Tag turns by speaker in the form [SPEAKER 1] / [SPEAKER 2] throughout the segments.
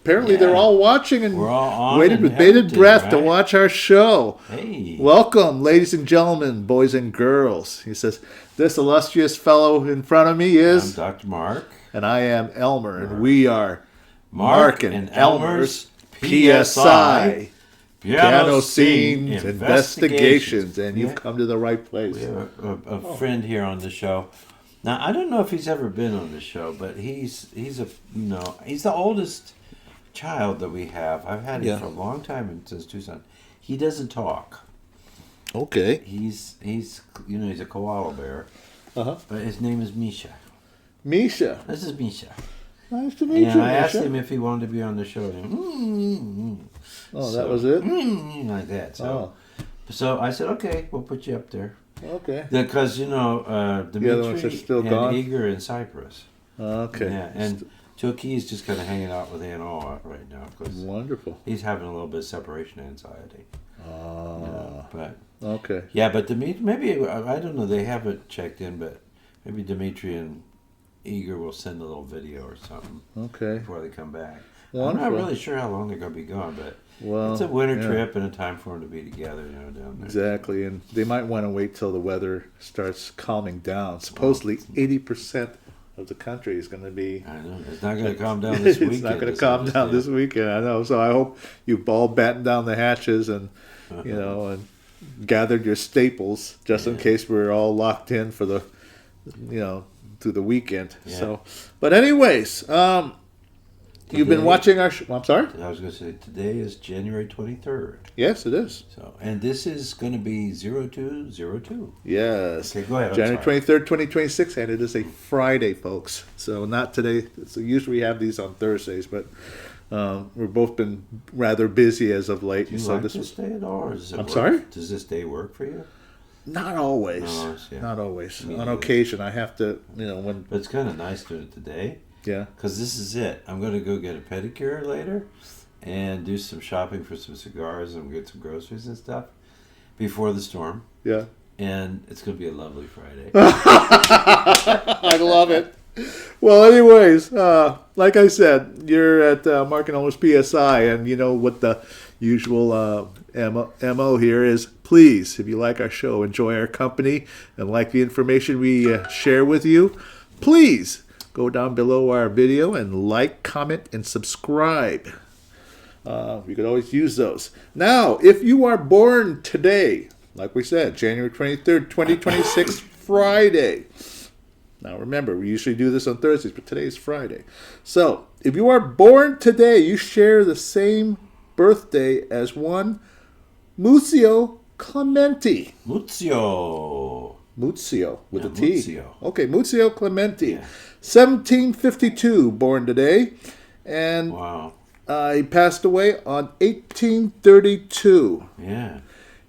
[SPEAKER 1] apparently they're all watching and
[SPEAKER 2] we're all on
[SPEAKER 1] waited with bated breath to watch our show.
[SPEAKER 2] Hey.
[SPEAKER 1] Welcome, ladies and gentlemen, boys and girls. He says, this illustrious fellow in front of me is...
[SPEAKER 2] I'm Dr. Mark.
[SPEAKER 1] And I am Elmer, and we are
[SPEAKER 2] Marc and Elmer's Psi.
[SPEAKER 1] Piano Scene Investigations. And you've come to the right place.
[SPEAKER 2] We have a friend here on the show. Now, I don't know if he's ever been on the show, but he's the oldest child that we have. I've had him for a long time since Tucson. He doesn't talk.
[SPEAKER 1] Okay.
[SPEAKER 2] He's a koala bear.
[SPEAKER 1] Uh-huh.
[SPEAKER 2] But his name is Misha.
[SPEAKER 1] Misha.
[SPEAKER 2] This is Misha.
[SPEAKER 1] Nice to meet you,
[SPEAKER 2] And I
[SPEAKER 1] Misha.
[SPEAKER 2] asked him if he wanted to be on the show.
[SPEAKER 1] That was it?
[SPEAKER 2] Like that. So I said, okay, we'll put you up there.
[SPEAKER 1] Okay.
[SPEAKER 2] Because, Dimitri
[SPEAKER 1] the other ones are still
[SPEAKER 2] and
[SPEAKER 1] gone?
[SPEAKER 2] Igor in Cyprus.
[SPEAKER 1] Okay.
[SPEAKER 2] Yeah, and Toki is just kind of hanging out with Aunt Oa right now. Cause
[SPEAKER 1] wonderful.
[SPEAKER 2] He's having a little bit of separation anxiety. But
[SPEAKER 1] okay.
[SPEAKER 2] Yeah, but Dimitri, maybe, I don't know, they haven't checked in, but maybe Dimitri and Igor will send a little video or something before they come back.
[SPEAKER 1] Wonderful.
[SPEAKER 2] I'm not really sure how long they're going to be gone, but it's a winter trip and a time for them to be together, down there.
[SPEAKER 1] Exactly, and they might want to wait till the weather starts calming down. Supposedly, 80% of the country is going to be...
[SPEAKER 2] I know. It's not going to calm down this weekend.
[SPEAKER 1] It's not going to calm down this weekend, I know. So I hope you've all battened down the hatches and, and gathered your staples just in case we're all locked in for the, through the weekend.
[SPEAKER 2] Yeah.
[SPEAKER 1] So, but anyways, you've been watching our show. I'm sorry?
[SPEAKER 2] I was going to say, today is January 23rd.
[SPEAKER 1] Yes, it is.
[SPEAKER 2] So, and this is going to be 0202.
[SPEAKER 1] Yes.
[SPEAKER 2] Okay, go ahead.
[SPEAKER 1] January 23rd, 2026, and it is a Friday, folks. So not today. So usually we have these on Thursdays, but we've both been rather busy as of late.
[SPEAKER 2] Do you
[SPEAKER 1] so
[SPEAKER 2] like
[SPEAKER 1] this
[SPEAKER 2] day at all? Or does it
[SPEAKER 1] I'm
[SPEAKER 2] work?
[SPEAKER 1] sorry?
[SPEAKER 2] Does this day work for you?
[SPEAKER 1] Not always. Not always. On occasion, I have to, when...
[SPEAKER 2] But it's kind of nice doing it today.
[SPEAKER 1] Yeah.
[SPEAKER 2] Because this is it. I'm going to go get a pedicure later and do some shopping for some cigars and get some groceries and stuff before the storm.
[SPEAKER 1] Yeah.
[SPEAKER 2] And it's going to be a lovely Friday.
[SPEAKER 1] I love it. Well, anyways, like I said, you're at Marc Elmer'S Psi, and you know what the usual MO here is. Please, if you like our show, enjoy our company, and like the information we share with you, please go down below our video and like, comment, and subscribe. You could always use those. Now, if you are born today, like we said, January 23rd, 2026, Friday. Now, remember, we usually do this on Thursdays, but today is Friday. So, if you are born today, you share the same birthday as one Muzio Clementi.
[SPEAKER 2] Muzio
[SPEAKER 1] with a T.
[SPEAKER 2] Muzio.
[SPEAKER 1] Okay, Muzio Clementi.
[SPEAKER 2] Yeah.
[SPEAKER 1] 1752, born today. And he passed away on 1832.
[SPEAKER 2] Yeah.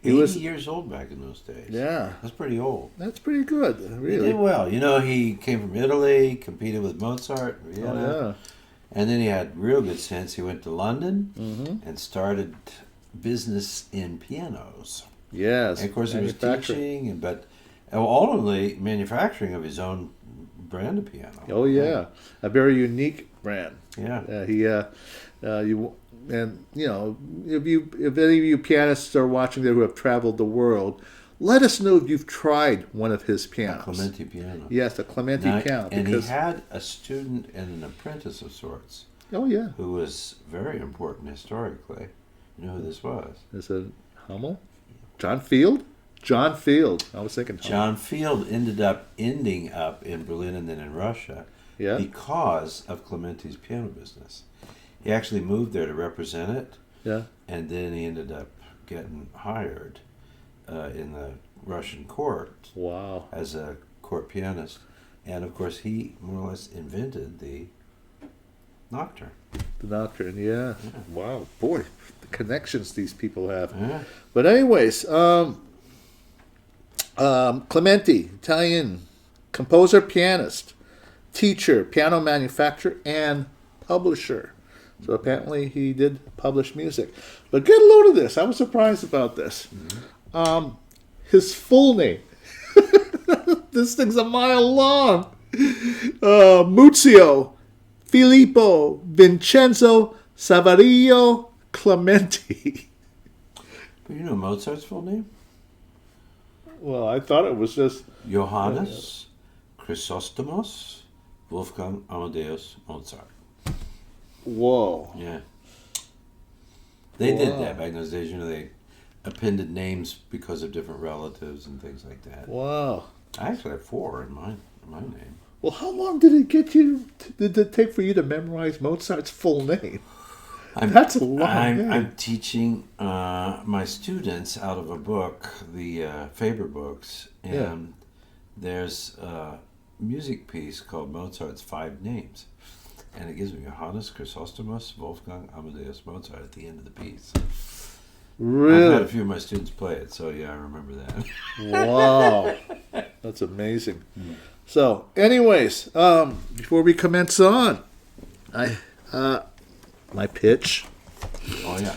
[SPEAKER 1] He
[SPEAKER 2] 80
[SPEAKER 1] was
[SPEAKER 2] years old back in those days.
[SPEAKER 1] Yeah.
[SPEAKER 2] That's pretty old.
[SPEAKER 1] That's pretty good, really.
[SPEAKER 2] He did well. He came from Italy, competed with Mozart, Vienna.
[SPEAKER 1] Oh, yeah.
[SPEAKER 2] And then he had real good sense. He went to London and started business in pianos.
[SPEAKER 1] Yes.
[SPEAKER 2] And of course, he was teaching, but ultimately manufacturing of his own brand of piano.
[SPEAKER 1] Oh, yeah. A very unique brand.
[SPEAKER 2] Yeah.
[SPEAKER 1] If any of you pianists are watching there who have traveled the world, let us know if you've tried one of his pianos.
[SPEAKER 2] A Clementi piano.
[SPEAKER 1] Yes, a Clementi piano.
[SPEAKER 2] And he had a student and an apprentice of sorts.
[SPEAKER 1] Oh, yeah.
[SPEAKER 2] Who was very important historically. You know who this was?
[SPEAKER 1] Is it Hummel? John Field? John Field. I was thinking Hummel.
[SPEAKER 2] John Field ending up in Berlin and then in Russia because of Clementi's piano business. He actually moved there to represent it. Yeah. And then he ended up getting hired in the Russian court.
[SPEAKER 1] Wow.
[SPEAKER 2] As a court pianist. And of course he more or less invented the nocturne.
[SPEAKER 1] The nocturne, yeah. Wow, boy, the connections these people have.
[SPEAKER 2] Yeah.
[SPEAKER 1] But anyways, Clementi, Italian composer, pianist, teacher, piano manufacturer, and publisher. So apparently he did publish music. But get a load of this. I was surprised about this. Mm-hmm. His full name. This thing's a mile long. Muzio Filippo Vincenzo Saverio Clementi.
[SPEAKER 2] But you know Mozart's full name?
[SPEAKER 1] Well, I thought it was just
[SPEAKER 2] Johannes Chrysostomos Wolfgang Amadeus Mozart.
[SPEAKER 1] Whoa.
[SPEAKER 2] Yeah. They did that back in those days. You know, they appended names because of different relatives and things like that.
[SPEAKER 1] Wow.
[SPEAKER 2] I actually have 4 in my name.
[SPEAKER 1] Well, how long did it take for you to memorize Mozart's full name? That's a long name.
[SPEAKER 2] I'm teaching my students out of a book, the Faber books, and there's a music piece called Mozart's 5 Names. And it gives me Johannes Chrysostomos Wolfgang Amadeus Mozart at the end of the piece.
[SPEAKER 1] Really?
[SPEAKER 2] I've had a few of my students play it, so yeah, I remember that.
[SPEAKER 1] Wow. That's amazing. So, anyways, before we commence on, my pitch.
[SPEAKER 2] Oh, yeah.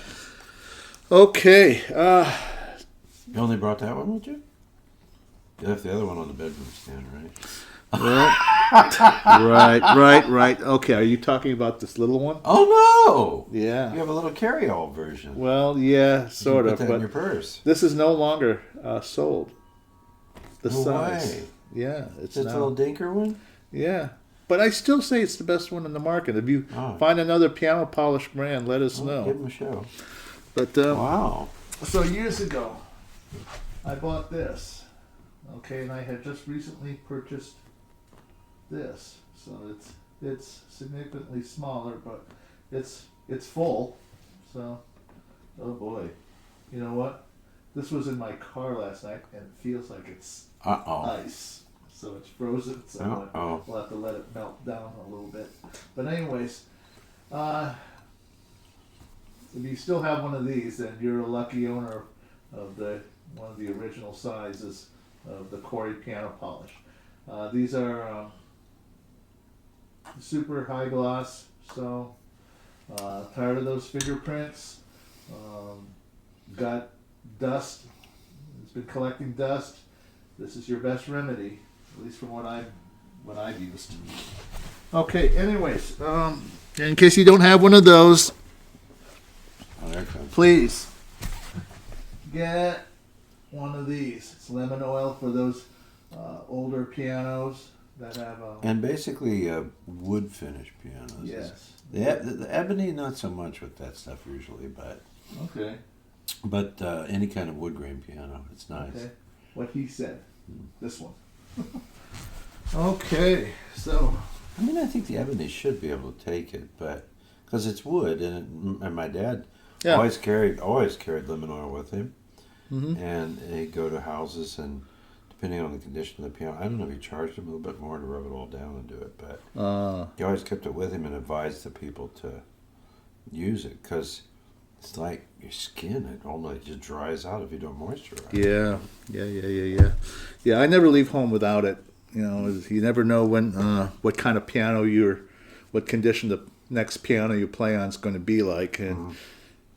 [SPEAKER 1] Okay.
[SPEAKER 2] You only brought that one with you? You left the other one on the bedroom stand, right?
[SPEAKER 1] Well, right. Okay, are you talking about this little one?
[SPEAKER 2] Oh, no!
[SPEAKER 1] Yeah.
[SPEAKER 2] You have a little carry-all version.
[SPEAKER 1] Well, yeah, sort
[SPEAKER 2] you
[SPEAKER 1] of.
[SPEAKER 2] Put that
[SPEAKER 1] but
[SPEAKER 2] in your purse.
[SPEAKER 1] This is no longer sold. The
[SPEAKER 2] No
[SPEAKER 1] size.
[SPEAKER 2] way.
[SPEAKER 1] Yeah, it's
[SPEAKER 2] Just a little dinker one?
[SPEAKER 1] Yeah. But I still say it's the best one in the market. If you find another piano polish brand, let us know.
[SPEAKER 2] Give them a show.
[SPEAKER 1] But
[SPEAKER 2] wow.
[SPEAKER 1] So years ago, I bought this. Okay, and I had just recently purchased this. So it's significantly smaller, but it's full. So, oh boy. You know what? This was in my car last night, and it feels like it's ice. So it's frozen, so we'll have to let it melt down a little bit. But anyways, if you still have one of these, then you're a lucky owner of one of the original sizes of the Corey piano polish. These are super high gloss, so tired of those fingerprints. Got dust. It's been collecting dust. This is your best remedy. At least from what I've used. Okay, anyways, in case you don't have one of those, please get one of these. It's lemon oil for those older pianos that have
[SPEAKER 2] and basically wood finish pianos.
[SPEAKER 1] Yes.
[SPEAKER 2] The ebony, not so much with that stuff usually, but
[SPEAKER 1] okay.
[SPEAKER 2] But any kind of wood grain piano, it's nice.
[SPEAKER 1] Okay. What he said. This one. Okay, so
[SPEAKER 2] I mean, I think the ebony should be able to take it, but because it's wood, and my dad always carried lemon oil with him, and he'd go to houses, and depending on the condition of the piano, I don't know if he charged him a little bit more to rub it all down and do it, but he always kept it with him and advised the people to use it because it's like your skin; it almost just dries out if you don't moisturize.
[SPEAKER 1] Yeah. I never leave home without it. You know, you never know when, what kind of piano what condition the next piano you play on is going to be like, and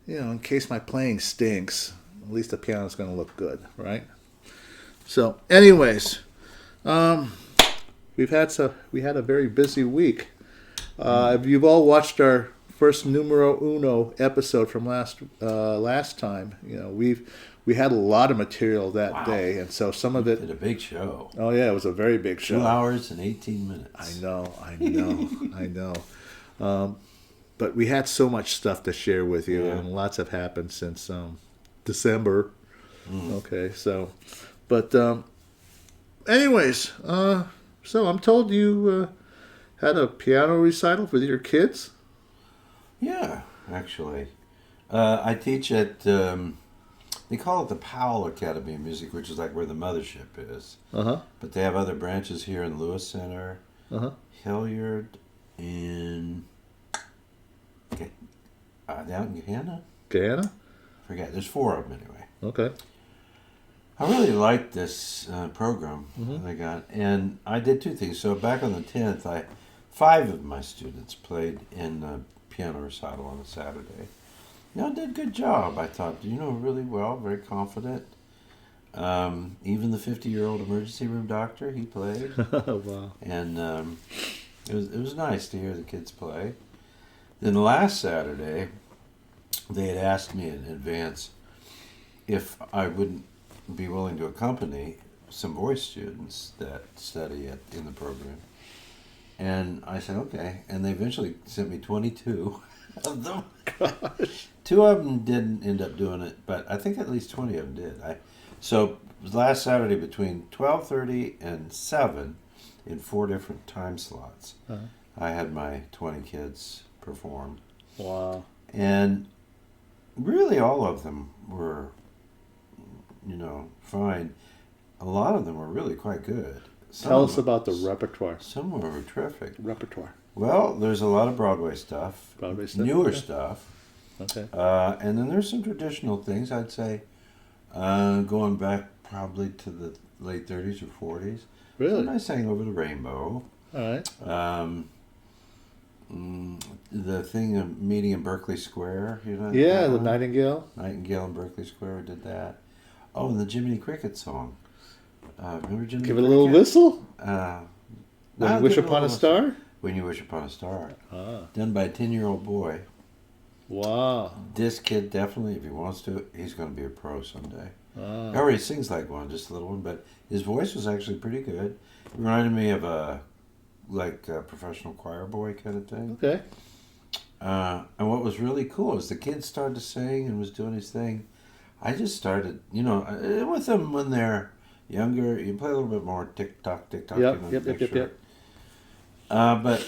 [SPEAKER 1] you know, in case my playing stinks, at least the piano's going to look good, right? So, anyways, we had a very busy week. You've all watched our first numero uno episode from last time. You know, we had a lot of material that day, and so some of it
[SPEAKER 2] did a big show.
[SPEAKER 1] Oh yeah, it was a very big show.
[SPEAKER 2] 2 hours and 18 minutes.
[SPEAKER 1] I know. But we had so much stuff to share with you, and lots have happened since December. Okay, so, but anyways, so I'm told you had a piano recital with your kids.
[SPEAKER 2] Yeah, actually. I teach at, they call it the Powell Academy of Music, which is like where the mothership is. But they have other branches here in Lewis Center, Hilliard, and down in Gahanna?
[SPEAKER 1] Gahanna?
[SPEAKER 2] Forget. There's 4 of them anyway.
[SPEAKER 1] Okay.
[SPEAKER 2] I really liked this program that I got. And I did 2 things. So back on the 10th, 5 of my students played in the piano recital on a Saturday. You know, did a good job, I thought. You know, really well, very confident. Even the 50-year-old emergency room doctor, he played.
[SPEAKER 1] Wow.
[SPEAKER 2] And it was nice to hear the kids play. Then last Saturday, they had asked me in advance if I wouldn't be willing to accompany some voice students that study in the program. And I said, okay. And they eventually sent me 22 of them.
[SPEAKER 1] Gosh.
[SPEAKER 2] 2 of them didn't end up doing it, but I think at least 20 of them did. So last Saturday between 12:30 and 7 in 4 different time slots, I had my 20 kids perform.
[SPEAKER 1] Wow.
[SPEAKER 2] And really all of them were, fine. A lot of them were really quite good.
[SPEAKER 1] Tell us about the repertoire.
[SPEAKER 2] Some were terrific.
[SPEAKER 1] Repertoire.
[SPEAKER 2] Well, there's a lot of Broadway stuff. Newer stuff.
[SPEAKER 1] Okay.
[SPEAKER 2] And then there's some traditional things, I'd say, going back probably to the late 30s or 40s.
[SPEAKER 1] Really?
[SPEAKER 2] And I sang Over the Rainbow.
[SPEAKER 1] All right.
[SPEAKER 2] The thing of meeting in Berkeley Square,
[SPEAKER 1] Yeah, the Nightingale.
[SPEAKER 2] Nightingale in Berkeley Square, we did that. Oh, and the Jiminy Cricket song. Remember Jiminy
[SPEAKER 1] Give
[SPEAKER 2] Cricket?
[SPEAKER 1] it a little whistle.
[SPEAKER 2] When
[SPEAKER 1] You Wish Upon a Star?
[SPEAKER 2] When You Wish Upon a Star. Done by a 10-year-old boy.
[SPEAKER 1] Wow.
[SPEAKER 2] This kid definitely, if he wants to, he's going to be a pro someday. He already sings like one, just a little one, but his voice was actually pretty good. It reminded me of a professional choir boy kind of thing.
[SPEAKER 1] Okay.
[SPEAKER 2] And what was really cool is the kid started to sing and was doing his thing. I just started, with them when they're younger, you play a little bit more tick-tock, tick-tock.
[SPEAKER 1] Yep.
[SPEAKER 2] But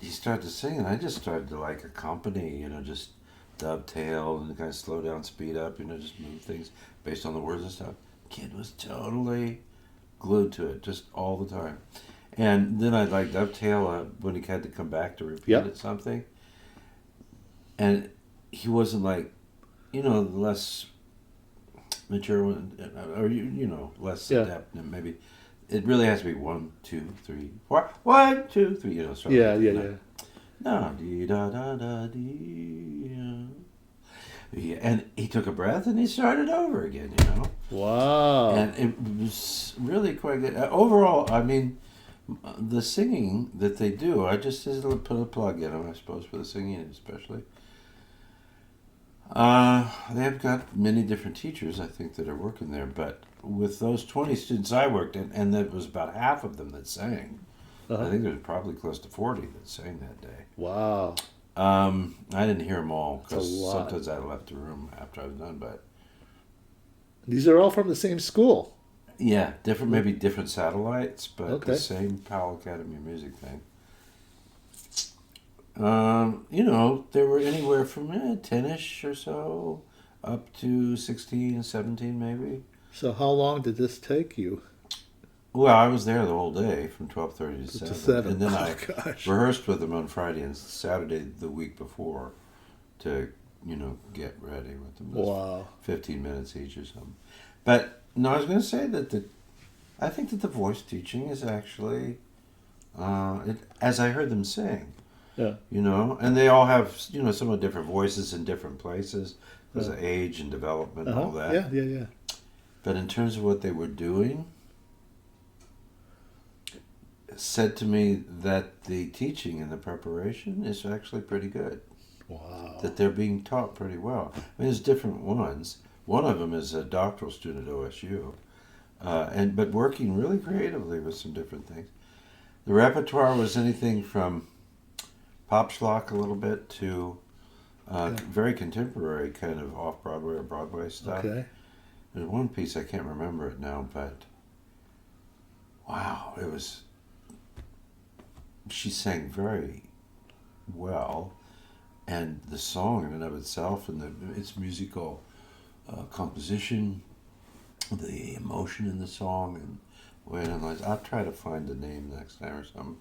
[SPEAKER 2] he started to sing, and I just started to accompany, just dovetail and kind of slow down, speed up, just move things based on the words and stuff. Kid was totally glued to it, just all the time. And then I'd dovetail when he had to come back to repeat something. And he wasn't less mature or less adept, and maybe it really has to be 1, 2, 3, 4. 1, 2, 3.
[SPEAKER 1] Yeah.
[SPEAKER 2] No, dee da da da dee. Yeah, and he took a breath and he started over again.
[SPEAKER 1] Wow.
[SPEAKER 2] And it was really quite good. Overall, I mean, the singing that they do, I just put a plug in them, I suppose, for the singing especially. They've got many different teachers, I think, that are working there. But with those 20 students I worked in, and that was about half of them that sang, I think there's probably close to 40 that sang that day.
[SPEAKER 1] Wow.
[SPEAKER 2] I didn't hear them all because sometimes I left the room after I was done. But
[SPEAKER 1] these are all from the same school.
[SPEAKER 2] Yeah, maybe different satellites, but the same Powell Academy of Music thing. They were anywhere from 10-ish or so up to 16, 17 maybe.
[SPEAKER 1] So how long did this take you?
[SPEAKER 2] Well, I was there the whole day from 12:30 to 7. And then I rehearsed with them on Friday and Saturday the week before to, get ready with them.
[SPEAKER 1] Wow.
[SPEAKER 2] 15 minutes each or something. But, no, I was going to say that I think that the voice teaching is actually, as I heard them sing.
[SPEAKER 1] Yeah.
[SPEAKER 2] And they all have, somewhat different voices in different places because of age and development and all that.
[SPEAKER 1] Yeah.
[SPEAKER 2] But in terms of what they were doing, said to me that the teaching and the preparation is actually pretty good.
[SPEAKER 1] Wow.
[SPEAKER 2] That they're being taught pretty well. I mean, there's different ones. One of them is a doctoral student at OSU, but working really creatively with some different things. The repertoire was anything from pop schlock a little bit to very contemporary kind of off-Broadway or Broadway stuff.
[SPEAKER 1] Okay.
[SPEAKER 2] There's one piece, I can't remember it now, but wow, it was... She sang very well, and the song in and of itself and its musical composition, the emotion in the song, and I'll try to find the name next time or something.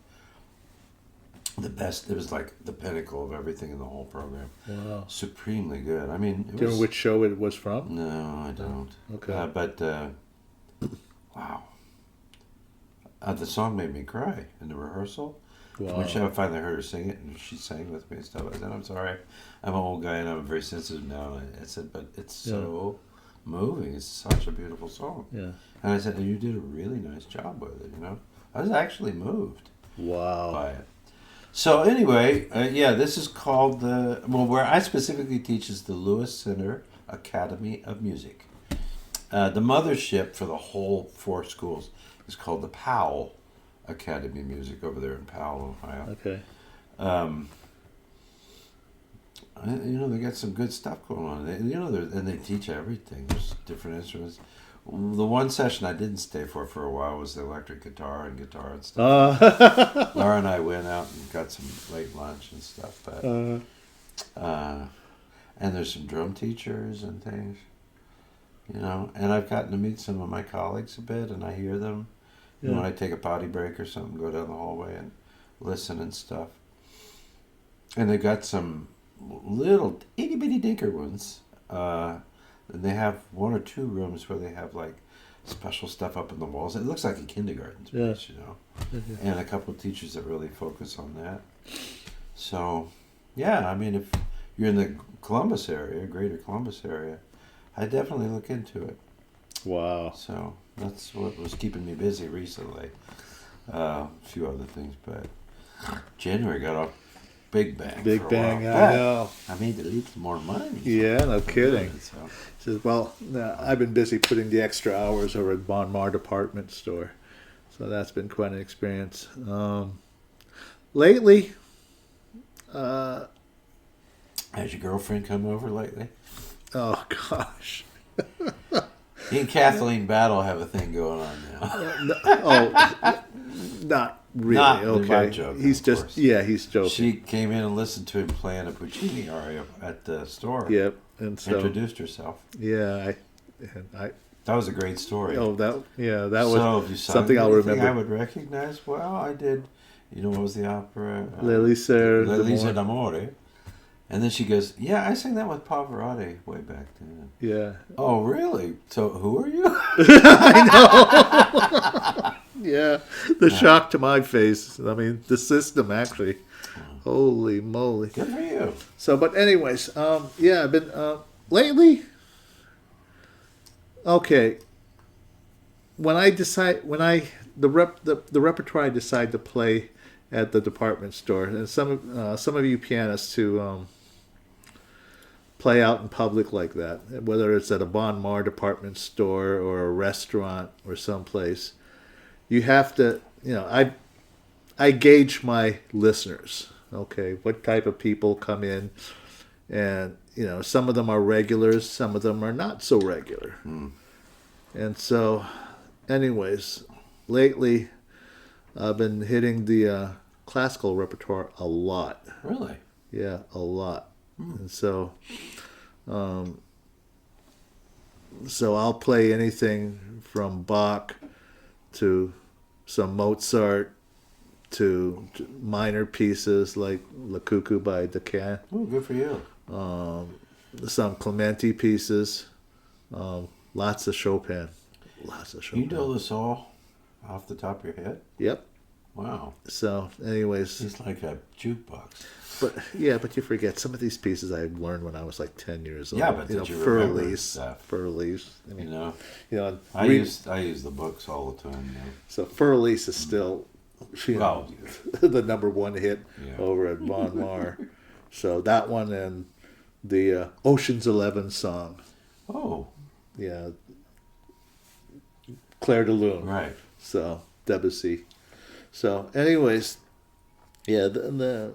[SPEAKER 2] It was like the pinnacle of everything in the whole program.
[SPEAKER 1] Wow.
[SPEAKER 2] Supremely good. I mean,
[SPEAKER 1] do you know which show it was from?
[SPEAKER 2] No, I don't.
[SPEAKER 1] Okay.
[SPEAKER 2] But wow. The song made me cry in the rehearsal.
[SPEAKER 1] Wow.
[SPEAKER 2] When I finally heard her sing it, and she sang with me and stuff, I said, I'm sorry, I'm an old guy and I'm very sensitive now. And I said, but it's so moving. It's such a beautiful song.
[SPEAKER 1] Yeah.
[SPEAKER 2] And I said, you did a really nice job with it, I was actually moved
[SPEAKER 1] by
[SPEAKER 2] it. So anyway, this is called where I specifically teach is the Lewis Center Academy of Music. The mothership for the whole 4 schools is called the Powell Academy of Music over there in Powell, Ohio.
[SPEAKER 1] Okay.
[SPEAKER 2] They got some good stuff going on. They teach everything. There's different instruments. The one session I didn't stay for a while was the electric guitar and stuff. Laura and I went out and got some late lunch and stuff. But and there's some drum teachers and things, And I've gotten to meet some of my colleagues a bit, and I hear them. Yeah. When I take a potty break or something, go down the hallway and listen and stuff. And they got some little itty bitty dinker ones. And they have 1 or 2 rooms where they have like special stuff up in the walls. It looks like a kindergarten space, And a couple of teachers that really focus on that. So, if you're in the Columbus area, greater Columbus area, I definitely look into it.
[SPEAKER 1] Wow.
[SPEAKER 2] So that's what was keeping me busy recently. A few other things, but January got off big bang.
[SPEAKER 1] Big bang, I know.
[SPEAKER 2] I made a little more money.
[SPEAKER 1] Yeah, no kidding. Says, well, I've been busy putting the extra hours over at Bon Mar department store, so that's been quite an experience. Lately,
[SPEAKER 2] has your girlfriend come over lately?
[SPEAKER 1] Oh gosh.
[SPEAKER 2] He and Kathleen Battle have a thing going on now.
[SPEAKER 1] Not really.
[SPEAKER 2] Not
[SPEAKER 1] okay.
[SPEAKER 2] Joking,
[SPEAKER 1] he's just he's joking.
[SPEAKER 2] She came in and listened to him playing a Puccini aria at the store.
[SPEAKER 1] Yep, and so
[SPEAKER 2] introduced herself.
[SPEAKER 1] Yeah,
[SPEAKER 2] that was a great story.
[SPEAKER 1] Oh, that was something I'll remember.
[SPEAKER 2] I would recognize. Well, I did. What was the opera?
[SPEAKER 1] L'Elysée
[SPEAKER 2] d'Amore. And then she goes, "Yeah, I sang that with Pavarotti way back then."
[SPEAKER 1] Yeah.
[SPEAKER 2] Oh, really? So who are you?
[SPEAKER 1] I know. Yeah, the shock to my face. I mean, the system actually. Holy moly!
[SPEAKER 2] Good for you.
[SPEAKER 1] So, but anyways, I've been lately. Okay. The repertoire I decide to play at the department store, and some of you pianists who play out in public like that, whether it's at a Bon Mar department store or a restaurant or someplace, you have to, I gauge my listeners. Okay, what type of people come in, and some of them are regulars, some of them are not so regular, and so, anyways, lately, I've been hitting the classical repertoire a lot.
[SPEAKER 2] Really?
[SPEAKER 1] Yeah, a lot. And so, I'll play anything from Bach to some Mozart to minor pieces like Le Cuckoo by Decan.
[SPEAKER 2] Oh, good for you.
[SPEAKER 1] Some Clementi pieces. Lots of Chopin.
[SPEAKER 2] You know this all off the top of your head?
[SPEAKER 1] Yep.
[SPEAKER 2] Wow.
[SPEAKER 1] So, anyways.
[SPEAKER 2] It's like a jukebox.
[SPEAKER 1] But you forget some of these pieces I learned when I was like 10 years old.
[SPEAKER 2] Yeah, but did you remember stuff?
[SPEAKER 1] Fur-Elise. I mean,
[SPEAKER 2] I use the books all the time now.
[SPEAKER 1] So Fur-Elise is still the number 1 hit over at Bon Mar. So that one and the Ocean's 11 song.
[SPEAKER 2] Oh.
[SPEAKER 1] Yeah. Claire de Lune.
[SPEAKER 2] Right.
[SPEAKER 1] So Debussy. So anyways, the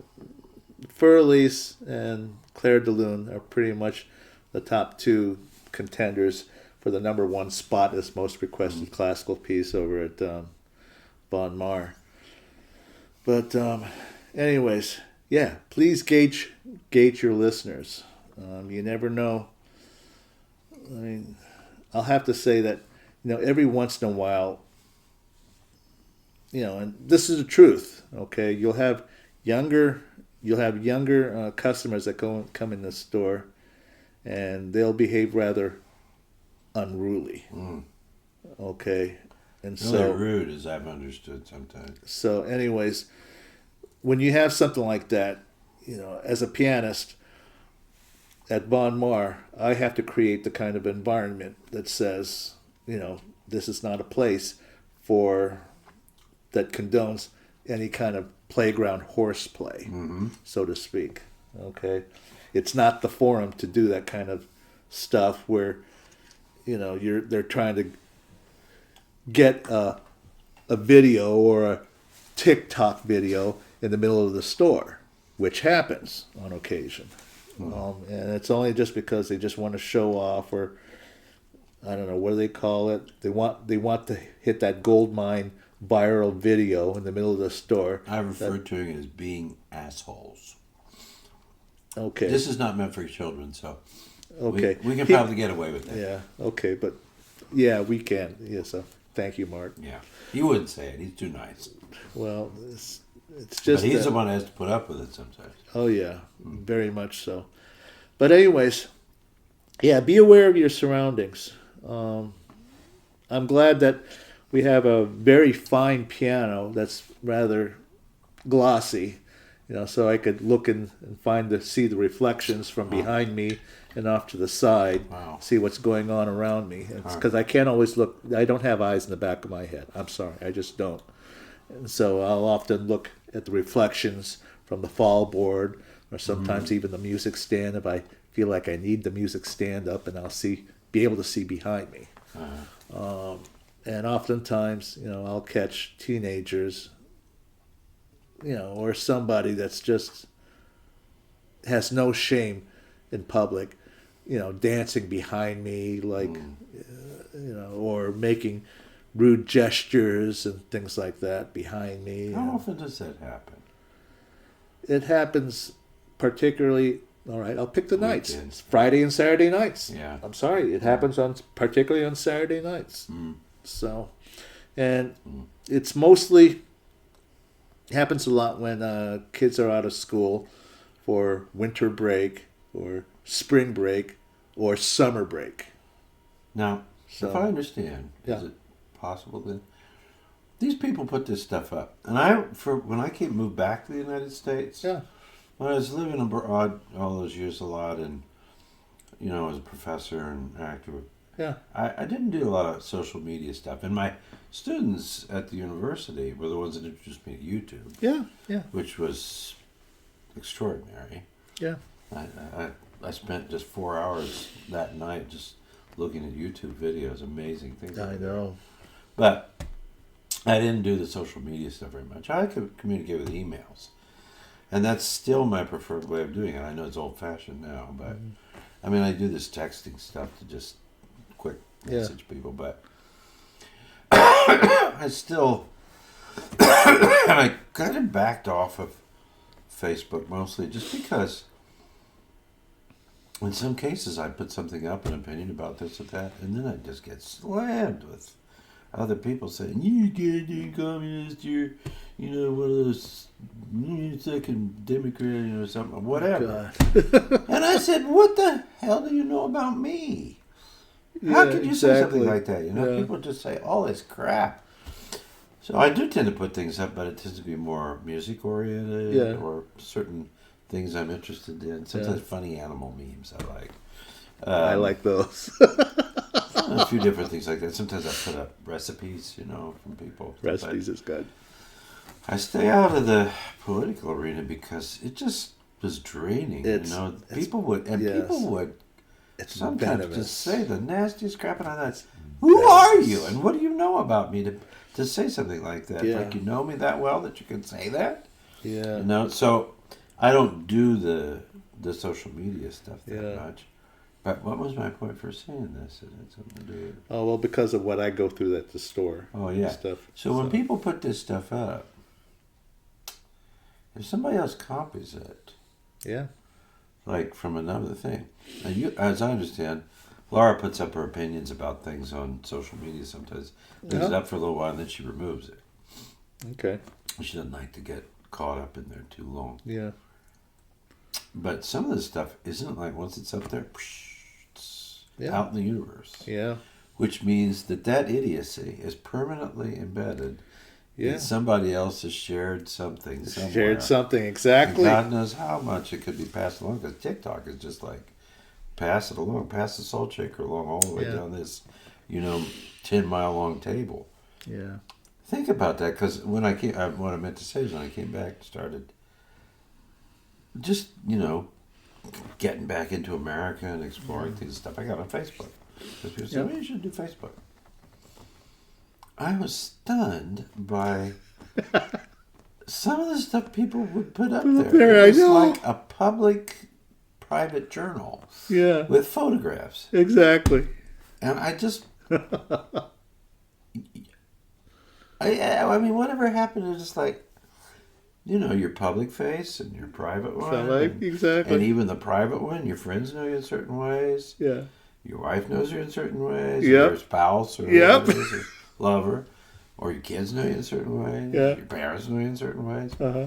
[SPEAKER 1] Fur-Elise and Claire de Lune are pretty much the top 2 contenders for the number 1 spot as most requested classical piece over at Bon Mar. But anyways, please gauge your listeners. You never know. I mean, I'll have to say that every once in a while, and this is the truth. Okay, you'll have younger customers that come in the store, and they'll behave rather unruly. Okay, and
[SPEAKER 2] really rude, as I've understood sometimes.
[SPEAKER 1] So, anyways, when you have something like that, as a pianist at Bon Mar, I have to create the kind of environment that says, this is not a place that condones any kind of playground horseplay,
[SPEAKER 2] Mm-hmm.
[SPEAKER 1] so to speak. Okay, it's not the forum to do that kind of stuff where, they're trying to get a video or a TikTok video in the middle of the store, which happens on occasion. And it's only just because they just want to show off, or I don't know, what do they call it? They want to hit that gold mine viral video in the middle of the store.
[SPEAKER 2] I refer to it as being assholes.
[SPEAKER 1] Okay.
[SPEAKER 2] This is not meant for children, so
[SPEAKER 1] okay.
[SPEAKER 2] we can probably get away with that.
[SPEAKER 1] Yeah. Okay, but yeah, we can. Yeah. So thank you, Mark.
[SPEAKER 2] Yeah, he wouldn't say it. He's too nice.
[SPEAKER 1] Well, it's just.
[SPEAKER 2] But he's the one that has to put up with it sometimes.
[SPEAKER 1] Oh yeah, very much so. But anyways, yeah, be aware of your surroundings. I'm glad that we have a very fine piano that's rather glossy, so I could look and see the reflections from behind me and off to the side, see what's going on around me. Because I can't always look. I don't have eyes in the back of my head. I'm sorry, I just don't. And so I'll often look at the reflections from the fall board, or sometimes even the music stand if I feel like I need the music stand up, and I'll be able to see behind me. And oftentimes, I'll catch teenagers, or somebody that's just has no shame in public, dancing behind me, like, or making rude gestures and things like that behind me.
[SPEAKER 2] How often does that happen?
[SPEAKER 1] It happens particularly. All right, I'll pick the
[SPEAKER 2] Weekends.
[SPEAKER 1] nights. Friday and Saturday nights.
[SPEAKER 2] Yeah.
[SPEAKER 1] I'm sorry, it happens particularly on Saturday nights. So, and it's mostly happens a lot when kids are out of school for winter break or spring break or summer break.
[SPEAKER 2] Now, if I understand, is it possible that these people put this stuff up? And when I moved back to the United States, when I was living abroad all those years a lot, and as a professor and actor, I didn't do a lot of social media stuff. And my students at the university were the ones that introduced me to YouTube. Which was extraordinary. Yeah. I spent just 4 hours that night just looking at YouTube videos, amazing things.
[SPEAKER 1] I know.
[SPEAKER 2] But I didn't do the social media stuff very much. I could communicate with emails. And that's still my preferred way of doing it. I know it's old-fashioned now, but I mean, I do this texting stuff to just quick message people, but I still I kind of backed off of Facebook mostly just because in some cases I put something up, an opinion about this or that, and then I just get slammed with other people saying, "You goddamn communist, you're, one of those second Democrat or something, whatever." And I said, "What the hell do you know about me? How could you say something like that?" People just say all this crap. So I do tend to put things up, but it tends to be more music oriented or certain things I'm interested in. Sometimes funny animal memes I like.
[SPEAKER 1] I like those.
[SPEAKER 2] A few different things like that. Sometimes I put up recipes, from people.
[SPEAKER 1] Recipes is good.
[SPEAKER 2] I stay out of the political arena because it just was draining. People would sometimes just say the nastiest crap, and I thought, "Who are you, and what do you know about me to say something like that? Like, you know me that well that you can say that?" So I don't do the social media stuff that much. But what was my point for saying this? It had something to do with...
[SPEAKER 1] Oh, well, because of what I go through at the store.
[SPEAKER 2] Oh, yeah.
[SPEAKER 1] Stuff.
[SPEAKER 2] So when people put this stuff up, if somebody else copies it, like from another thing, and as I understand, Laura puts up her opinions about things on social media sometimes, leaves it up for a little while, and then she removes it.
[SPEAKER 1] Okay.
[SPEAKER 2] She doesn't like to get caught up in there too long.
[SPEAKER 1] Yeah.
[SPEAKER 2] But some of this stuff isn't like once it's up there, out in the universe. Yeah. Which means that idiocy is permanently embedded in somebody else has shared something somewhere.
[SPEAKER 1] Shared something, exactly.
[SPEAKER 2] And God knows how much it could be passed along, because TikTok is just like, pass it along, pass the salt shaker along all the way down this, 10-mile long table.
[SPEAKER 1] Yeah.
[SPEAKER 2] think about that, because when I came, what I meant to say is when I came back, started just, getting back into America and exploring things and stuff. I got on Facebook. Because people said, well, you should do Facebook. I was stunned by some of the stuff people would put up there. It was like a public, private journal.
[SPEAKER 1] Yeah.
[SPEAKER 2] With photographs.
[SPEAKER 1] Exactly.
[SPEAKER 2] And I just... I mean, whatever happened is just like, your public face and your private one.
[SPEAKER 1] Exactly.
[SPEAKER 2] And even the private one, your friends know you in certain ways.
[SPEAKER 1] Yeah.
[SPEAKER 2] Your wife knows you in certain ways.
[SPEAKER 1] Yep.
[SPEAKER 2] Your spouse or lover. Or your kids know you in certain ways.
[SPEAKER 1] Yeah.
[SPEAKER 2] Your parents know you in certain ways.
[SPEAKER 1] Uh-huh.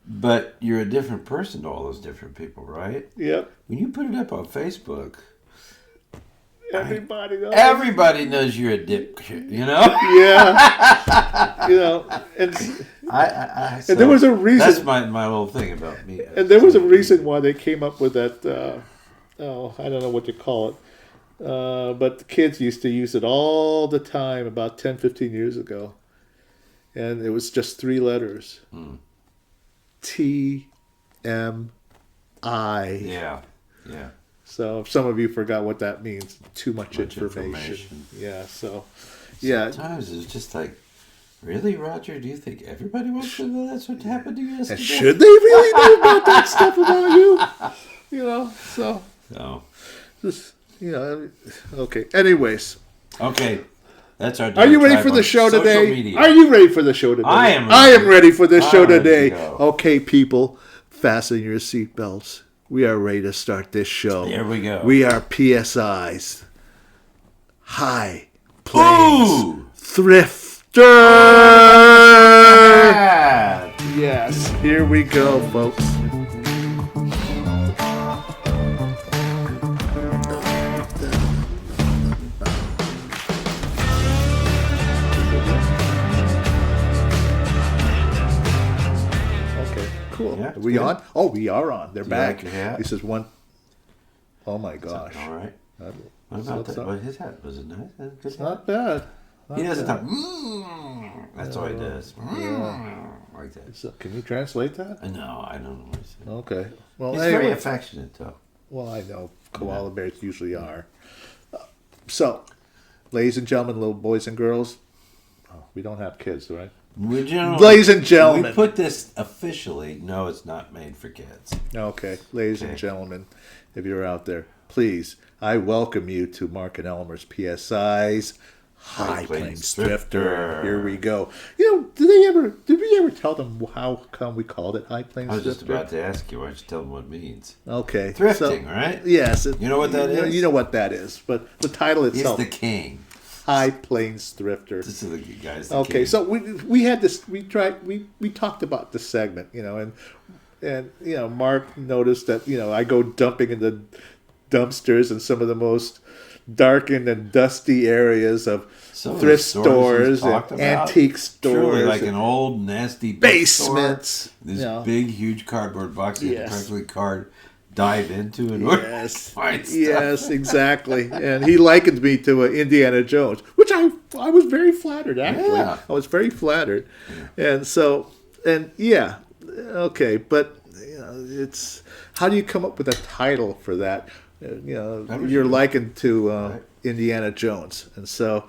[SPEAKER 2] But you're a different person to all those different people, right?
[SPEAKER 1] Yep.
[SPEAKER 2] When you put it up on Facebook...
[SPEAKER 1] Everybody
[SPEAKER 2] knows you're a dipshit,
[SPEAKER 1] Yeah. And
[SPEAKER 2] so
[SPEAKER 1] there was a reason.
[SPEAKER 2] That's my whole thing about me.
[SPEAKER 1] And there was a reason why they came up with that. I don't know what you call it. But the kids used to use it all the time about 10, 15 years ago. And it was just 3 letters. TMI.
[SPEAKER 2] Yeah.
[SPEAKER 1] So if some of you forgot what that means, too much information. Yeah, so,
[SPEAKER 2] Sometimes it's just like, really, Roger? Do you think everybody wants to know that's what happened to you yesterday?
[SPEAKER 1] And should they really know about that stuff about you? So.
[SPEAKER 2] No.
[SPEAKER 1] Just, okay. Anyways.
[SPEAKER 2] Okay. That's our.
[SPEAKER 1] Are you ready for the show today?
[SPEAKER 2] Media.
[SPEAKER 1] Are you ready for the show today?
[SPEAKER 2] I am.
[SPEAKER 1] I am ready for the show today. Okay, people, fasten your seatbelts. We are ready to start this show.
[SPEAKER 2] There we go.
[SPEAKER 1] We are PSI's High Plains Thrifter. Yes, here we go, folks. Cool. Yeah, are we good. On? Oh, we are on. They're back.
[SPEAKER 2] Like your hat?
[SPEAKER 1] This is one. Oh my gosh!
[SPEAKER 2] All right. What about that? Well, his hat was it nice?
[SPEAKER 1] It's not bad.
[SPEAKER 2] He doesn't talk. That's all he does. Like that.
[SPEAKER 1] So, can you translate that?
[SPEAKER 2] No, I don't know what he's saying.
[SPEAKER 1] Okay. Well,
[SPEAKER 2] he's very affectionate, though.
[SPEAKER 1] Well, I know koala bears usually are. So, ladies and gentlemen, little boys and girls, we don't have kids, right? Ladies and gentlemen.
[SPEAKER 2] We put this officially, no, it's not made for kids.
[SPEAKER 1] Okay. Ladies and gentlemen, if you're out there, please, I welcome you to Marc and Elmer's PSI's High Plains Thrifter. Here we go. Did we ever tell them how come we called it High Plains Thrifter?
[SPEAKER 2] I was just about to ask you. Why don't you tell them what it means?
[SPEAKER 1] Okay.
[SPEAKER 2] Thrifting, right?
[SPEAKER 1] Yes.
[SPEAKER 2] You know what that is?
[SPEAKER 1] You know what that is. But the title itself.
[SPEAKER 2] He's the king.
[SPEAKER 1] High Plains Thrifter.
[SPEAKER 2] This is the guys.
[SPEAKER 1] Okay, so we had this. We talked about this segment, and Mark noticed that I go dumping in the dumpsters in some of the most darkened and dusty areas of thrift stores and antique stores,
[SPEAKER 2] truly like an old nasty
[SPEAKER 1] basements.
[SPEAKER 2] These big, huge cardboard boxes you practically dive into and find stuff.
[SPEAKER 1] Yes, exactly. And he likened me to Indiana Jones, which I was very flattered, actually. Yeah. I was very flattered. Yeah. Okay, but it's how do you come up with a title for that? You're likened to Indiana Jones, and so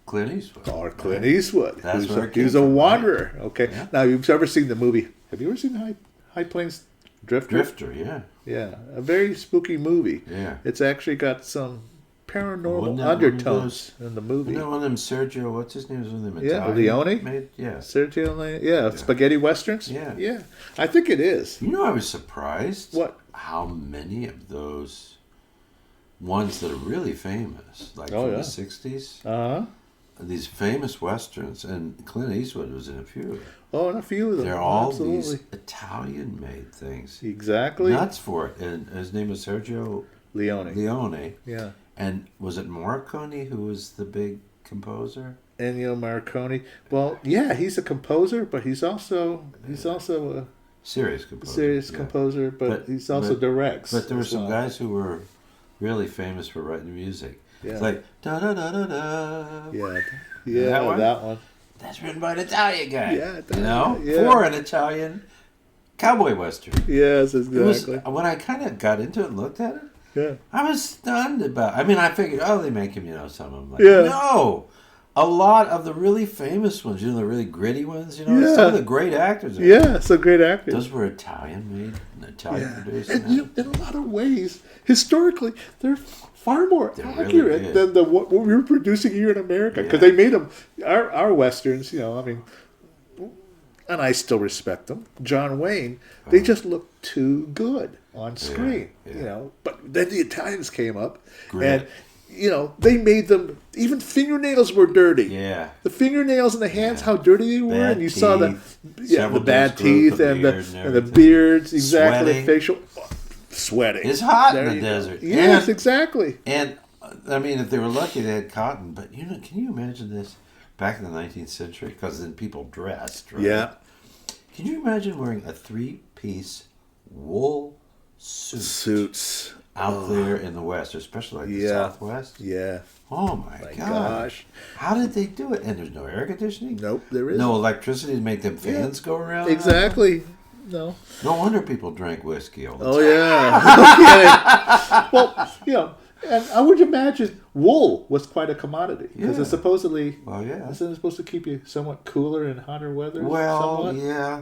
[SPEAKER 2] Clint Eastwood.
[SPEAKER 1] Or Clint Eastwood.
[SPEAKER 2] That's
[SPEAKER 1] he was a wanderer. Right? Okay. Yeah. Now you've ever seen the movie? Have you ever seen High Plains Drifter?
[SPEAKER 2] Drifter, yeah.
[SPEAKER 1] Yeah, a very spooky movie.
[SPEAKER 2] Yeah.
[SPEAKER 1] It's actually got some paranormal undertones in the movie.
[SPEAKER 2] You know one of them Sergio, what's his name? Was one of them
[SPEAKER 1] Italian
[SPEAKER 2] Leone?
[SPEAKER 1] Sergio Leone. Yeah, spaghetti westerns?
[SPEAKER 2] Yeah.
[SPEAKER 1] I think it is.
[SPEAKER 2] I was surprised.
[SPEAKER 1] What?
[SPEAKER 2] How many of those ones that are really famous, like from the 60s.
[SPEAKER 1] Uh-huh.
[SPEAKER 2] These famous westerns, and Clint Eastwood was in a few of them.
[SPEAKER 1] Oh, in a few of them.
[SPEAKER 2] They're all these Italian-made things.
[SPEAKER 1] Exactly.
[SPEAKER 2] Nuts for it. And his name was Sergio Leone.
[SPEAKER 1] Yeah.
[SPEAKER 2] And was it Morricone who was the big composer?
[SPEAKER 1] Ennio Morricone. Well, yeah, he's a composer, but he's also a
[SPEAKER 2] serious composer.
[SPEAKER 1] But he also directs.
[SPEAKER 2] But there were some guys who were really famous for writing music.
[SPEAKER 1] Yeah.
[SPEAKER 2] It's like da da da da da.
[SPEAKER 1] Yeah.
[SPEAKER 2] That one?
[SPEAKER 1] That one.
[SPEAKER 2] That's written by an Italian guy.
[SPEAKER 1] Yeah.
[SPEAKER 2] For an Italian cowboy western.
[SPEAKER 1] Yes, exactly.
[SPEAKER 2] When I kind of got into it and looked at it,
[SPEAKER 1] yeah,
[SPEAKER 2] I was stunned about. I mean, I figured, they make him, some of them. Like,
[SPEAKER 1] yeah.
[SPEAKER 2] No, a lot of the really famous ones, the really gritty ones, some of the great actors.
[SPEAKER 1] Some great actors.
[SPEAKER 2] Those were Italian made, Italian produced.
[SPEAKER 1] And in a lot of ways, historically, they're far more accurate than what we were producing here in America, because they made them our westerns. I mean, and I still respect them. John Wayne, they just look too good on screen. But then the Italians came up, and they made them. Even fingernails were dirty.
[SPEAKER 2] Yeah,
[SPEAKER 1] the fingernails and the hands, how dirty they were, and you saw the bad teeth and the beards, exactly, the facial. Sweating.
[SPEAKER 2] It's hot in the desert.
[SPEAKER 1] Yes, exactly.
[SPEAKER 2] And I mean, if they were lucky, they had cotton. But can you imagine this back in the 19th century? Because then people dressed, right?
[SPEAKER 1] Yeah.
[SPEAKER 2] Can you imagine wearing a 3-piece wool suits out there in the West, especially like the Southwest?
[SPEAKER 1] Yeah.
[SPEAKER 2] Oh my gosh! How did they do it? And there's no air conditioning.
[SPEAKER 1] Nope, there isn't.
[SPEAKER 2] No electricity to make them fans go around.
[SPEAKER 1] Exactly. No
[SPEAKER 2] wonder people drank whiskey all the time.
[SPEAKER 1] Oh, yeah. Well, and I would imagine wool was quite a commodity, because it's supposedly, isn't it supposed to keep you somewhat cooler in hotter weather?
[SPEAKER 2] Well,
[SPEAKER 1] somewhat?
[SPEAKER 2] yeah.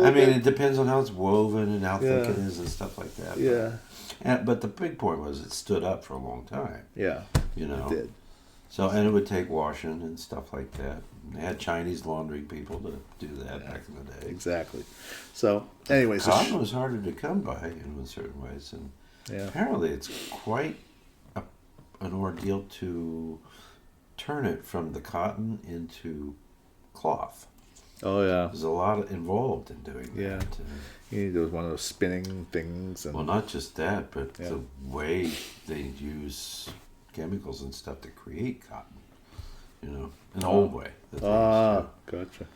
[SPEAKER 2] I mean, it depends on how it's woven and how thick it is and stuff like that.
[SPEAKER 1] Yeah.
[SPEAKER 2] But the big point was it stood up for a long time.
[SPEAKER 1] Yeah. It did.
[SPEAKER 2] So, and it would take washing and stuff like that. They had Chinese laundry people to do that back in the day.
[SPEAKER 1] Exactly. So, anyways.
[SPEAKER 2] Cotton was harder to come by in certain ways. And apparently it's quite an ordeal to turn it from the cotton into cloth.
[SPEAKER 1] Oh, yeah.
[SPEAKER 2] There's a lot involved in doing that.
[SPEAKER 1] You need one of those spinning things.
[SPEAKER 2] Well, not just that, but the way they use chemicals and stuff to create cotton. An old way.
[SPEAKER 1] Gotcha.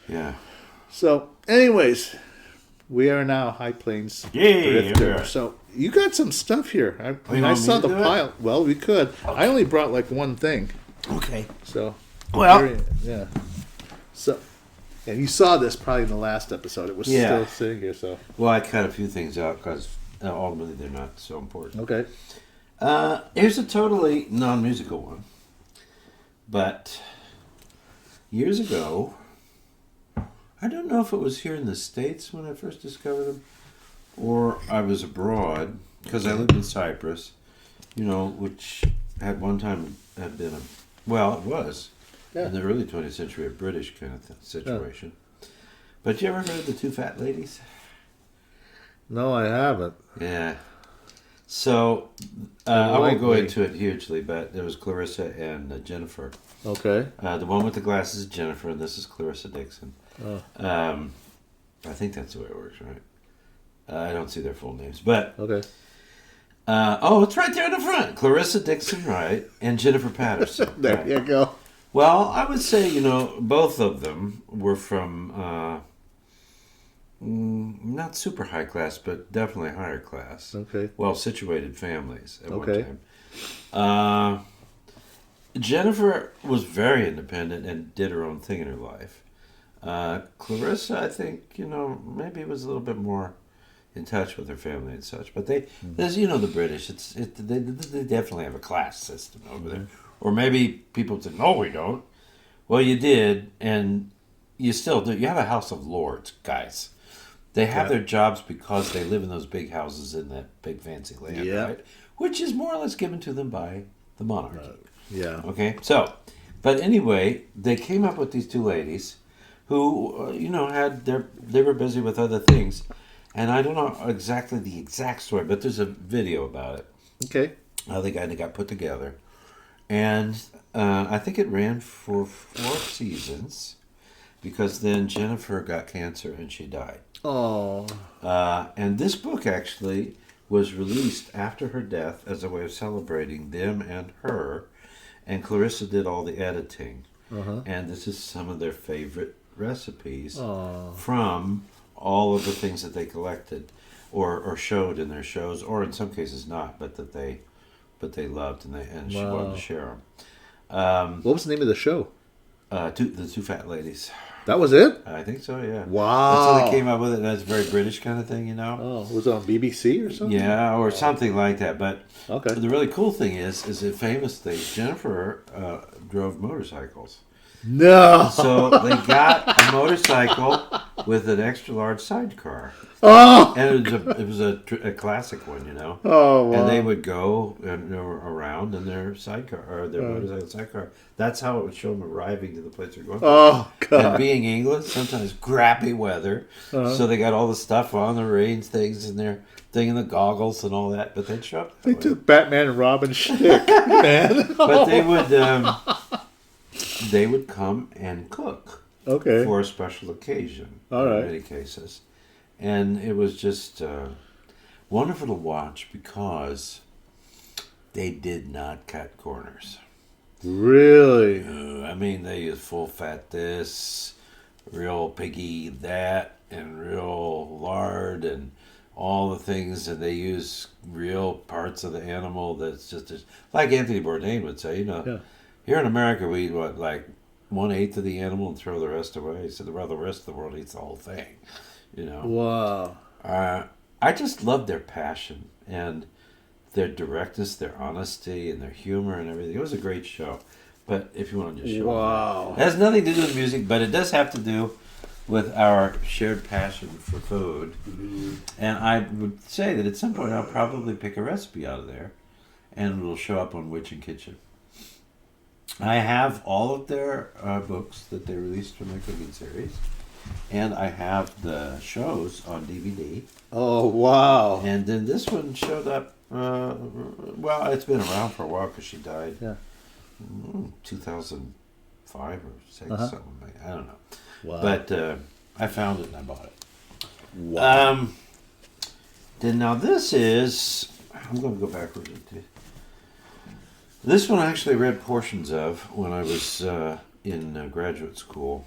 [SPEAKER 2] Yeah.
[SPEAKER 1] So, anyways, we are now High Plains Drifter. So, you got some stuff here. I saw the pile. Well, we could. Okay. I only brought like one thing.
[SPEAKER 2] Okay.
[SPEAKER 1] So,
[SPEAKER 2] well,
[SPEAKER 1] So, and you saw this probably in the last episode. It was still sitting here. So,
[SPEAKER 2] well, I cut a few things out because ultimately they're not so important.
[SPEAKER 1] Okay.
[SPEAKER 2] Here's a totally non-musical one. But years ago, I don't know if it was here in the States when I first discovered them, or I was abroad, because I lived in Cyprus, which at one time had been it was, in the early 20th century, a British kind of situation. But you ever heard of the Two Fat Ladies?
[SPEAKER 1] No, I haven't.
[SPEAKER 2] Yeah. So, I won't go into it hugely, but there was Clarissa and Jennifer.
[SPEAKER 1] Okay.
[SPEAKER 2] The one with the glasses is Jennifer, and this is Clarissa Dixon.
[SPEAKER 1] Oh.
[SPEAKER 2] I think that's the way it works, right? I don't see their full names, but...
[SPEAKER 1] Okay.
[SPEAKER 2] It's right there in the front. Clarissa Dixon, right, and Jennifer Patterson.
[SPEAKER 1] There you go.
[SPEAKER 2] Well, I would say, both of them were from... not super high class, but definitely higher class.
[SPEAKER 1] Okay.
[SPEAKER 2] Well-situated families at one time. Jennifer was very independent and did her own thing in her life. Clarissa, I think, maybe was a little bit more in touch with her family and such. But there's, the British. They definitely have a class system over there. Or maybe people say, no, we don't. Well, you did, and you still do. You have a House of Lords, guys. They have their jobs because they live in those big houses in that big fancy land, right? Which is more or less given to them by the monarchy. Okay? So, but anyway, they came up with these two ladies who, they were busy with other things. And I don't know exactly the exact story, but there's a video about it.
[SPEAKER 1] Okay.
[SPEAKER 2] How they got put together. And I think it ran for 4 seasons because then Jennifer got cancer and she died.
[SPEAKER 1] Oh.
[SPEAKER 2] And this book actually was released after her death as a way of celebrating them and her. And Clarissa did all the editing.
[SPEAKER 1] Uh-huh.
[SPEAKER 2] And this is some of their favorite recipes from all of the things that they collected or showed in their shows, or in some cases not, but that they but they loved, and she wanted to share them.
[SPEAKER 1] What was the name of the show?
[SPEAKER 2] The Two Fat Ladies.
[SPEAKER 1] That was it?
[SPEAKER 2] I think so, yeah.
[SPEAKER 1] Wow.
[SPEAKER 2] That's how they came up with it. That's a very British kind of thing, you know?
[SPEAKER 1] Oh, was it on BBC or something?
[SPEAKER 2] Yeah, or something like that. But
[SPEAKER 1] okay.
[SPEAKER 2] The really cool thing is that famously, Jennifer drove motorcycles.
[SPEAKER 1] No.
[SPEAKER 2] So they got a motorcycle with an extra large sidecar.
[SPEAKER 1] Oh.
[SPEAKER 2] And it was a classic one, you know.
[SPEAKER 1] Oh, wow.
[SPEAKER 2] And they would go around in their sidecar or their motorcycle sidecar. That's how it would show them arriving to the place they're going.
[SPEAKER 1] Oh, God.
[SPEAKER 2] And being England, sometimes crappy weather, so they got all the stuff on, the rains things, and their thing, and the goggles and all that. But they'd show up.
[SPEAKER 1] They took Batman and Robin shtick, man.
[SPEAKER 2] But they would come and cook.
[SPEAKER 1] Okay.
[SPEAKER 2] For a special occasion.
[SPEAKER 1] All right.
[SPEAKER 2] In many cases. And it was just wonderful to watch because they did not cut corners.
[SPEAKER 1] Really?
[SPEAKER 2] I mean, they used full fat this, real piggy that, and real lard, and all the things, and they use real parts of the animal that's just like Anthony Bourdain would say, you know.
[SPEAKER 1] Yeah.
[SPEAKER 2] Here in America, we eat, what, like 1/8 of the animal and throw the rest away. He said, well, the rest of the world eats the whole thing, you know.
[SPEAKER 1] Wow.
[SPEAKER 2] I just love their passion and their directness, their honesty, and their humor and everything. It was a great show. But if you want to just show
[SPEAKER 1] wow.
[SPEAKER 2] it has nothing to do with music, but it does have to do with our shared passion for food. Mm-hmm. And I would say that at some point I'll probably pick a recipe out of there, and it'll show up on Witch and Kitchen. I have all of their books that they released from their cooking series, and I have the shows on DVD.
[SPEAKER 1] Oh, wow.
[SPEAKER 2] And then this one showed up, well, it's been around for a while because she died 2005 or 6, something like that. I don't know.
[SPEAKER 1] Wow.
[SPEAKER 2] But I found it and I bought it.
[SPEAKER 1] Wow.
[SPEAKER 2] Then now this is, I'm going to go backwards. This one I actually read portions of when I was in graduate school.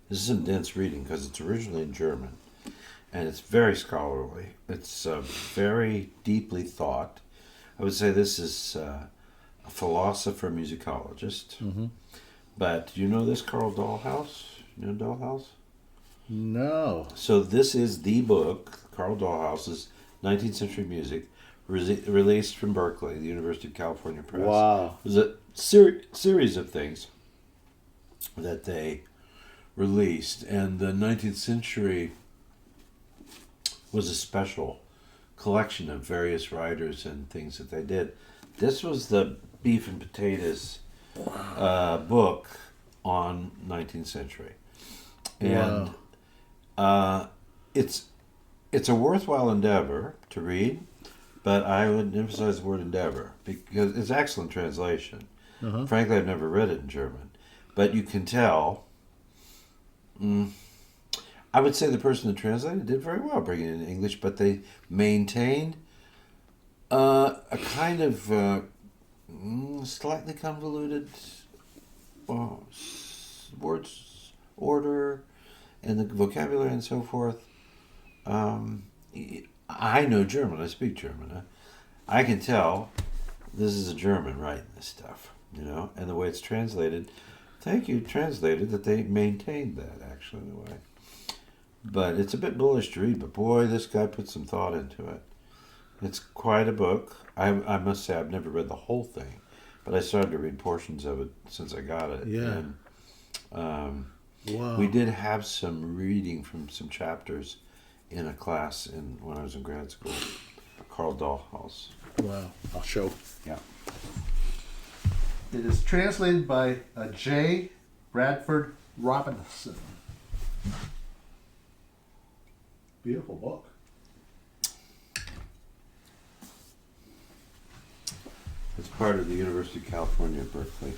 [SPEAKER 2] This is some dense reading because it's originally in German, and it's very scholarly. It's very deeply thought. I would say this is a philosopher musicologist. Mm-hmm. But you know this Carl Dahlhaus? You know Dahlhaus?
[SPEAKER 1] No.
[SPEAKER 2] So this is the book, Carl Dahlhaus's 19th Century Music, released from Berkeley, the University of California Press.
[SPEAKER 1] Wow.
[SPEAKER 2] It was a series of things that they released, and the 19th century was a special collection of various writers and things that they did. This was the beef and potatoes book on 19th century, and it's a worthwhile endeavor to read. But I would emphasize the word endeavor because it's excellent translation. Uh-huh. Frankly, I've never read it in German. But you can tell, I would say the person that translated did very well bringing it in English, but they maintained a kind of slightly convoluted words order and the vocabulary and so forth. I know German. I speak German. I can tell this is a German writing this stuff, you know, and the way it's translated. Thank you, translated, that they maintained that actually in a way. But it's a bit bullish to read. But boy, this guy put some thought into it. It's quite a book. I must say I've never read the whole thing, but I started to read portions of it since I got it.
[SPEAKER 1] Yeah.
[SPEAKER 2] And,
[SPEAKER 1] wow.
[SPEAKER 2] We did have some reading from some chapters in a class when I was in grad school. Carl Dahlhaus.
[SPEAKER 1] Wow. I'll show.
[SPEAKER 2] Yeah.
[SPEAKER 1] It is translated by J. Bradford Robinson. Beautiful book.
[SPEAKER 2] It's part of the University of California, Berkeley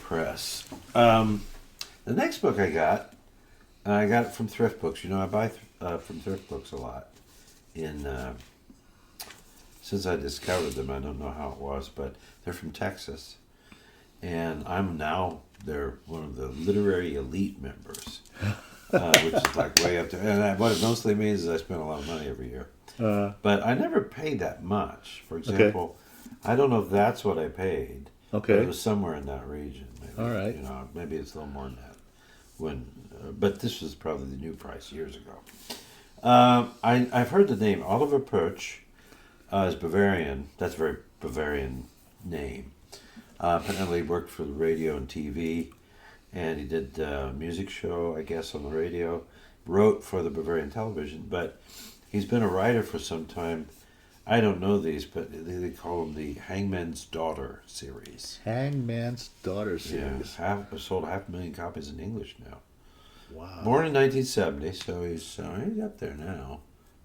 [SPEAKER 2] Press. The next book I got it from thrift books. You know, I buy from thrift books a lot. Since I discovered them, I don't know how it was, but they're from Texas. And they're one of the literary elite members which is like way up there. And what it mostly means is I spend a lot of money every year. But I never paid that much. For example, I don't know if that's what I paid.
[SPEAKER 1] Okay.
[SPEAKER 2] But it was somewhere in that region. Maybe,
[SPEAKER 1] all right.
[SPEAKER 2] Maybe it's a little more than that. But this was probably the new price years ago. I've heard the name Oliver Perch is Bavarian. That's a very Bavarian name. Apparently worked for the radio and TV, and he did a music show, I guess, on the radio. Wrote for the Bavarian television, but he's been a writer for some time. I don't know these, but they call them the Hangman's Daughter series.
[SPEAKER 1] Hangman's Daughter series.
[SPEAKER 2] Yeah, sold 500,000 copies in English now.
[SPEAKER 1] Wow.
[SPEAKER 2] Born in 1970, so he's up there now,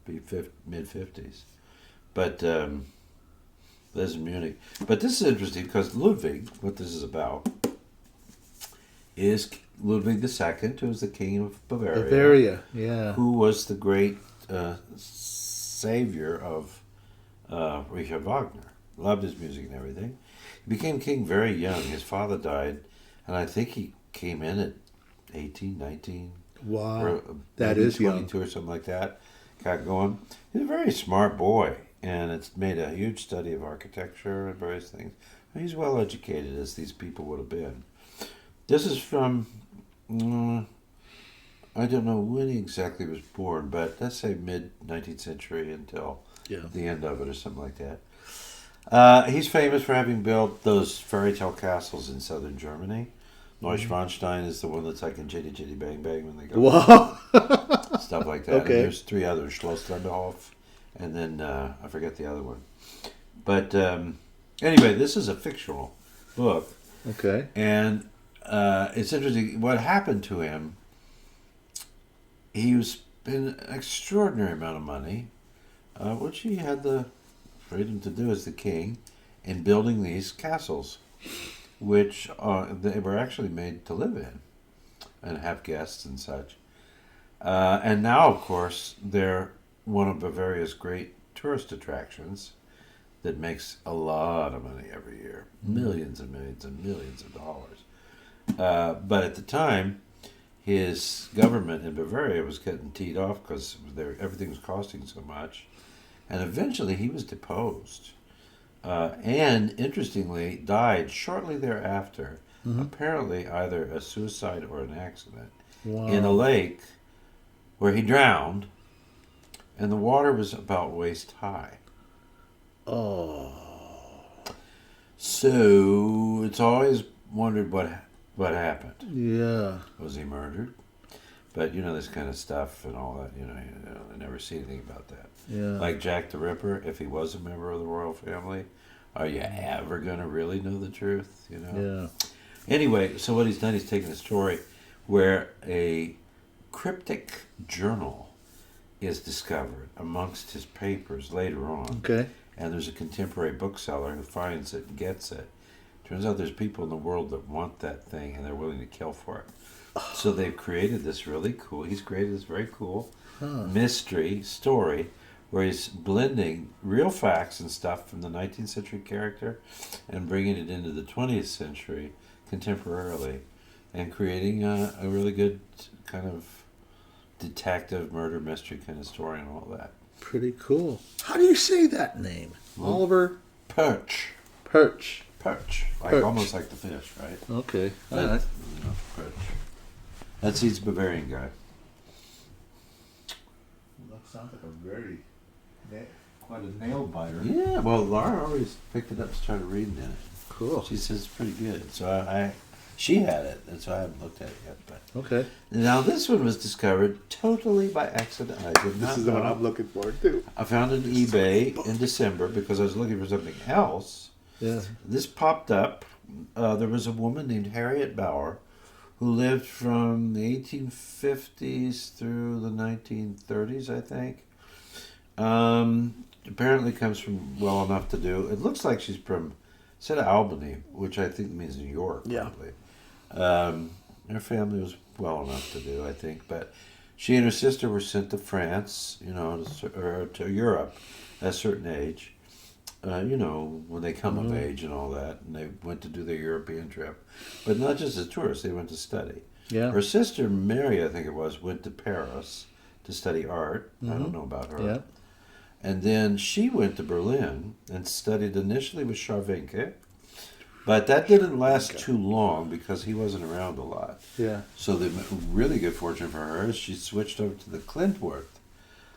[SPEAKER 2] be mid-50s. But lives in Munich. But this is interesting because Ludwig, what this is about, is Ludwig II, who was the king of Bavaria.
[SPEAKER 1] Bavaria, yeah.
[SPEAKER 2] Who was the great savior of Richard Wagner. Loved his music and everything. He became king very young. His father died, and I think he came in at 18, 19.
[SPEAKER 1] Wow.
[SPEAKER 2] Or
[SPEAKER 1] that is
[SPEAKER 2] 22
[SPEAKER 1] young.
[SPEAKER 2] or something like that. Got going. He's a very smart boy, and it's made a huge study of architecture and various things. He's well educated, as these people would have been. This is from, I don't know when he exactly was born, but let's say mid-19th century until the end of it or something like that. He's famous for having built those fairy tale castles in southern Germany. Neuschwanstein is the one that's like in Chitty Chitty Bang Bang when they go.
[SPEAKER 1] Wow.
[SPEAKER 2] Stuff like that.
[SPEAKER 1] Okay.
[SPEAKER 2] And there's 3 others, Schloss Linderhof, and then I forget the other one. But anyway, this is a fictional book.
[SPEAKER 1] Okay.
[SPEAKER 2] And it's interesting. What happened to him, he spent an extraordinary amount of money, which he had the freedom to do as the king, in building these castles, which they were actually made to live in and have guests and such. And now, of course, they're one of Bavaria's great tourist attractions that makes a lot of money every year. Millions and millions and millions of dollars. But at the time, his government in Bavaria was getting teed off because everything was costing so much. And eventually he was deposed. And interestingly, died shortly thereafter, apparently either a suicide or an accident, in a lake where he drowned, and the water was about waist high.
[SPEAKER 1] Oh.
[SPEAKER 2] So it's always wondered what happened.
[SPEAKER 1] Yeah.
[SPEAKER 2] Was he murdered? But this kind of stuff and all that, I never see anything about that.
[SPEAKER 1] Yeah.
[SPEAKER 2] Like Jack the Ripper, if he was a member of the royal family, are you ever going to really know the truth?
[SPEAKER 1] Yeah.
[SPEAKER 2] Anyway, so what he's done, he's taken a story where a cryptic journal is discovered amongst his papers later on.
[SPEAKER 1] Okay.
[SPEAKER 2] And there's a contemporary bookseller who finds it and gets it. Turns out there's people in the world that want that thing and they're willing to kill for it. So they've created this really cool, he's created this very cool mystery story where he's blending real facts and stuff from the 19th century character and bringing it into the 20th century contemporarily and creating a really good kind of detective murder mystery kind of story and all that.
[SPEAKER 1] Pretty cool. How do you say that name? Oliver
[SPEAKER 2] Perch.
[SPEAKER 1] Perch.
[SPEAKER 2] Perch.
[SPEAKER 1] Perch.
[SPEAKER 2] Almost like the fish, right?
[SPEAKER 1] Okay.
[SPEAKER 2] Perch. That's he's a Bavarian guy.
[SPEAKER 1] That sounds like a very quite a nail biter.
[SPEAKER 2] Yeah, well, Laura always picked it up and started reading it.
[SPEAKER 1] Cool.
[SPEAKER 2] She says it's pretty good. So she had it, and so I haven't looked at it yet. But
[SPEAKER 1] okay.
[SPEAKER 2] Now this one was discovered totally by accident. I did not
[SPEAKER 1] This is the
[SPEAKER 2] know.
[SPEAKER 1] one I'm looking for too.
[SPEAKER 2] I found it on eBay in December because I was looking for something else.
[SPEAKER 1] Yeah.
[SPEAKER 2] This popped up. There was a woman named Harriet Bauer who lived from the 1850s through the 1930s, I think. Apparently comes from well enough to do. It looks like she's from, instead of Albany, which I think means New York, probably. Her family was well enough to do, I think. But she and her sister were sent to France, or to Europe at a certain age. When they come of age and all that, and they went to do their European trip. But not just as tourists, they went to study.
[SPEAKER 1] Yeah.
[SPEAKER 2] Her sister Mary, I think it was, went to Paris to study art. I don't know about her.
[SPEAKER 1] Yeah.
[SPEAKER 2] And then she went to Berlin and studied initially with Scharwenke. But that didn't last too long because he wasn't around a lot.
[SPEAKER 1] Yeah.
[SPEAKER 2] So the really good fortune for her is she switched over to the Klindworth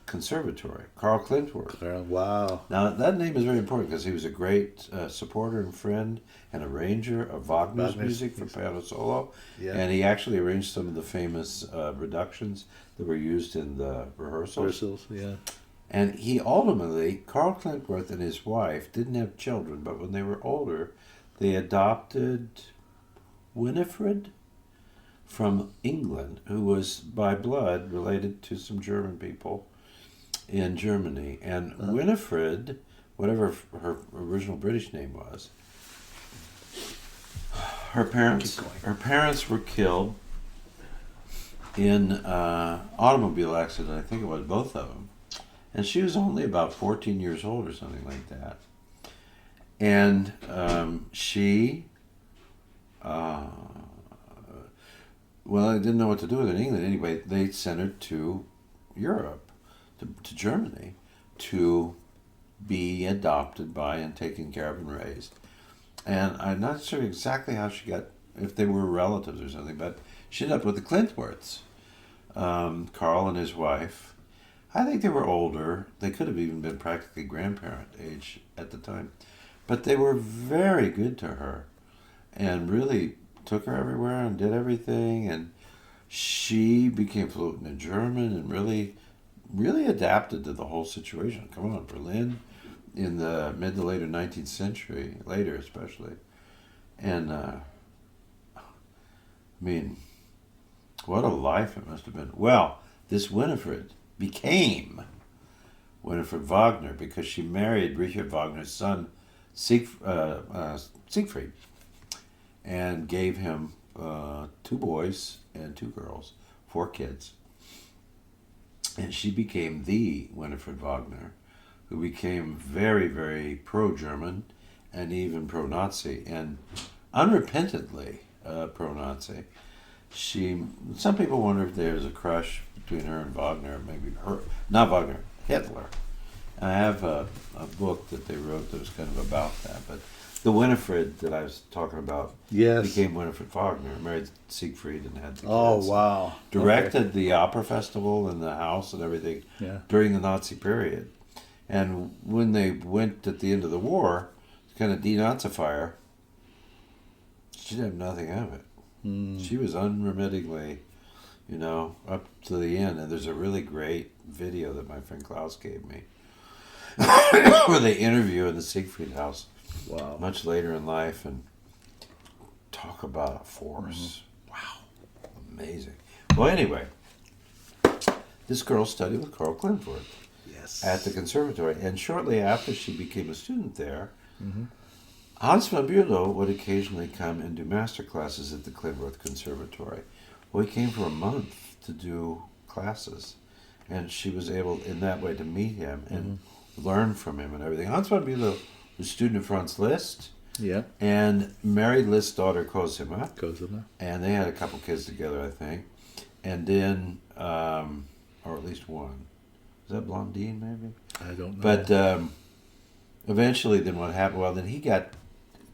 [SPEAKER 2] Conservatory, Karl Klindworth.
[SPEAKER 1] Wow.
[SPEAKER 2] Now, that name is very important because he was a great supporter and friend and arranger of Wagner's music for piano solo.
[SPEAKER 1] Yeah.
[SPEAKER 2] And he actually arranged some of the famous reductions that were used in the rehearsals.
[SPEAKER 1] Yeah.
[SPEAKER 2] And he ultimately, Karl Klindworth and his wife didn't have children, but when they were older, they adopted Winifred from England, who was by blood related to some German people in Germany. And Winifred, whatever her original British name was, her parents were killed in an automobile accident. I think it was both of them. And she was only about 14 years old or something like that. And she, well, I didn't know what to do with her in England. Anyway, they sent her to Europe, to Germany, to be adopted by and taken care of and raised. And I'm not sure exactly how she got, if they were relatives or something, but she ended up with the Klintworths, Carl and his wife. I think they were older. They could have even been practically grandparent age at the time. But they were very good to her and really took her everywhere and did everything. And she became fluent in German and really, really adapted to the whole situation. Come on, Berlin in the mid to later 19th century, later especially. And, I mean, what a life it must have been. Well, this Winifred became Winifred Wagner because she married Richard Wagner's son, Siegfried, and gave him 2 boys and 2 girls, 4 kids. And she became the Winifred Wagner, who became very, very pro-German and even pro-Nazi, and unrepentantly pro-Nazi. Some people wonder if there's a crush between her and Wagner, maybe her, not Wagner, Hitler. I have a book that they wrote that was kind of about that, but the Winifred that I was talking about became Winifred Wagner, married Siegfried and had the kids.
[SPEAKER 1] Oh, wow.
[SPEAKER 2] Directed the opera festival and the house and everything during the Nazi period. And when they went at the end of the war to kind of denazify her, she didn't have nothing of it. She was unremittingly, up to the end. And there's a really great video that my friend Klaus gave me where they interview in the Siegfried house much later in life and talk about a force. Wow. Amazing. Well, anyway, this girl studied with Karl Klintworth at the conservatory. And shortly after she became a student there, Hans von Bülow would occasionally come and do master classes at the Klindworth Conservatory. Well, he came for a month to do classes, and she was able, in that way, to meet him and learn from him and everything. Hans von Bülow was a student of Franz Liszt, and married Liszt's daughter Cosima, and they had a couple kids together, I think. And then, or at least one. Is that Blondine, maybe?
[SPEAKER 1] I don't know.
[SPEAKER 2] But eventually, then what happened? Well, then he got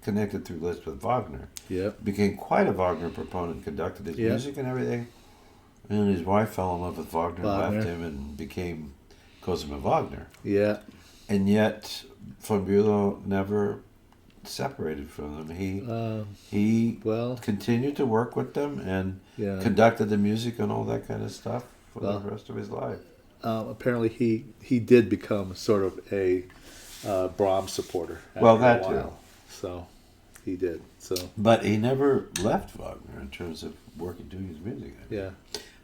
[SPEAKER 2] connected through Liszt with Wagner. Became quite a Wagner proponent, conducted his music and everything. And his wife fell in love with Wagner. Left him and became Cosima Wagner. And yet, von Bülow never separated from them. He continued to work with them and conducted the music and all that kind of stuff for the rest of his life.
[SPEAKER 1] Apparently, he did become sort of a Brahms supporter.
[SPEAKER 2] Well, that too.
[SPEAKER 1] So he did.
[SPEAKER 2] But he never left Wagner in terms of doing his music.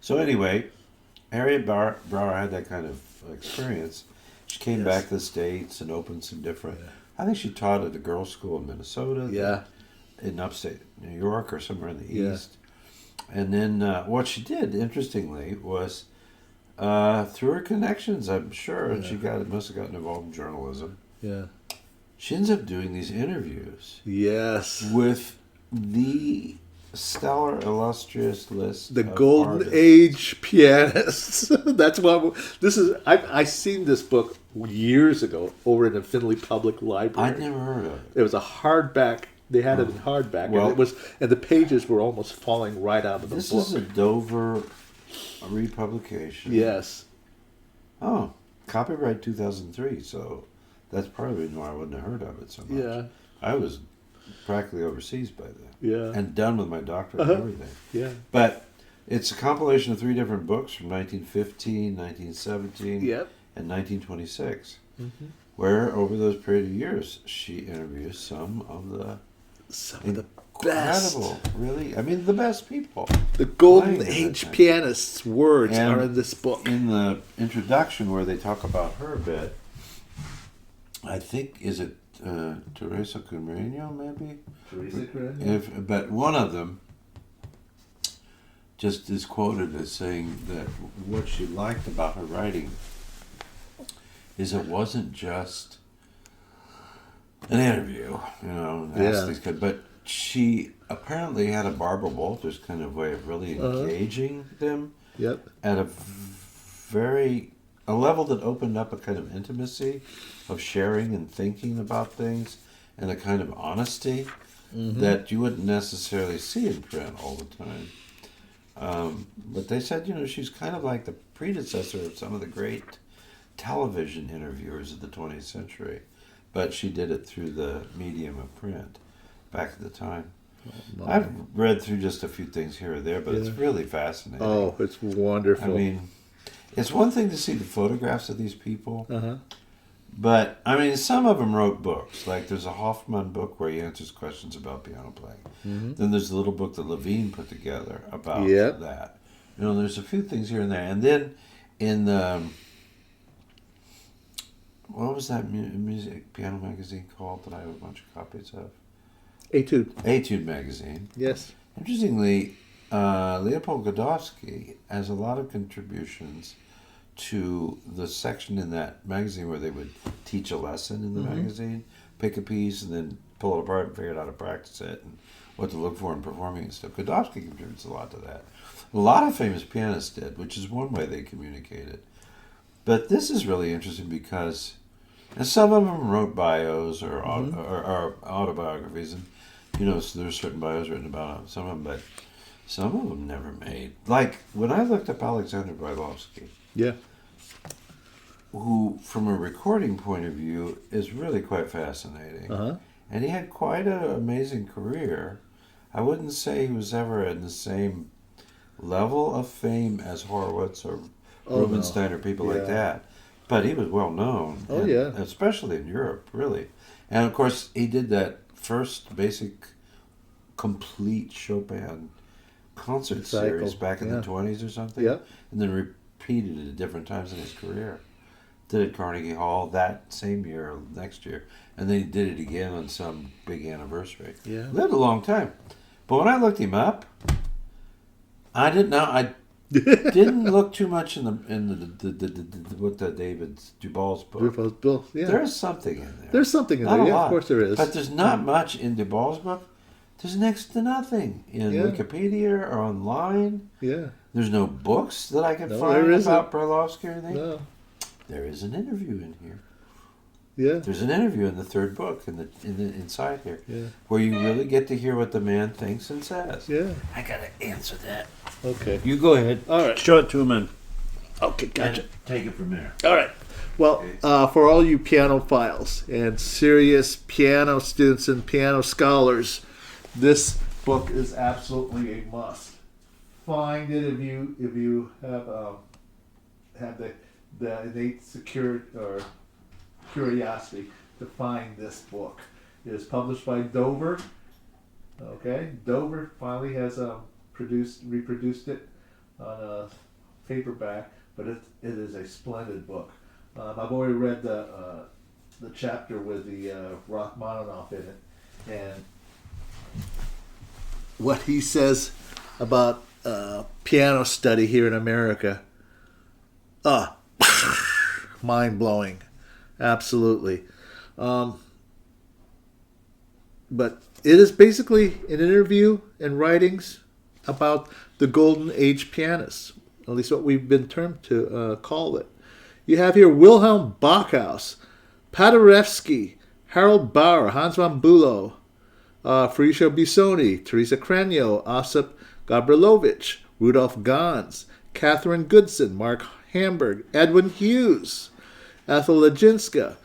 [SPEAKER 2] So anyway, Harriet Brower had that kind of experience. She came back to the States and opened some different. I think she taught at a girls' school in Minnesota. In upstate New York or somewhere in the East. And then what she did, interestingly, was through her connections, I'm sure, and she must have gotten involved in journalism. She ends up doing these interviews. With the stellar, illustrious list.
[SPEAKER 1] The
[SPEAKER 2] of
[SPEAKER 1] Golden
[SPEAKER 2] artists.
[SPEAKER 1] Age pianists. That's what this is. I seen this book years ago over in the Findlay Public Library.
[SPEAKER 2] I'd never heard of it.
[SPEAKER 1] It was a hardback. They had it in hardback,
[SPEAKER 2] Well,
[SPEAKER 1] and the pages were almost falling right out of the book.
[SPEAKER 2] This is a Dover republication.
[SPEAKER 1] Yes.
[SPEAKER 2] Oh, copyright 2003. So that's part of the reason why I wouldn't have heard of it so much.
[SPEAKER 1] Yeah.
[SPEAKER 2] I was practically overseas by then.
[SPEAKER 1] Yeah.
[SPEAKER 2] And done with my doctorate and everything.
[SPEAKER 1] Yeah.
[SPEAKER 2] But it's a compilation of 3 different books from 1915, 1917,
[SPEAKER 1] Yep.
[SPEAKER 2] and 1926, where over those period of years she interviews some of the
[SPEAKER 1] best,
[SPEAKER 2] really, I mean, the best people.
[SPEAKER 1] the Golden Age pianists' words
[SPEAKER 2] And
[SPEAKER 1] are in this book.
[SPEAKER 2] In the introduction, where they talk about her a bit, I think, is it Teresa Carreño, maybe?
[SPEAKER 1] Teresa Carreño?
[SPEAKER 2] But one of them just is quoted as saying that what she liked about her writing is it wasn't just an interview, ask these kids, but she apparently had a Barbara Walters kind of way of really engaging them at a level that opened up a kind of intimacy of sharing and thinking about things, and a kind of honesty that you wouldn't necessarily see in print all the time. But they said, she's kind of like the predecessor of some of the great television interviewers of the 20th century. But she did it through the medium of print back at the time. Oh, I've read through just a few things here or there, but it's really fascinating.
[SPEAKER 1] Oh, it's wonderful.
[SPEAKER 2] I mean, it's one thing to see the photographs of these people, but, I mean, some of them wrote books. Like, there's a Hoffman book where he answers questions about piano playing. Then there's a little book that Levine put together about that. There's a few things here and there. And then in the... What was that music piano magazine called that I have a bunch of copies of?
[SPEAKER 1] Etude.
[SPEAKER 2] Etude magazine.
[SPEAKER 1] Yes.
[SPEAKER 2] Interestingly, Leopold Godowsky has a lot of contributions to the section in that magazine where they would teach a lesson in the magazine, pick a piece, and then pull it apart and figure out how to practice it and what to look for in performing and stuff. Godowsky contributes a lot to that. A lot of famous pianists did, which is one way they communicated. But this is really interesting because... And some of them wrote bios or autobiographies, and so there's certain bios written about some of them, but some of them never made. Like when I looked up Alexander Brailovsky, who, from a recording point of view, is really quite fascinating, and he had quite an amazing career. I wouldn't say he was ever in the same level of fame as Horowitz or Rubinstein or people like that. But he was well known. Especially in Europe, really. And of course, he did that first basic, complete Chopin concert series back in the 20s or something. And then repeated it at different times in his career. Did it at Carnegie Hall that same year or next year. And then he did it again on some big anniversary. Lived a long time. But when I looked him up, I didn't know. I didn't look too much in the David Dubal's book.
[SPEAKER 1] Dubal's book,
[SPEAKER 2] There's something in there.
[SPEAKER 1] There's something in there, of course there is.
[SPEAKER 2] But there's not much in Dubal's book. There's next to nothing in Wikipedia or online. There's no books that I can find about Brailovsky or anything.
[SPEAKER 1] No.
[SPEAKER 2] There is an interview in here.
[SPEAKER 1] Yeah.
[SPEAKER 2] There's an interview in the third book in the inside here, where you really get to hear what the man thinks and says. I gotta answer that.
[SPEAKER 1] Okay.
[SPEAKER 2] You go ahead.
[SPEAKER 1] All right.
[SPEAKER 2] Show it to him and
[SPEAKER 1] gotcha.
[SPEAKER 2] Take it from there.
[SPEAKER 1] All right. Well, for all you pianophiles and serious piano students and piano scholars, this book is absolutely a must. Find it if you have the innate curiosity to find this book. It is published by Dover. Okay, Dover finally has reproduced it on a paperback, but it is a splendid book. I've already read the chapter with the Rachmaninoff in it, and what he says about piano study here in America. Mind blowing, absolutely. But it is basically an interview and writings about the Golden Age pianists, at least what we've been termed to call it. You have here Wilhelm Bachhaus, Paderewski, Harold Bauer, Hans von Bülow, Felicio Bisoni, Teresa Cranio, Osip Gabrilovich, Rudolf Gans, Catherine Goodson, Mark Hamburg, Edwin Hughes, Ethel Legинska,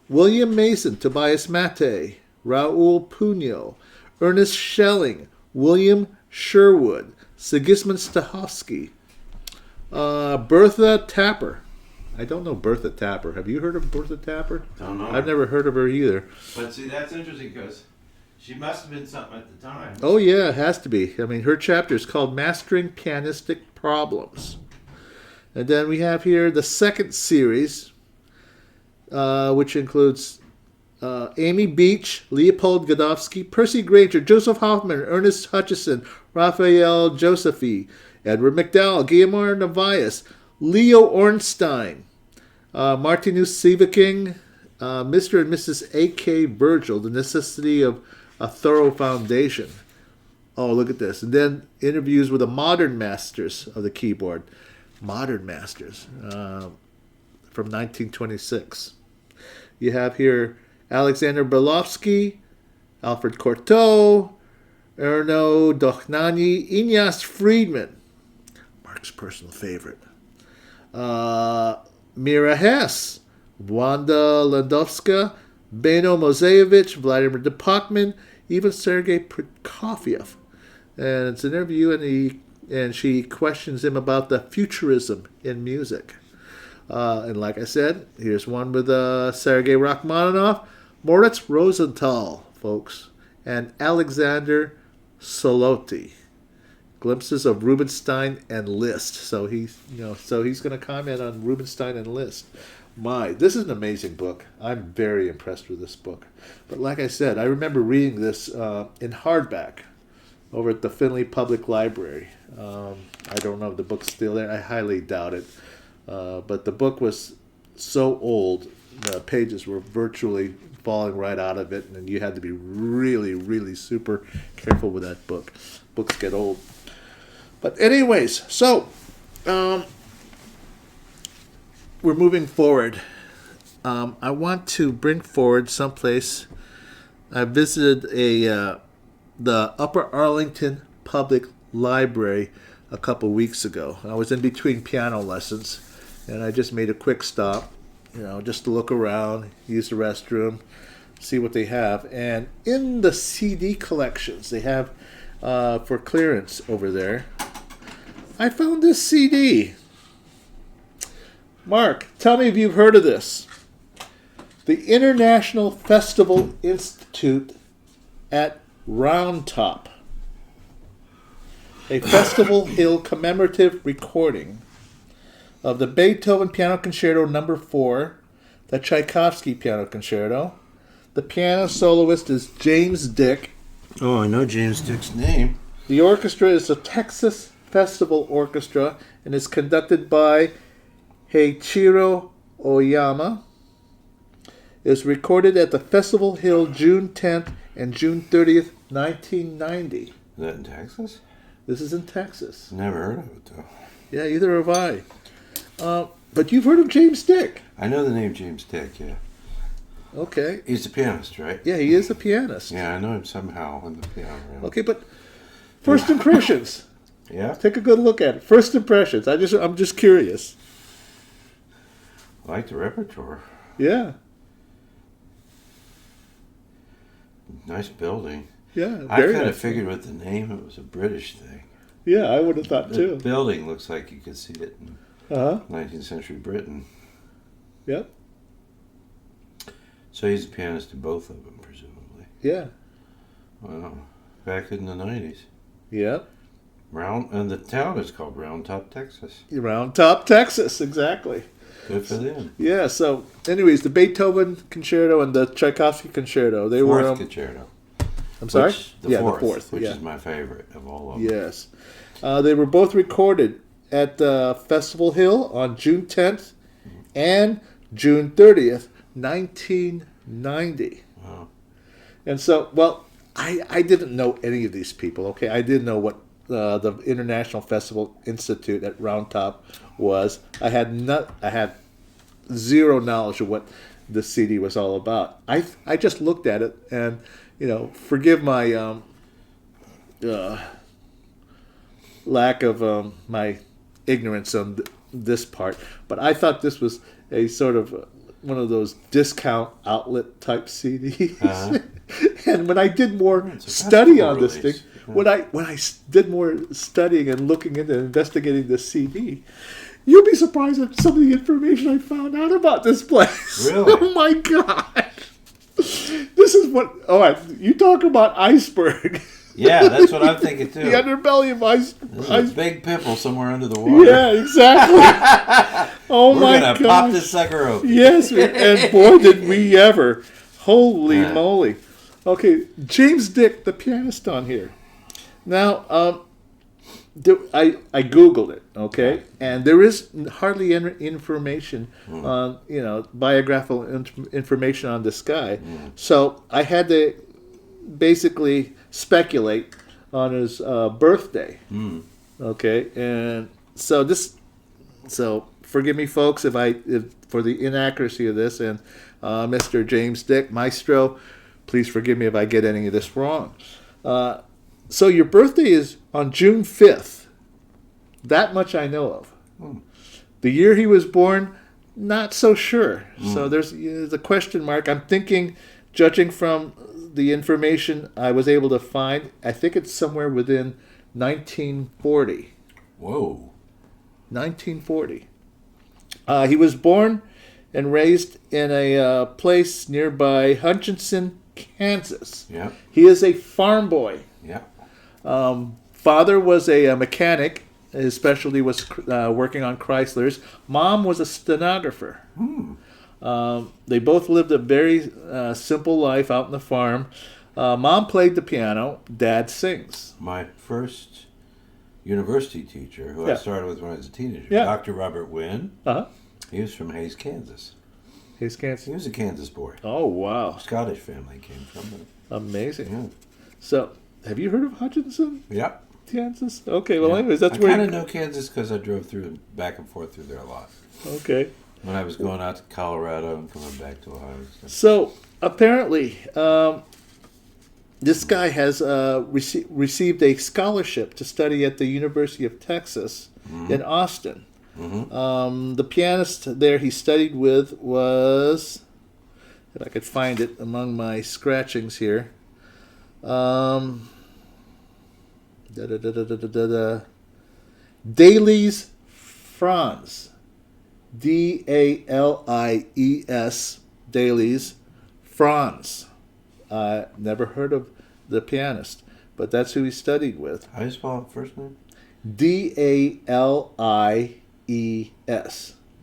[SPEAKER 1] William Mason, Tobias Mate, Raoul Puño, Ernest Schelling, William Sherwood, Sigismund Stahovsky, Bertha Tapper. I don't know Bertha Tapper. Have you heard of Bertha Tapper?
[SPEAKER 2] Don't know.
[SPEAKER 1] I've never heard of her either.
[SPEAKER 2] But see, that's interesting because she must have been something at the time.
[SPEAKER 1] Oh, yeah, it has to be. I mean, her chapter is called Mastering Pianistic Problems. And then we have here the second series, which includes Amy Beach, Leopold Godofsky, Percy Granger, Joseph Hoffman, Ernest Hutchison, Raphael Josephi, Edward McDowell, Guillermo Navias, Leo Ornstein, Martinus Sieveking, Mr. and Mrs. A.K. Virgil, The Necessity of a Thorough Foundation. Oh, look at this. And then interviews with the modern masters of the keyboard. Modern masters from 1926. You have here Alexander Berlovsky, Alfred Cortot, Erno Dochnani, Ignaz Friedman, Mark's personal favorite, Mira Hess, Wanda Landowska, Beno Moseyevich, Vladimir Depachman, even Sergei Prokofiev. And it's an interview, and she questions him about the futurism in music. And like I said, here's one with Sergei Rachmaninoff, Moritz Rosenthal, folks, and Alexander Soloty. Glimpses of Rubinstein and Liszt. So he's going to comment on Rubinstein and Liszt. This is an amazing book. I'm very impressed with this book. But like I said, I remember reading this in hardback over at the Findlay Public Library. I don't know if the book's still there. I highly doubt it. But the book was so old, the pages were virtually falling right out of it, and you had to be really, really super careful with that book. Books get old. But anyways, so we're moving forward. I want to bring forward someplace. I visited the Upper Arlington Public Library a couple weeks ago. I was in between piano lessons, and I just made a quick stop, just to look around, use the restroom, see what they have. And in the CD collections they have for clearance over there, I found this CD. Mark, tell me if you've heard of this. The International Festival Institute at Round Top. A Festival Hill commemorative recording of the Beethoven Piano Concerto No. 4, the Tchaikovsky Piano Concerto. The piano soloist is James Dick.
[SPEAKER 2] Oh, I know James Dick's name.
[SPEAKER 1] The orchestra is the Texas Festival Orchestra and is conducted by Heiichiro Oyama. It was recorded at the Festival Hill June 10th and June 30th, 1990.
[SPEAKER 2] Is that in Texas?
[SPEAKER 1] This is in Texas.
[SPEAKER 2] Never heard of it, though.
[SPEAKER 1] Yeah, either have I. But you've heard of James Dick.
[SPEAKER 2] I know the name James Dick, yeah.
[SPEAKER 1] Okay.
[SPEAKER 2] He's a pianist, right?
[SPEAKER 1] Yeah, he is a pianist.
[SPEAKER 2] Yeah, I know him somehow in the piano room.
[SPEAKER 1] Okay, but first impressions.
[SPEAKER 2] Yeah?
[SPEAKER 1] Take a good look at it. First impressions. I'm just curious.
[SPEAKER 2] I like the repertoire.
[SPEAKER 1] Yeah.
[SPEAKER 2] Nice building.
[SPEAKER 1] Yeah,
[SPEAKER 2] I
[SPEAKER 1] very
[SPEAKER 2] kind of
[SPEAKER 1] nice.
[SPEAKER 2] figured with the name it was a British thing.
[SPEAKER 1] Yeah, I would have thought
[SPEAKER 2] The
[SPEAKER 1] too.
[SPEAKER 2] building looks like you could see it in 19th century Britain.
[SPEAKER 1] Yep.
[SPEAKER 2] So he's a pianist in both of them, presumably.
[SPEAKER 1] Yeah.
[SPEAKER 2] Wow. Back in the 90s.
[SPEAKER 1] Yep.
[SPEAKER 2] And the town is called Round Top, Texas.
[SPEAKER 1] Round Top, Texas, exactly.
[SPEAKER 2] Good for them.
[SPEAKER 1] Yeah, so anyways, the Beethoven Concerto and the Tchaikovsky Concerto, they
[SPEAKER 2] Fourth
[SPEAKER 1] were...
[SPEAKER 2] concerto.
[SPEAKER 1] I'm sorry?
[SPEAKER 2] The
[SPEAKER 1] fourth,
[SPEAKER 2] fourth, which
[SPEAKER 1] yeah.
[SPEAKER 2] is my favorite of all of them.
[SPEAKER 1] Yes. They were both recorded at Festival Hill on June 10th and June 30th, 1990.
[SPEAKER 2] Wow.
[SPEAKER 1] And so, well, I didn't know any of these people. Okay, I didn't know what the International Festival Institute at Round Top was. I had zero knowledge of what the CD was all about. I just looked at it and, forgive my lack of my ignorance on this part, but I thought this was a sort of one of those discount outlet type CDs.
[SPEAKER 2] Uh-huh.
[SPEAKER 1] And when I did more study on this thing, when I did more studying and looking into investigating this CD, you'll be surprised at some of the information I found out about this place.
[SPEAKER 2] Really?
[SPEAKER 1] Oh my God! This is what. All right, you talk about iceberg.
[SPEAKER 2] Yeah, that's what I'm thinking too.
[SPEAKER 1] The underbelly of iceberg.
[SPEAKER 2] There's a big pimple somewhere under the water.
[SPEAKER 1] Yeah, exactly. Oh my God!
[SPEAKER 2] We're gonna pop this sucker open.
[SPEAKER 1] Yes, and boy, did we ever! Holy moly! Okay, James Dick, the pianist, on here. Now, I Googled it, okay, and there is hardly any information on, biographical information on this guy. So I had to basically speculate on his birthday, okay, and so forgive me, folks, if for the inaccuracy of this, and Mr. James Dick, Maestro, please forgive me if I get any of this wrong. So your birthday is on June 5th. That much I know of. The year he was born, not so sure. So there's a question mark. I'm thinking, judging from the information I was able to find, I think it's somewhere within 1940.
[SPEAKER 2] Whoa.
[SPEAKER 1] 1940. He was born and raised in a place nearby Hutchinson, Kansas.
[SPEAKER 2] Yeah.
[SPEAKER 1] He is a farm boy.
[SPEAKER 2] Yeah.
[SPEAKER 1] Father was a mechanic. His specialty was working on Chryslers. Mom was a stenographer. They both lived a very simple life out in the farm. Mom played the piano. Dad sings.
[SPEAKER 2] My first university teacher, who I started with when I was a teenager, Dr. Robert Wynn, he was from Hayes, Kansas.
[SPEAKER 1] Hayes, Kansas?
[SPEAKER 2] He was a Kansas boy.
[SPEAKER 1] Oh, wow.
[SPEAKER 2] Scottish family came from it.
[SPEAKER 1] Amazing.
[SPEAKER 2] Yeah.
[SPEAKER 1] So, have you heard of Hutchinson?
[SPEAKER 2] Yep.
[SPEAKER 1] Kansas? Okay, well, anyways, that's where...
[SPEAKER 2] I kind of know Kansas because I drove back and forth through there a lot.
[SPEAKER 1] Okay.
[SPEAKER 2] When I was going out to Colorado and coming back to Ohio.
[SPEAKER 1] So, apparently, this guy has received a scholarship to study at the University of Texas in Austin. The pianist there he studied with was, if I could find it among my scratchings here, Dalies Franz, Dalies, Dalies Franz. Never heard of the pianist, but that's who he studied with.
[SPEAKER 2] How do you spell it first name?
[SPEAKER 1] Dalies,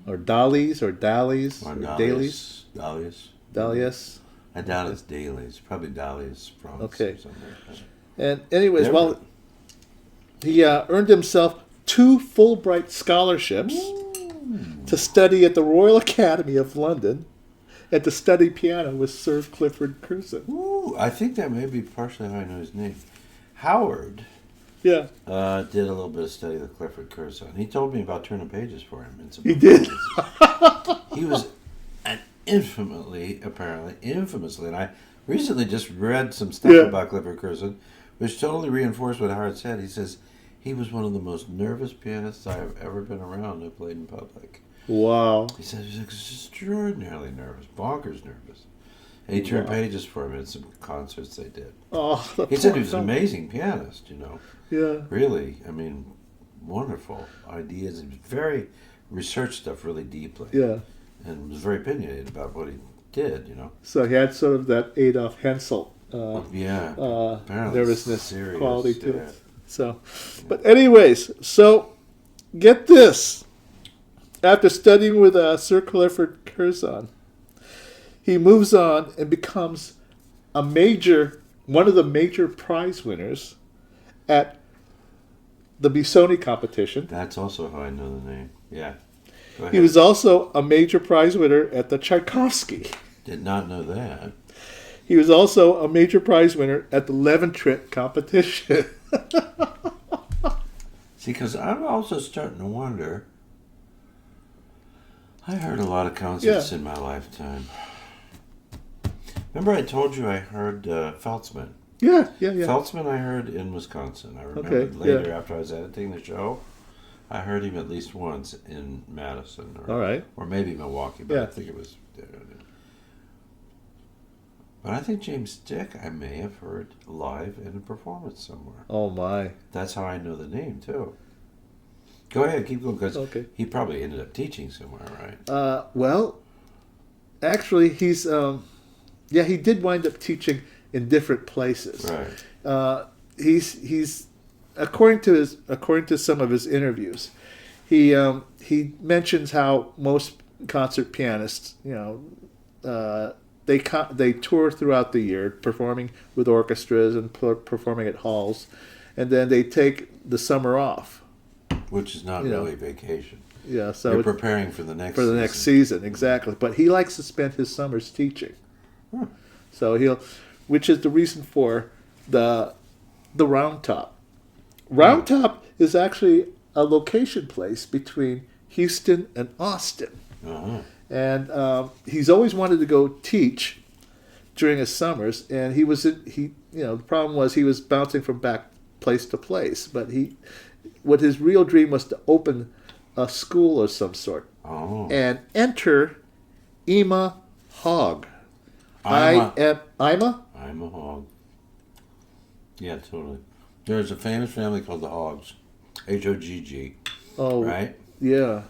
[SPEAKER 1] or Dalies, or Dalies,
[SPEAKER 2] Or
[SPEAKER 1] Dalies. Dalies.
[SPEAKER 2] I doubt it's Dailies. Probably Dalies Franz.
[SPEAKER 1] Okay.
[SPEAKER 2] Or something like that.
[SPEAKER 1] And anyways, he earned himself 2 Fulbright scholarships to study at the Royal Academy of London and to study piano with Sir Clifford Curzon.
[SPEAKER 2] Ooh, I think that may be partially how I know his name. Howard
[SPEAKER 1] Yeah.
[SPEAKER 2] did a little bit of study with Clifford Curzon. He told me about turning pages for him. In some
[SPEAKER 1] He did.
[SPEAKER 2] He was infamously, and I recently just read some stuff about Clifford Curzon, which totally reinforced what Howard said. He says he was one of the most nervous pianists I have ever been around that played in public.
[SPEAKER 1] Wow.
[SPEAKER 2] He said he was extraordinarily nervous, bonkers nervous. And he turned pages for him in some concerts they did.
[SPEAKER 1] Oh,
[SPEAKER 2] he said he was an amazing pianist,
[SPEAKER 1] Yeah.
[SPEAKER 2] Really, I mean, wonderful ideas. And very researched stuff really deeply.
[SPEAKER 1] Yeah.
[SPEAKER 2] And was very opinionated about what he did,
[SPEAKER 1] So he had sort of that Adolf Hensel nervousness
[SPEAKER 2] serious,
[SPEAKER 1] quality to it. So, but anyways, so get this. After studying with Sir Clifford Curzon, he moves on and becomes one of the major prize winners at the Busoni competition.
[SPEAKER 2] That's also how I know the name. Yeah. Go ahead.
[SPEAKER 1] He was also a major prize winner at the Tchaikovsky.
[SPEAKER 2] Did not know that.
[SPEAKER 1] He was also a major prize winner at the Leventritt competition.
[SPEAKER 2] See, because I'm also starting to wonder. I heard a lot of concerts in my lifetime. Remember I told you I heard Feltzman?
[SPEAKER 1] Yeah.
[SPEAKER 2] Feltzman I heard in Wisconsin. I remember later after I was editing the show, I heard him at least once in Madison. Or maybe Milwaukee, but I think it was... But I think James Dick I may have heard live in a performance somewhere.
[SPEAKER 1] Oh, my.
[SPEAKER 2] That's how I know the name, too. Go ahead, keep going, because he probably ended up teaching somewhere, right?
[SPEAKER 1] Well, actually, he's... he did wind up teaching in different places.
[SPEAKER 2] Right.
[SPEAKER 1] He's according to some of his interviews, he mentions how most concert pianists, they tour throughout the year, performing with orchestras and performing at halls, and then they take the summer off. Which is
[SPEAKER 2] not really vacation.
[SPEAKER 1] Yeah, so
[SPEAKER 2] you're preparing for the next
[SPEAKER 1] season, exactly. But he likes to spend his summers teaching. So which is the reason for the Round Top. Round Top is actually a location place between Houston and Austin. And he's always wanted to go teach during his summers, and the problem was he was bouncing from place to place, but what his real dream was to open a school of some sort. And enter Ima Hogg. Ima
[SPEAKER 2] Hogg. Yeah, totally. There's a famous family called the Hoggs. Hoggg.
[SPEAKER 1] Oh,
[SPEAKER 2] right?
[SPEAKER 1] Yeah.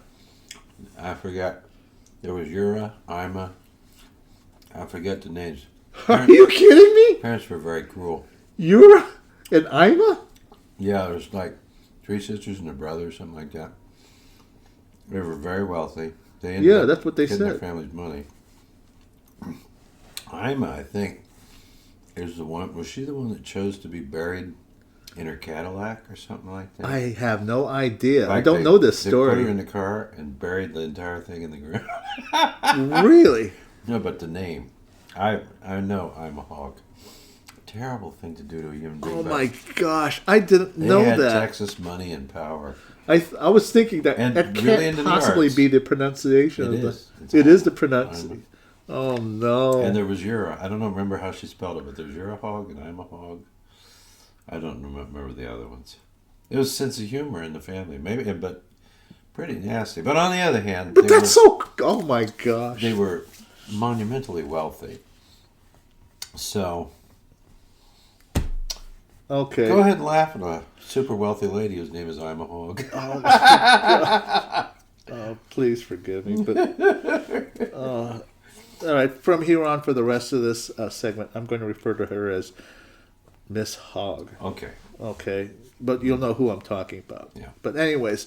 [SPEAKER 2] I forgot. There was Ura, Ima. I forget the names.
[SPEAKER 1] Are you kidding me?
[SPEAKER 2] Parents were very cruel.
[SPEAKER 1] Ura and Ima?
[SPEAKER 2] Yeah, there's like 3 sisters and a brother or something like that. They were very wealthy. They ended up
[SPEAKER 1] that's what they
[SPEAKER 2] getting
[SPEAKER 1] said.
[SPEAKER 2] Their family's money. Ima, I think, is the one. Was she the one that chose to be buried in her Cadillac or something like that?
[SPEAKER 1] I have no idea. I don't know this story.
[SPEAKER 2] They put her in the car and buried the entire thing in the ground.
[SPEAKER 1] Really?
[SPEAKER 2] No, but the name. I know Ima Hogg. Terrible thing to do to a human being.
[SPEAKER 1] Oh my gosh, I didn't know that.
[SPEAKER 2] They had Texas money and power.
[SPEAKER 1] I was thinking that
[SPEAKER 2] really
[SPEAKER 1] can't possibly be the pronunciation. It is the pronunciation. Oh no!
[SPEAKER 2] And there was Ura. I don't remember how she spelled it, but there's Ura Hogg and Ima Hogg. I don't remember the other ones. It was a sense of humor in the family, maybe, but pretty nasty. But on the other hand,
[SPEAKER 1] oh my gosh,
[SPEAKER 2] they were monumentally wealthy. So,
[SPEAKER 1] okay,
[SPEAKER 2] go ahead and laugh at a super wealthy lady whose name is Ima Hogg.
[SPEAKER 1] Oh, please forgive me, but. All right, from here on for the rest of this segment, I'm going to refer to her as Miss Hogg. Okay, but you'll know who I'm talking about.
[SPEAKER 2] Yeah.
[SPEAKER 1] But anyways,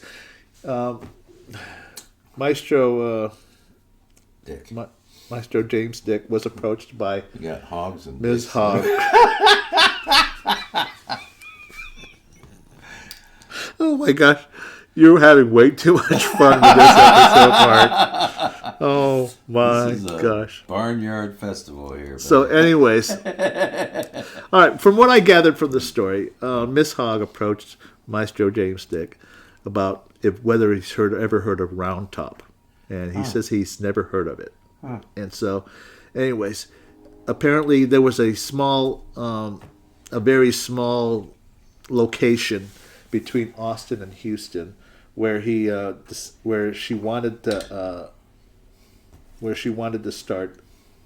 [SPEAKER 1] Maestro
[SPEAKER 2] Dick.
[SPEAKER 1] Maestro James Dick was approached by
[SPEAKER 2] Hoggs and
[SPEAKER 1] Ms. Hogg. Oh my gosh. You're having way too much fun with this episode, Mark. Oh my gosh.
[SPEAKER 2] Barnyard festival here. Buddy.
[SPEAKER 1] So anyways, all right, from what I gathered from the story, Miss Hogg approached Maestro James Dick about whether he's ever heard of Round Top. And he says he's never heard of it. And so, anyways, apparently there was a very small location between Austin and Houston, where she wanted to start,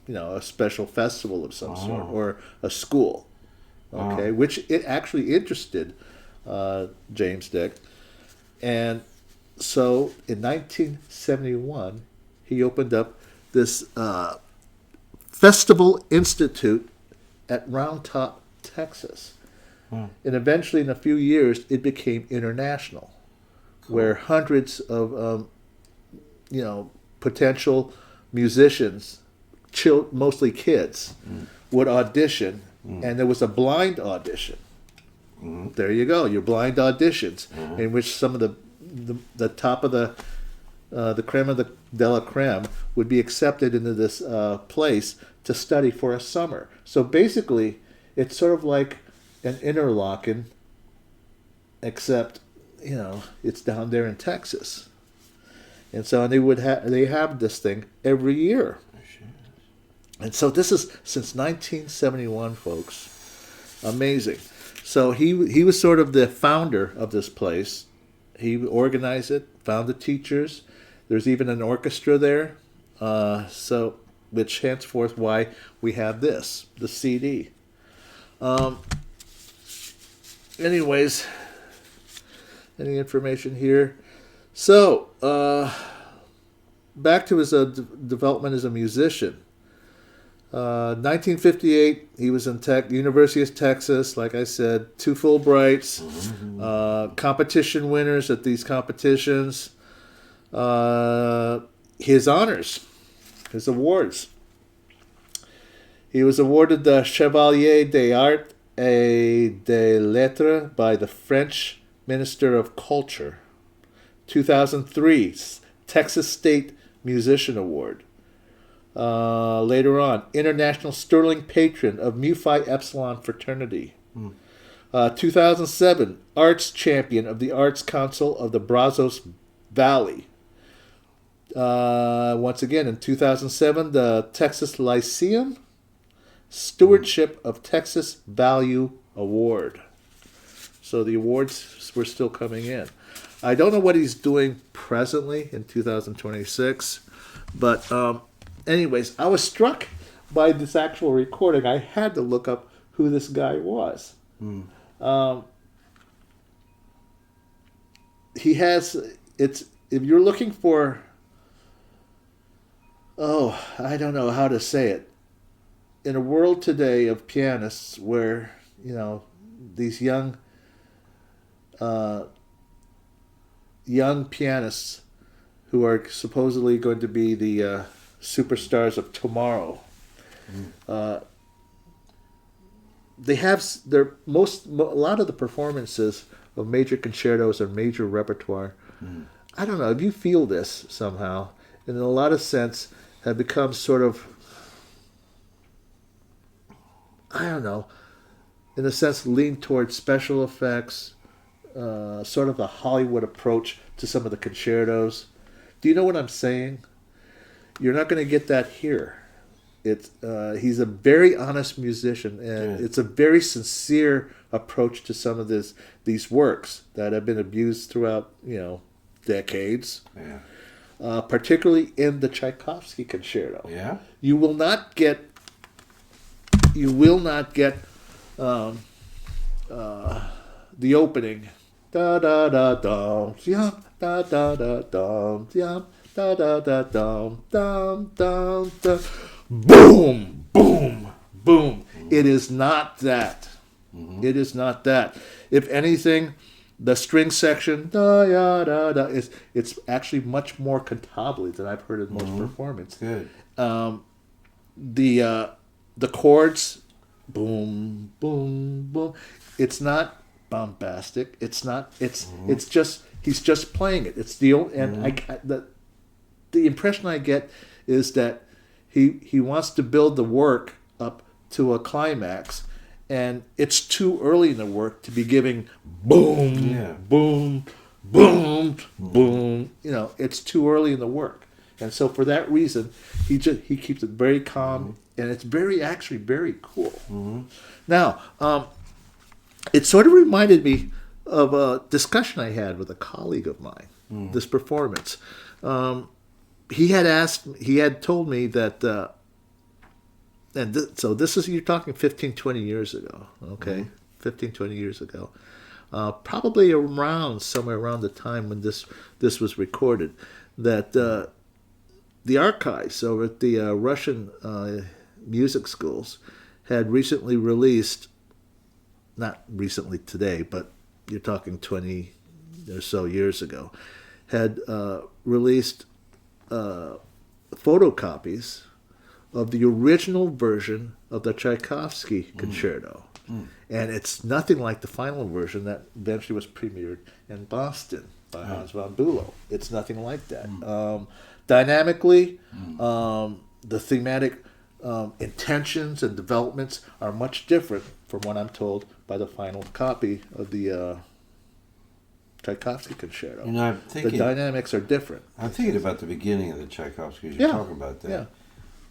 [SPEAKER 1] a special festival of some sort or a school, which it actually interested James Dick, and so in 1971 he opened up this Festival Institute at Round Top, Texas. And eventually, in a few years, it became international, where hundreds of, potential musicians, mostly kids, would audition, and there was a blind audition. There you go, your blind auditions, in which some of the top of the the creme of de la creme, would be accepted into this place to study for a summer. So basically, it's sort of like an Interlochen, except, it's down there in Texas. And so they have this thing every year. And so this is since 1971, folks. Amazing. So he was sort of the founder of this place. He organized it, found the teachers. There's even an orchestra there. Which henceforth why we have this, the CD. Anyways, any information here? So, back to his development as a musician. 1958, he was in University of Texas, like I said, 2 Fulbrights, competition winners at these competitions, his honors, his awards. He was awarded the Chevalier des Arts et des Lettres by the French Minister of Culture. 2003, Texas State Musician Award. Later on, International Sterling Patron of Mu Phi Epsilon Fraternity. 2007, Arts Champion of the Arts Council of the Brazos Valley. Once again, in 2007, the Texas Lyceum Stewardship of Texas Value Award. So the awards were still coming in. I don't know what he's doing presently in 2026, but anyways, I was struck by this actual recording. I had to look up who this guy was. He has, if you're looking for, I don't know how to say it. In a world today of pianists where, these young pianists who are supposedly going to be the superstars of tomorrow. They have a lot of the performances of major concertos or major repertoire. I don't know if you feel this somehow, in a lot of sense, have become sort of, I don't know, in a sense, lean towards special effects, sort of a Hollywood approach to some of the concertos. Do you know what I'm saying? You're not going to get that here. He's a very honest musician, and it's a very sincere approach to some of these works that have been abused throughout decades. Yeah. Particularly in the Tchaikovsky concerto.
[SPEAKER 2] Yeah.
[SPEAKER 1] You will not get the opening. Da da da dum, yum, da da da dum, yum, da da da dum, dum dum dum, boom, boom, boom. It is not that. It is not that. If anything, the string section, da ya da da, it's actually much more cantabile than I've heard in most performances. Good. The chords, boom, boom, boom. It's not bombastic. It's not. It's just he's just playing it. It's the only, and the impression I get is that he wants to build the work up to a climax, and it's too early in the work to be giving boom, boom, boom, boom. It's too early in the work, and so for that reason, he keeps it very calm, and it's actually very cool. Now, it sort of reminded me of a discussion I had with a colleague of mine. This performance, he had told me that. So this is, you're talking 15, 20 years ago, okay? 15, 20 years ago. Probably somewhere around the time when this was recorded, that the archives over at the Russian music schools had recently released, not recently today, but you're talking 20 or so years ago, had released photocopies of the original version of the Tchaikovsky concerto. And it's nothing like the final version that eventually was premiered in Boston. by Hans von Bülow. It's nothing like that. Dynamically, the thematic intentions and developments are much different from what I'm told by the final copy of the Tchaikovsky Concerto.
[SPEAKER 2] I'm thinking,
[SPEAKER 1] the dynamics are different.
[SPEAKER 2] I'm thinking about the beginning of the Tchaikovsky. You're talking about that.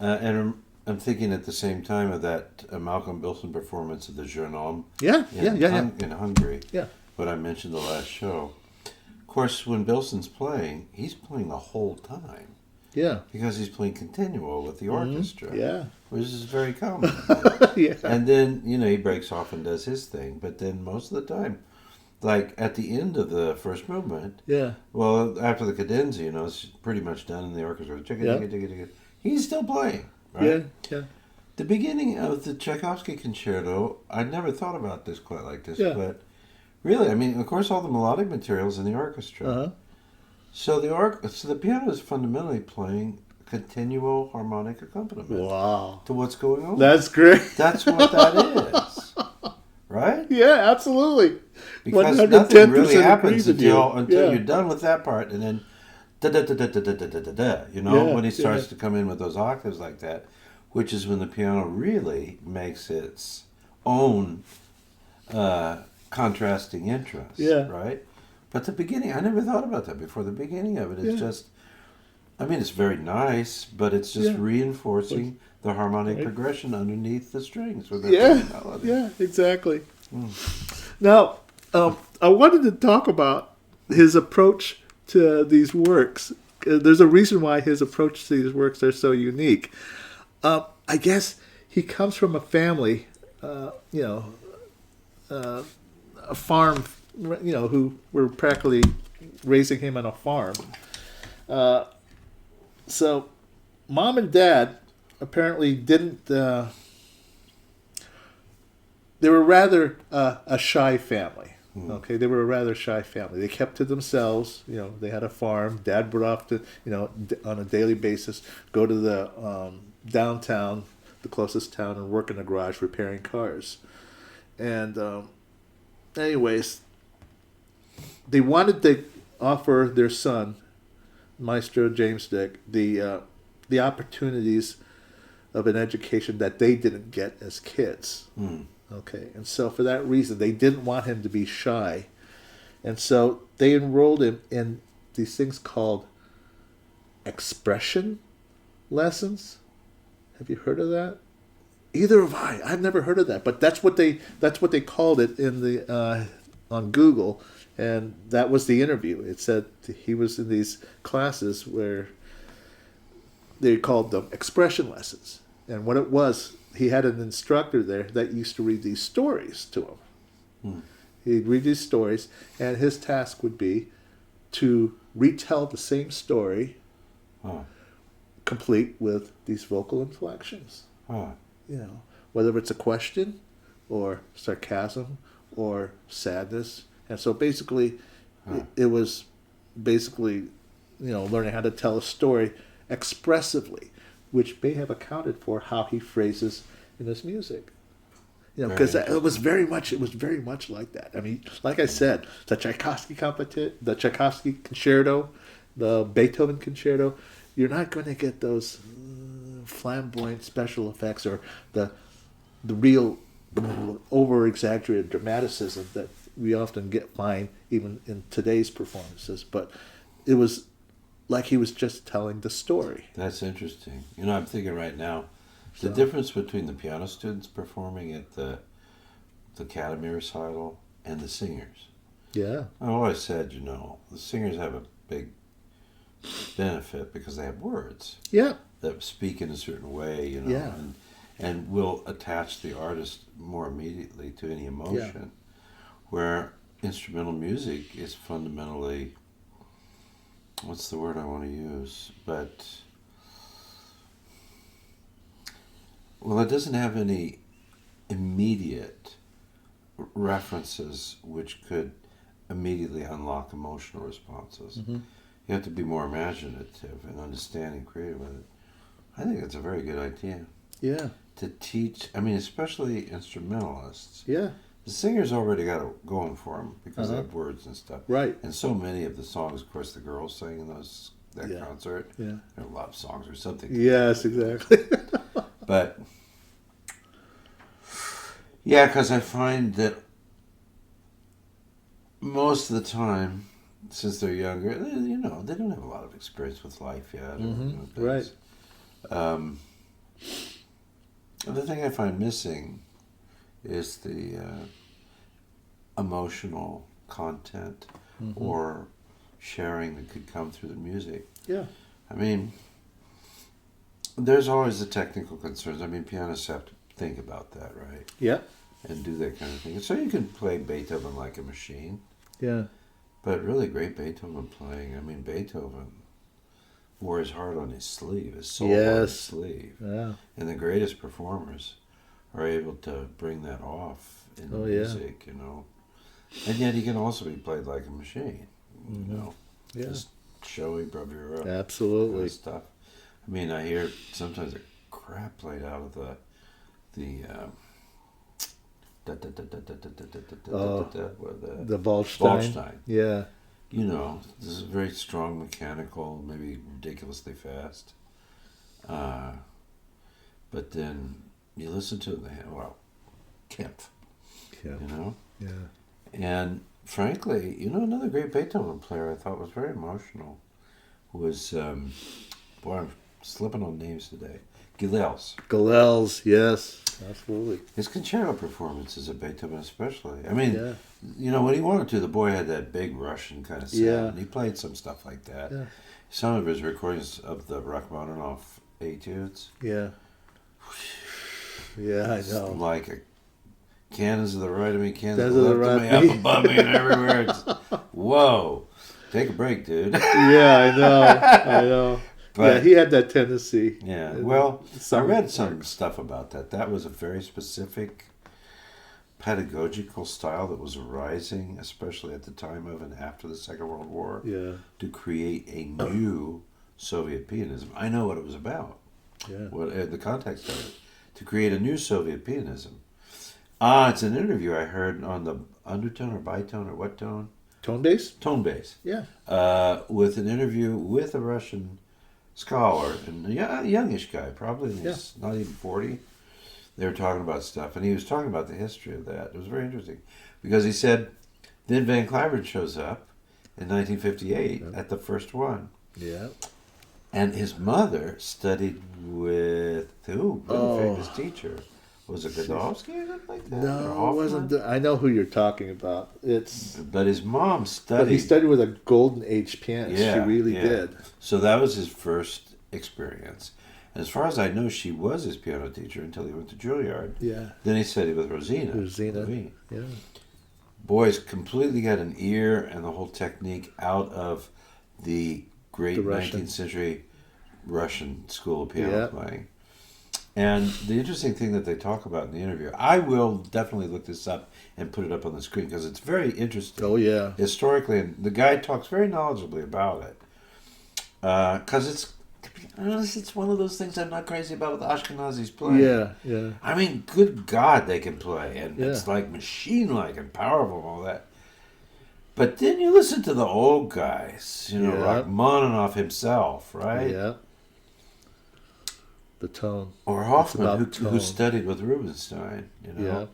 [SPEAKER 1] Yeah.
[SPEAKER 2] And I'm thinking at the same time of that Malcolm Bilson performance of the Jeune Homme in Hungary.
[SPEAKER 1] Yeah.
[SPEAKER 2] What I mentioned the last show. Of course, when Bilson's playing, he's playing the whole time.
[SPEAKER 1] Yeah.
[SPEAKER 2] Because he's playing continuo with the orchestra.
[SPEAKER 1] Yeah.
[SPEAKER 2] Which is very common.
[SPEAKER 1] Yeah.
[SPEAKER 2] And then, he breaks off and does his thing. But then most of the time, like at the end of the first movement, well, after the cadenza, it's pretty much done in the orchestra. He's still playing, right?
[SPEAKER 1] Yeah.
[SPEAKER 2] The beginning of the Tchaikovsky Concerto, I never thought about this quite like this, but really, of course, all the melodic material's in the orchestra. So the piano is fundamentally playing continuo harmonic accompaniment to what's going on.
[SPEAKER 1] That's great.
[SPEAKER 2] That's what that is. Right?
[SPEAKER 1] Yeah, absolutely.
[SPEAKER 2] Because nothing really happens until you're done with that part, and then when he starts to come in with those octaves like that, which is when the piano really makes its own contrasting interest. Right? But the beginning, I never thought about that before. The beginning of it is just, it's very nice, but it's just reinforcing the harmonic progression underneath the strings. With
[SPEAKER 1] Yeah, exactly. Now, I wanted to talk about his approach to these works. There's a reason why his approach to these works are so unique. I guess he comes from a family, a farm, who were practically raising him on a farm. So, Mom and Dad apparently didn't. They were rather a shy family. Okay, they were a rather shy family. They kept to themselves. They had a farm. Dad would often, on a daily basis, go to the downtown, the closest town, and work in the garage repairing cars. And anyways, they wanted to offer their son, Maestro James Dick, the opportunities of an education that they didn't get as kids. Okay, and so for that reason, they didn't want him to be shy. And so they enrolled him in these things called expression lessons. Have you heard of that? Either have I. I've never heard of that, but that's what they called it in the on Google, and that was the interview. It said he was in these classes where they called them expression lessons, and what it was, he had an instructor there that used to read these stories to him. He'd read these stories, and his task would be to retell the same story, complete with these vocal inflections. Whether it's a question or sarcasm or sadness. And so basically, it was basically, learning how to tell a story expressively, which may have accounted for how he phrases in his music. Because it was very much like that. Like I said, the Tchaikovsky Concerto, the Beethoven Concerto, you're not going to get those flamboyant special effects or the real over-exaggerated dramaticism that we often find even in today's performances. But it was like he was just telling the story.
[SPEAKER 2] That's interesting. I'm thinking right now, the difference between the piano students performing at the Academy recital and the singers.
[SPEAKER 1] Yeah.
[SPEAKER 2] I've always said, the singers have a big benefit because they have words.
[SPEAKER 1] Yeah.
[SPEAKER 2] That speak in a certain way, and will attach the artist more immediately to any emotion. Where instrumental music is fundamentally, what's the word I want to use? But, it doesn't have any immediate references which could immediately unlock emotional responses. You have to be more imaginative and understanding, creative with it. I think it's a very good idea.
[SPEAKER 1] Yeah.
[SPEAKER 2] To teach, especially instrumentalists.
[SPEAKER 1] Yeah.
[SPEAKER 2] the singer's already got it going for him because they have words and stuff.
[SPEAKER 1] Right.
[SPEAKER 2] And so many of the songs, of course, the girls sang in that concert.
[SPEAKER 1] Yeah.
[SPEAKER 2] They're love songs or something.
[SPEAKER 1] Yes, exactly.
[SPEAKER 2] But yeah, because I find that most of the time, since they're younger, they don't have a lot of experience with life yet.
[SPEAKER 1] Right.
[SPEAKER 2] The thing I find missing is the emotional content or sharing that could come through the music.
[SPEAKER 1] Yeah.
[SPEAKER 2] I mean, there's always the technical concerns. I mean, pianists have to think about that, right?
[SPEAKER 1] Yeah.
[SPEAKER 2] And do that kind of thing. So you can play Beethoven like a machine.
[SPEAKER 1] Yeah.
[SPEAKER 2] But really great Beethoven playing. I mean, Beethoven wore his heart on his sleeve, his soul on his sleeve.
[SPEAKER 1] Yeah.
[SPEAKER 2] And the greatest performers are able to bring that off in the music, And yet he can also be played like a machine,
[SPEAKER 1] Yeah.
[SPEAKER 2] Just showy bravura.
[SPEAKER 1] Absolutely.
[SPEAKER 2] Kind of stuff. I mean, I hear sometimes the crap played out of the
[SPEAKER 1] Waldstein. Yeah.
[SPEAKER 2] This is very strong, mechanical, maybe ridiculously fast. But then you listen to the Kempf.
[SPEAKER 1] Yeah.
[SPEAKER 2] And frankly, another great Beethoven player I thought was very emotional was, I'm slipping on names today.
[SPEAKER 1] Gilels, yes, absolutely.
[SPEAKER 2] His concerto performances of Beethoven especially. I mean, when he wanted to, the boy had that big Russian kind of sound.
[SPEAKER 1] Yeah.
[SPEAKER 2] And he played some stuff like that.
[SPEAKER 1] Yeah.
[SPEAKER 2] Some of his recordings of the Rachmaninoff etudes.
[SPEAKER 1] Yeah. Yeah, I know.
[SPEAKER 2] Like cannons to the right of me, cannons to the left of me, up above me and everywhere. Whoa. Take a break, dude.
[SPEAKER 1] Yeah, I know. But, he had that tendency.
[SPEAKER 2] Yeah, well, I read some stuff about that. That was a very specific pedagogical style that was arising, especially at the time of and after the Second World War, to create a new Soviet pianism. I know what it was about.
[SPEAKER 1] Yeah.
[SPEAKER 2] What the context of it. To create a new Soviet pianism. It's an interview I heard on the undertone or bitone or what tone?
[SPEAKER 1] Tone bass?
[SPEAKER 2] Tone bass.
[SPEAKER 1] Yeah.
[SPEAKER 2] With an interview with a Russian scholar, and a youngish guy, probably he's not even 40. They were talking about stuff, and he was talking about the history of that. It was very interesting, because he said, then Van Cliburn shows up in 1958 at the first one.
[SPEAKER 1] Yeah.
[SPEAKER 2] And his mother studied with who? Really famous teacher. Was it Godowsky or something like that?
[SPEAKER 1] No, it wasn't. I know who you're talking about.
[SPEAKER 2] But his mom studied.
[SPEAKER 1] But he studied with a golden age pianist. She really did.
[SPEAKER 2] So that was his first experience. And as far as I know, she was his piano teacher until he went to Juilliard.
[SPEAKER 1] Yeah.
[SPEAKER 2] Then he studied with Rosina.
[SPEAKER 1] Yeah.
[SPEAKER 2] Boys completely got an ear and the whole technique out of the great 19th century Russian school of piano playing. And the interesting thing that they talk about in the interview, I will definitely look this up and put it up on the screen because it's very interesting.
[SPEAKER 1] Oh, yeah.
[SPEAKER 2] Historically, and the guy talks very knowledgeably about it. Because it's, to be honest, it's one of those things I'm not crazy about with Ashkenazis playing.
[SPEAKER 1] Yeah, yeah.
[SPEAKER 2] I mean, good God, they can play. And it's like machine-like and powerful and all that. But then you listen to the old guys, Rachmaninoff himself, right?
[SPEAKER 1] Yeah. The tone.
[SPEAKER 2] Or Hoffman, who studied with Rubinstein,
[SPEAKER 1] Yeah.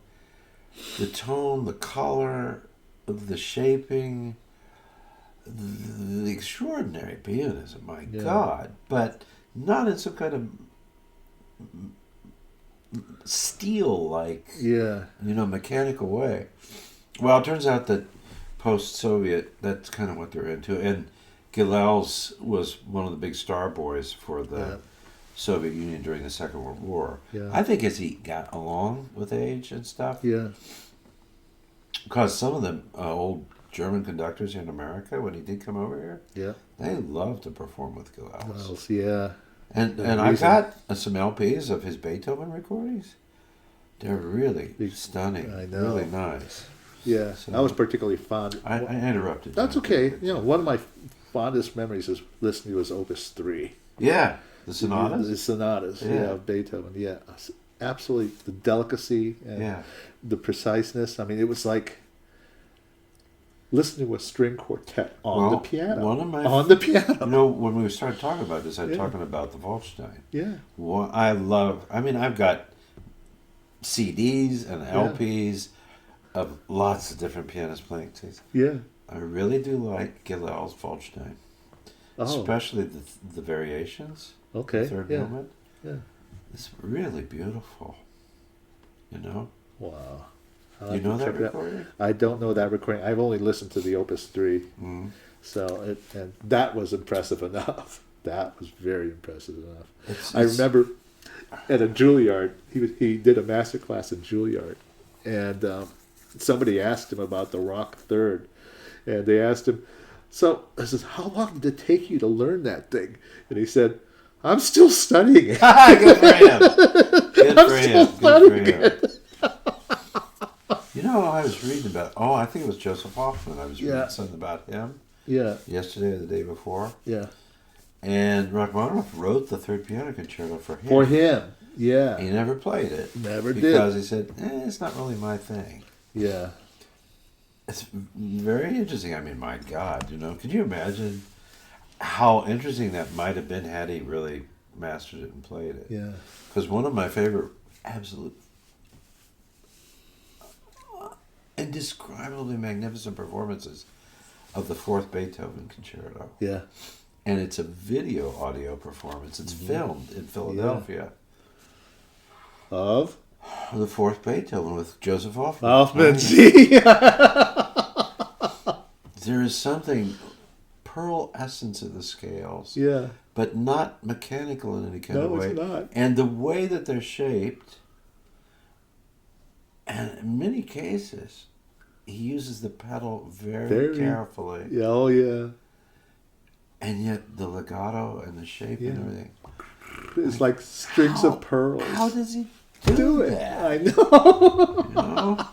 [SPEAKER 2] The tone, the color, the shaping, the extraordinary pianism, my God. But not in some kind of steel-like, mechanical way. Well, it turns out that post-Soviet, that's kind of what they're into. And Gilels was one of the big star boys for the Soviet Union during the Second World War.
[SPEAKER 1] Yeah.
[SPEAKER 2] I think as he got along with age and stuff.
[SPEAKER 1] Yeah.
[SPEAKER 2] Because some of the old German conductors here in America, when he did come over here, they loved to perform with Gilels.
[SPEAKER 1] Yeah.
[SPEAKER 2] And I got some LPs of his Beethoven recordings. They're really stunning.
[SPEAKER 1] I know.
[SPEAKER 2] Really nice.
[SPEAKER 1] Yeah. So, I was particularly fond.
[SPEAKER 2] I interrupted.
[SPEAKER 1] That's okay. One of my fondest memories is listening to his Opus 3.
[SPEAKER 2] Yeah. The sonatas?
[SPEAKER 1] The sonatas, of Beethoven, absolutely the delicacy and the preciseness. I mean, it was like listening to a string quartet on the piano. On the piano.
[SPEAKER 2] You know, when we started talking about this, I'm talking about the Waldstein.
[SPEAKER 1] Yeah.
[SPEAKER 2] Well, I've got CDs and LPs of lots of different pianists playing things.
[SPEAKER 1] Yeah.
[SPEAKER 2] I really do like Gilel's Waldstein. Especially the variations.
[SPEAKER 1] Okay.
[SPEAKER 2] The third movement.
[SPEAKER 1] Yeah.
[SPEAKER 2] It's really beautiful. You know?
[SPEAKER 1] Wow.
[SPEAKER 2] You know that recording?
[SPEAKER 1] I don't know that recording. I've only listened to the Opus 3. Mm-hmm. So, and that was impressive enough. That was very impressive enough. I remember at a Juilliard, he did a master class in Juilliard, and somebody asked him about the Rock Third, and they asked him, so I says, how long did it take you to learn that thing? And he said, I'm still studying it.
[SPEAKER 2] Good for him. Good for him. You know, I was reading about, I think it was Joseph Hoffman. I was reading something about him yesterday or the day before.
[SPEAKER 1] Yeah.
[SPEAKER 2] And Rachmaninoff wrote the third piano concerto for him.
[SPEAKER 1] For him, yeah.
[SPEAKER 2] He never played it.
[SPEAKER 1] Never did.
[SPEAKER 2] Because he said, it's not really my thing.
[SPEAKER 1] Yeah.
[SPEAKER 2] It's very interesting. I mean, my God, you know, could you imagine how interesting that might have been had he really mastered it and played it?
[SPEAKER 1] Yeah.
[SPEAKER 2] Because one of my favorite, absolute, indescribably magnificent performances of the fourth Beethoven concerto.
[SPEAKER 1] Yeah.
[SPEAKER 2] And it's a video audio performance. It's filmed in Philadelphia.
[SPEAKER 1] Of?
[SPEAKER 2] The fourth Beethoven with Joseph Hoffman.
[SPEAKER 1] Hoffman, gee.
[SPEAKER 2] There is something pearl essence of the scales.
[SPEAKER 1] Yeah.
[SPEAKER 2] But not mechanical in any kind of way.
[SPEAKER 1] No, it's not.
[SPEAKER 2] And the way that they're shaped, and in many cases, he uses the pedal very carefully.
[SPEAKER 1] Yeah, oh yeah.
[SPEAKER 2] And yet the legato and the shape and everything.
[SPEAKER 1] It's like strings of pearls.
[SPEAKER 2] How does he do
[SPEAKER 1] it?
[SPEAKER 2] that?
[SPEAKER 1] I know.
[SPEAKER 2] You know?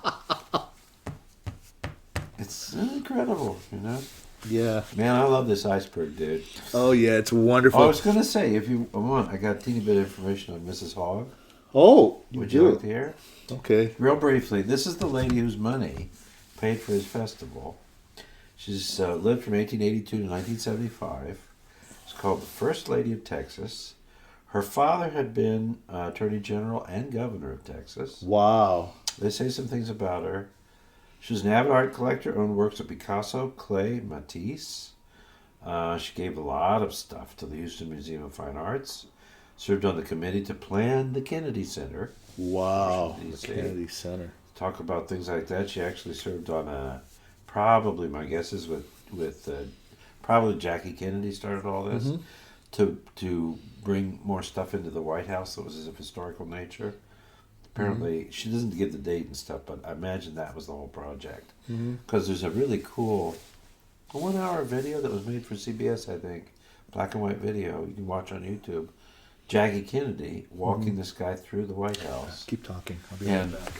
[SPEAKER 2] It's incredible, you know?
[SPEAKER 1] Yeah.
[SPEAKER 2] Man, I love this iceberg, dude.
[SPEAKER 1] Oh, yeah, it's wonderful.
[SPEAKER 2] I was going to say, if you want, I got a teeny bit of information on Mrs. Hogg.
[SPEAKER 1] Oh,
[SPEAKER 2] would you like to hear?
[SPEAKER 1] Okay.
[SPEAKER 2] Real briefly, this is the lady whose money paid for his festival. She's lived from 1882 to 1975. She's called the First Lady of Texas. Her father had been Attorney General and Governor of Texas.
[SPEAKER 1] Wow.
[SPEAKER 2] They say some things about her. She was an avid art collector, owned works of Picasso, Klee, Matisse. She gave a lot of stuff to the Houston Museum of Fine Arts. Served on the committee to plan the Kennedy Center.
[SPEAKER 1] Wow, the Kennedy Center.
[SPEAKER 2] Talk about things like that. She actually served on probably, my guess is with probably Jackie Kennedy started all this to bring more stuff into the White House that was of historical nature. Apparently, she doesn't give the date and stuff, but I imagine that was the whole project. Because there's a really cool 1-hour video that was made for CBS, I think, black and white video you can watch on YouTube. Jackie Kennedy walking this guy through the White House.
[SPEAKER 1] Keep talking. I'll be right back.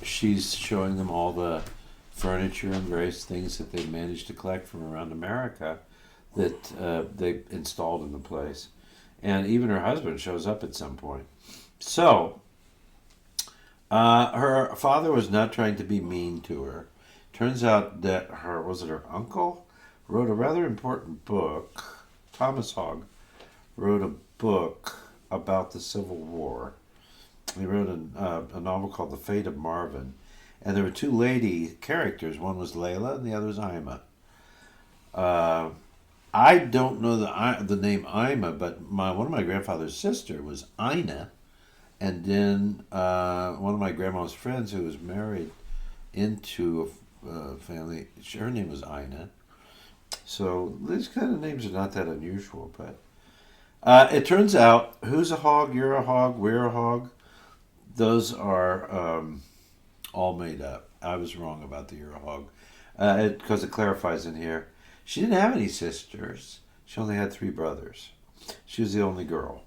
[SPEAKER 2] She's showing them all the furniture and various things that they managed to collect from around America that they installed in the place. And even her husband shows up at some point. So, her father was not trying to be mean to her. Turns out that her uncle wrote a rather important book. Thomas Hogg wrote a book about the Civil War. He wrote a novel called The Fate of Marvin. And there were two lady characters. One was Layla and the other was Ima. I don't know the name Ima, but one of my grandfather's sister was Ina. And then one of my grandma's friends who was married into a family, her name was Ina. So these kind of names are not that unusual, but it turns out, who's a hog, you're a hog, we're a hog, those are all made up. I was wrong about the you're a hog, because it clarifies in here. She didn't have any sisters. She only had 3 brothers. She was the only girl,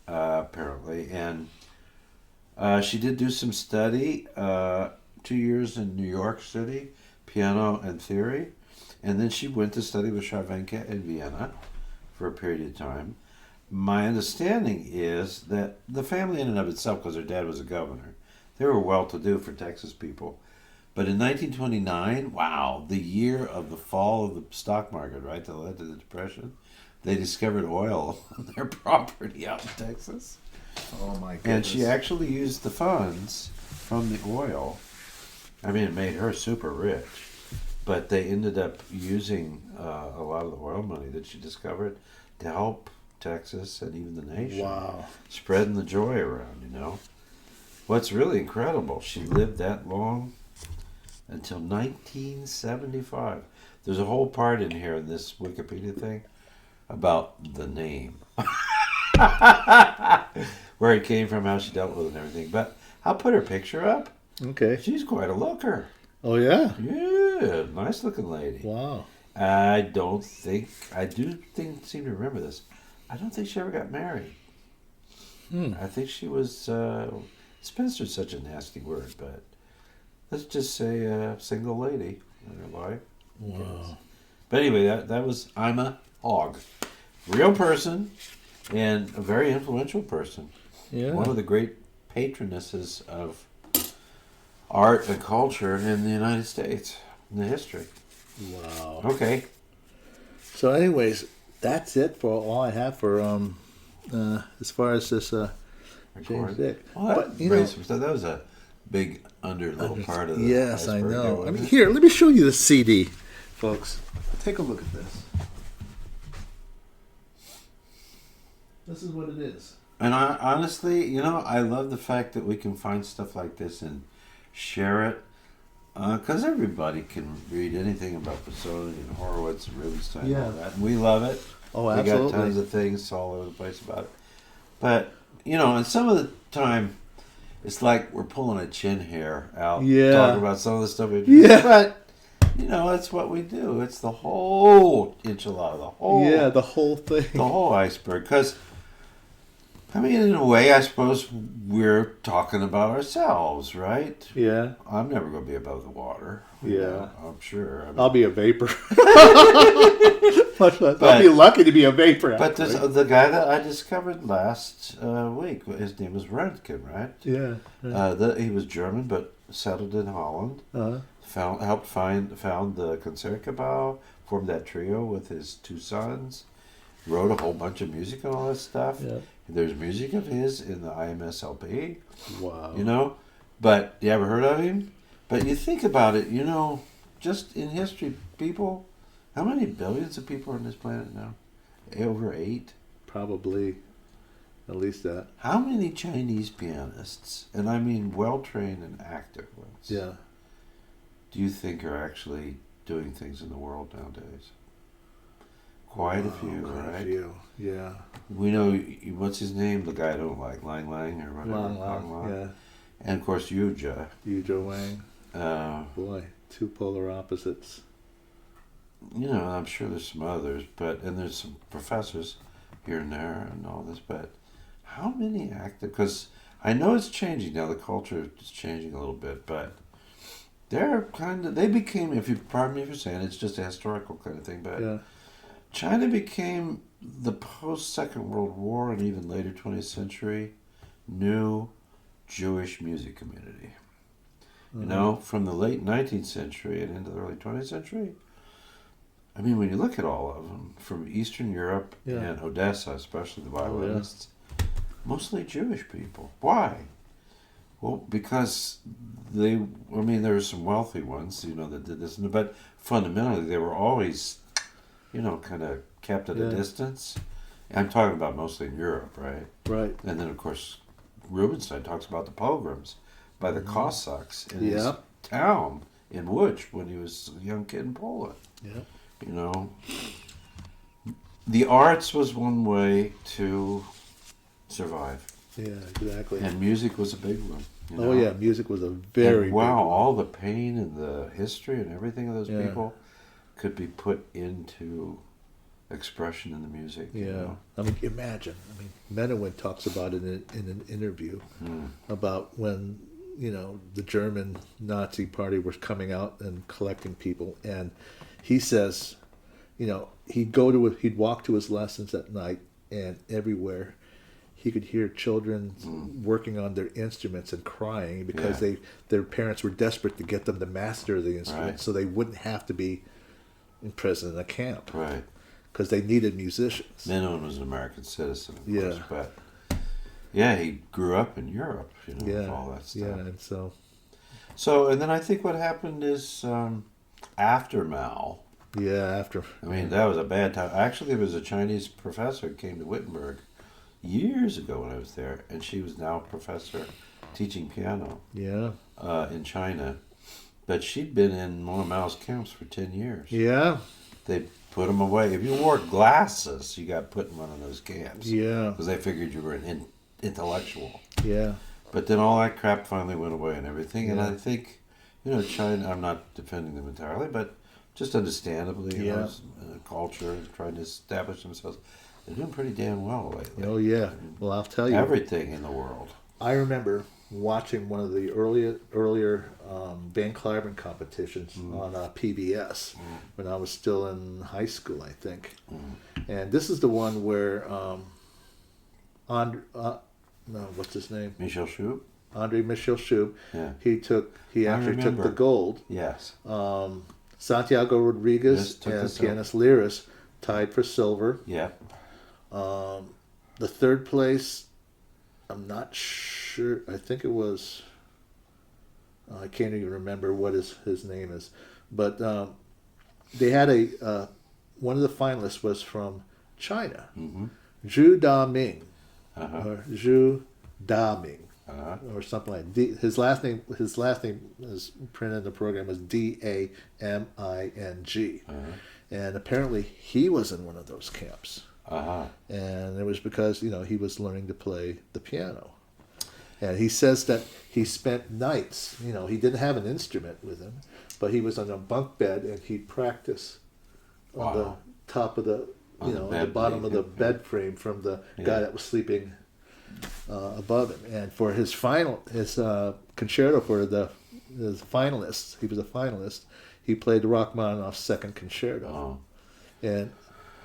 [SPEAKER 2] apparently. And she did do some study, 2 years in New York City, piano and theory. And then she went to study with Scharwenka in Vienna for a period of time. my understanding is that the family in and of itself, because their dad was a governor, they were well-to-do for Texas people. But in 1929, wow, the year of the fall of the stock market, right, that led to the Depression, they discovered oil on their property out in Texas.
[SPEAKER 1] Oh my goodness.
[SPEAKER 2] And she actually used the funds from the oil. I mean, it made her super rich. But they ended up using a lot of the oil money that she discovered to help Texas and even the nation.
[SPEAKER 1] Wow.
[SPEAKER 2] Spreading the joy around, you know. What's really incredible, she lived that long until 1975. There's a whole part in here in this Wikipedia thing about the name. Where it came from, how she dealt with it and everything. But I'll put her picture up.
[SPEAKER 1] Okay.
[SPEAKER 2] She's quite a looker.
[SPEAKER 1] Oh, yeah?
[SPEAKER 2] Yeah, nice looking lady.
[SPEAKER 1] Wow.
[SPEAKER 2] I seem to remember this. I don't think she ever got married. I think she was, spinster is such a nasty word, but let's just say a single lady in her life.
[SPEAKER 1] Wow.
[SPEAKER 2] But anyway, that was Ima Hogg. Real person and a very influential person.
[SPEAKER 1] Yeah.
[SPEAKER 2] One of the great patronesses of art and culture in the United States, in the history.
[SPEAKER 1] Wow.
[SPEAKER 2] Okay.
[SPEAKER 1] So anyways, that's it for all I have for as far as this James Dick.
[SPEAKER 2] Well,
[SPEAKER 1] but you know,
[SPEAKER 2] that was a big little part of the
[SPEAKER 1] yes, I
[SPEAKER 2] iceberg
[SPEAKER 1] know.
[SPEAKER 2] there,
[SPEAKER 1] I mean,
[SPEAKER 2] wasn't it?
[SPEAKER 1] here, let me show you the CD, folks. Take a look at this. This is what it is.
[SPEAKER 2] And I honestly, you know, I love the fact that we can find stuff like this and share it. Because everybody can read anything about Pasolini and Horowitz and Rubinstein and all that. And we love it.
[SPEAKER 1] Oh,
[SPEAKER 2] We
[SPEAKER 1] absolutely.
[SPEAKER 2] got tons of things all over the place about it. But, you know, and some of the time, it's like we're pulling a chin hair out.
[SPEAKER 1] Yeah.
[SPEAKER 2] Talking about some of the stuff we do.
[SPEAKER 1] Yeah.
[SPEAKER 2] But, you know, that's what we do. It's the whole enchilada,
[SPEAKER 1] the whole thing.
[SPEAKER 2] the whole iceberg. Because, I mean, in a way, I suppose we're talking about ourselves, right?
[SPEAKER 1] Yeah.
[SPEAKER 2] I'm never going to be above the water.
[SPEAKER 1] Yeah.
[SPEAKER 2] I'm sure. I mean,
[SPEAKER 1] I'll be a vapor. I'll be lucky to be a vapor.
[SPEAKER 2] But the guy that I discovered last week, his name was Röntgen, right?
[SPEAKER 1] Yeah.
[SPEAKER 2] He was German, but settled in Holland.
[SPEAKER 1] Uh-huh.
[SPEAKER 2] Found the Concertgebouw, formed that trio with his two sons, wrote a whole bunch of music and all that stuff.
[SPEAKER 1] Yeah.
[SPEAKER 2] There's music of his in the IMS LP.
[SPEAKER 1] Wow.
[SPEAKER 2] You know, but you ever heard of him? But you think about it, you know, just in history, people, how many billions of people are on this planet now? Over 8?
[SPEAKER 1] Probably at least that.
[SPEAKER 2] How many Chinese pianists, and I mean well-trained and active ones,
[SPEAKER 1] Yeah.
[SPEAKER 2] do you think are actually doing things in the world nowadays? Quite a few, right?
[SPEAKER 1] A few. Yeah.
[SPEAKER 2] We know, what's his name? The guy I don't like, Lang Lang or whatever.
[SPEAKER 1] Lang. Yeah.
[SPEAKER 2] And of course, Yuja.
[SPEAKER 1] Yuja Wang.
[SPEAKER 2] Uh,
[SPEAKER 1] Boy, two polar opposites.
[SPEAKER 2] You know, I'm sure there's some others, and there's some professors here and there and all this, but how many active? Because I know it's changing now. The culture is changing a little bit, but they became, if you pardon me for saying, it's just a historical kind of thing, but
[SPEAKER 1] Yeah.
[SPEAKER 2] China became the post-Second World War and even later 20th century new Jewish music community. You know, from the late 19th century and into the early 20th century. I mean, when you look at all of them, from Eastern Europe and Odessa, especially the violinists, mostly Jewish people. Why? Well, because there were some wealthy ones, you know, that did this, but fundamentally they were always, you know, kind of kept at a distance. I'm talking about mostly in Europe, right?
[SPEAKER 1] Right.
[SPEAKER 2] And then, of course, Rubinstein talks about the pogroms by the Cossacks in his town in Łódź when he was a young kid in Poland.
[SPEAKER 1] Yeah.
[SPEAKER 2] You know, the arts was one way to survive.
[SPEAKER 1] Yeah, exactly.
[SPEAKER 2] And music was a big one. You know?
[SPEAKER 1] Oh, yeah, music was a very big one.
[SPEAKER 2] all the pain and the history and everything of those people could be put into expression in the music.
[SPEAKER 1] Yeah.
[SPEAKER 2] You know?
[SPEAKER 1] I mean, imagine. I mean, Menowin talks about it in an interview about when, you know, the German Nazi party was coming out and collecting people. And he says, you know, he'd walk to his lessons at night and everywhere he could hear children working on their instruments and crying because their parents were desperate to get them to master the instrument so they wouldn't have to be imprisoned in a camp.
[SPEAKER 2] Right.
[SPEAKER 1] Because they needed musicians.
[SPEAKER 2] Menon was an American citizen, of course, but he grew up in Europe, with all that stuff.
[SPEAKER 1] Yeah, and so...
[SPEAKER 2] So, and then I think what happened is after Mao...
[SPEAKER 1] Yeah, after...
[SPEAKER 2] I mean, that was a bad time. Actually, there was a Chinese professor who came to Wittenberg years ago when I was there, and she was now a professor teaching piano in China. But she'd been in one of Mao's camps for 10 years. Yeah. They put them away. If you wore glasses, you got put in one of those camps. Yeah. Because they figured you were an intellectual. Yeah. But then all that crap finally went away and everything. And I think, China, I'm not defending them entirely, but just understandably, culture, trying to establish themselves. They're doing pretty damn well lately.
[SPEAKER 1] Oh, yeah. Well, I'll tell you.
[SPEAKER 2] Everything in the world.
[SPEAKER 1] I remember watching one of the earlier Van Cliburn competitions on PBS when I was still in high school, I think. And this is the one where what's his name?
[SPEAKER 2] Michel Schub.
[SPEAKER 1] Andre Michel Schub. Yeah. He actually took the gold. Yes. Santiago Rodriguez and pianist Liris tied for silver. Yeah. The third place, I'm not sure. I think it was. I can't even remember what his name is, but they had one of the finalists was from China, Zhu Daming, or Zhu Daming, or something like that. His last name is printed in the program as Daming, and apparently he was in one of those camps. And it was because he was learning to play the piano, and he says that he spent nights. He didn't have an instrument with him, but he was on a bunk bed and he'd practice on the top of the the bottom of the bed frame from the guy that was sleeping above him. And for his concerto for his finalists, he was a finalist. He played Rachmaninoff's Second Concerto, and.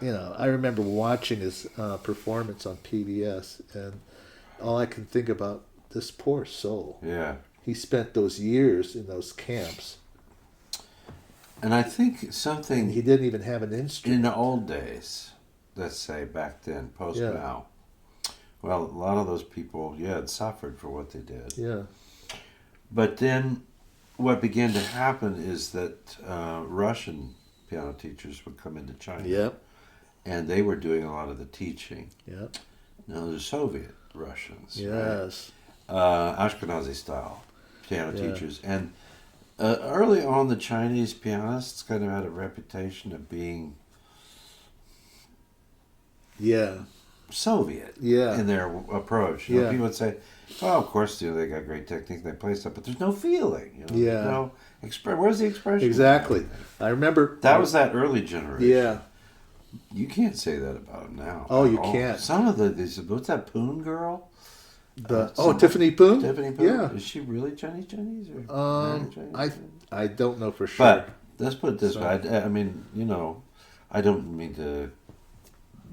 [SPEAKER 1] I remember watching his performance on PBS, and all I can think about, this poor soul. Yeah. He spent those years in those camps.
[SPEAKER 2] And I think something...
[SPEAKER 1] And he didn't even have an instrument.
[SPEAKER 2] In the old days, let's say back then, post-Mao, well, a lot of those people, had suffered for what they did. Yeah. But then what began to happen is that Russian piano teachers would come into China. Yep. And they were doing a lot of the teaching. Yep. Now, the Soviet Russians. Yes. Right? Ashkenazi style piano teachers. And early on, the Chinese pianists kind of had a reputation of being Soviet in their approach. People would say, oh, of course, they got great technique, they play stuff, but there's no feeling. Where's the expression?
[SPEAKER 1] Exactly. I remember...
[SPEAKER 2] That was that early generation. Yeah. You can't say that about them now.
[SPEAKER 1] Oh, you can't.
[SPEAKER 2] Some of what's that Poon girl?
[SPEAKER 1] Tiffany Poon?
[SPEAKER 2] Tiffany Poon? Yeah. Is she really Chinese or Chinese?
[SPEAKER 1] I don't know for sure.
[SPEAKER 2] But let's put it this way. I mean, I don't mean to...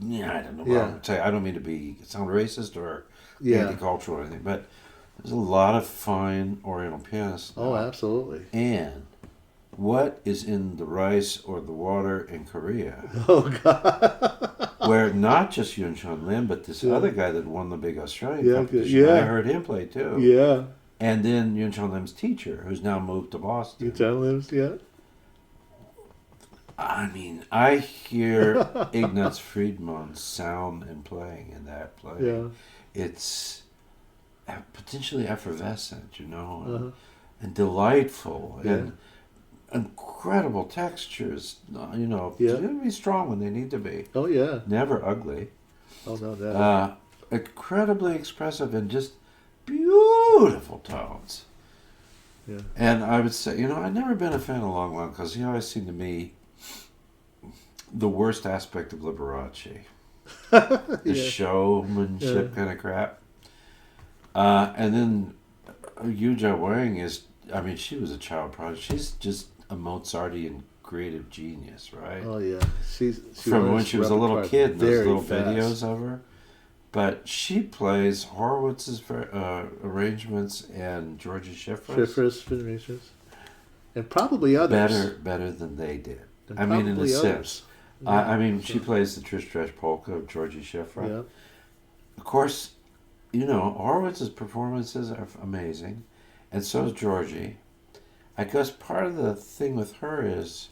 [SPEAKER 2] I don't know what I would say. I don't mean to sound racist or anti-cultural or anything, but there's a lot of fine Oriental pianists now.
[SPEAKER 1] Oh, absolutely.
[SPEAKER 2] And... what is in the rice or the water in Korea?
[SPEAKER 1] Oh, God.
[SPEAKER 2] Where not just Yun Chun Lim, but this other guy that won the big Australian competition. I heard him play too. Yeah. And then Yun Chun Lim's teacher, who's now moved to Boston.
[SPEAKER 1] Yun Chun Lim's,
[SPEAKER 2] I mean, I hear Ignaz Friedman's sound and playing in that play. Yeah. It's potentially effervescent, and delightful. Yeah. And incredible textures, They're going to be strong when they need to be.
[SPEAKER 1] Oh, yeah.
[SPEAKER 2] Never ugly.
[SPEAKER 1] Oh, no, never.
[SPEAKER 2] Incredibly expressive and just beautiful tones. Yeah. And I would say, I've never been a fan of Long Long because he always seemed to me the worst aspect of Liberace. The showmanship kind of crap. And then Yu Jia Wang she was a child prodigy. She's just a Mozartian creative genius, right?
[SPEAKER 1] Oh yeah, she
[SPEAKER 2] from when she was a little kid, and those little
[SPEAKER 1] fast.
[SPEAKER 2] videos of her. But she plays Horowitz's arrangements and Georgie Schiffer's
[SPEAKER 1] arrangements, and probably others
[SPEAKER 2] better than they did.
[SPEAKER 1] And
[SPEAKER 2] I mean, in a
[SPEAKER 1] others.
[SPEAKER 2] sense.
[SPEAKER 1] Yeah,
[SPEAKER 2] I mean, she plays the Trish Trash Polka of Georgie Schiffer.
[SPEAKER 1] Yeah.
[SPEAKER 2] Of course, you know, Horowitz's performances are amazing, and so is Georgie. I guess part of the thing with her is,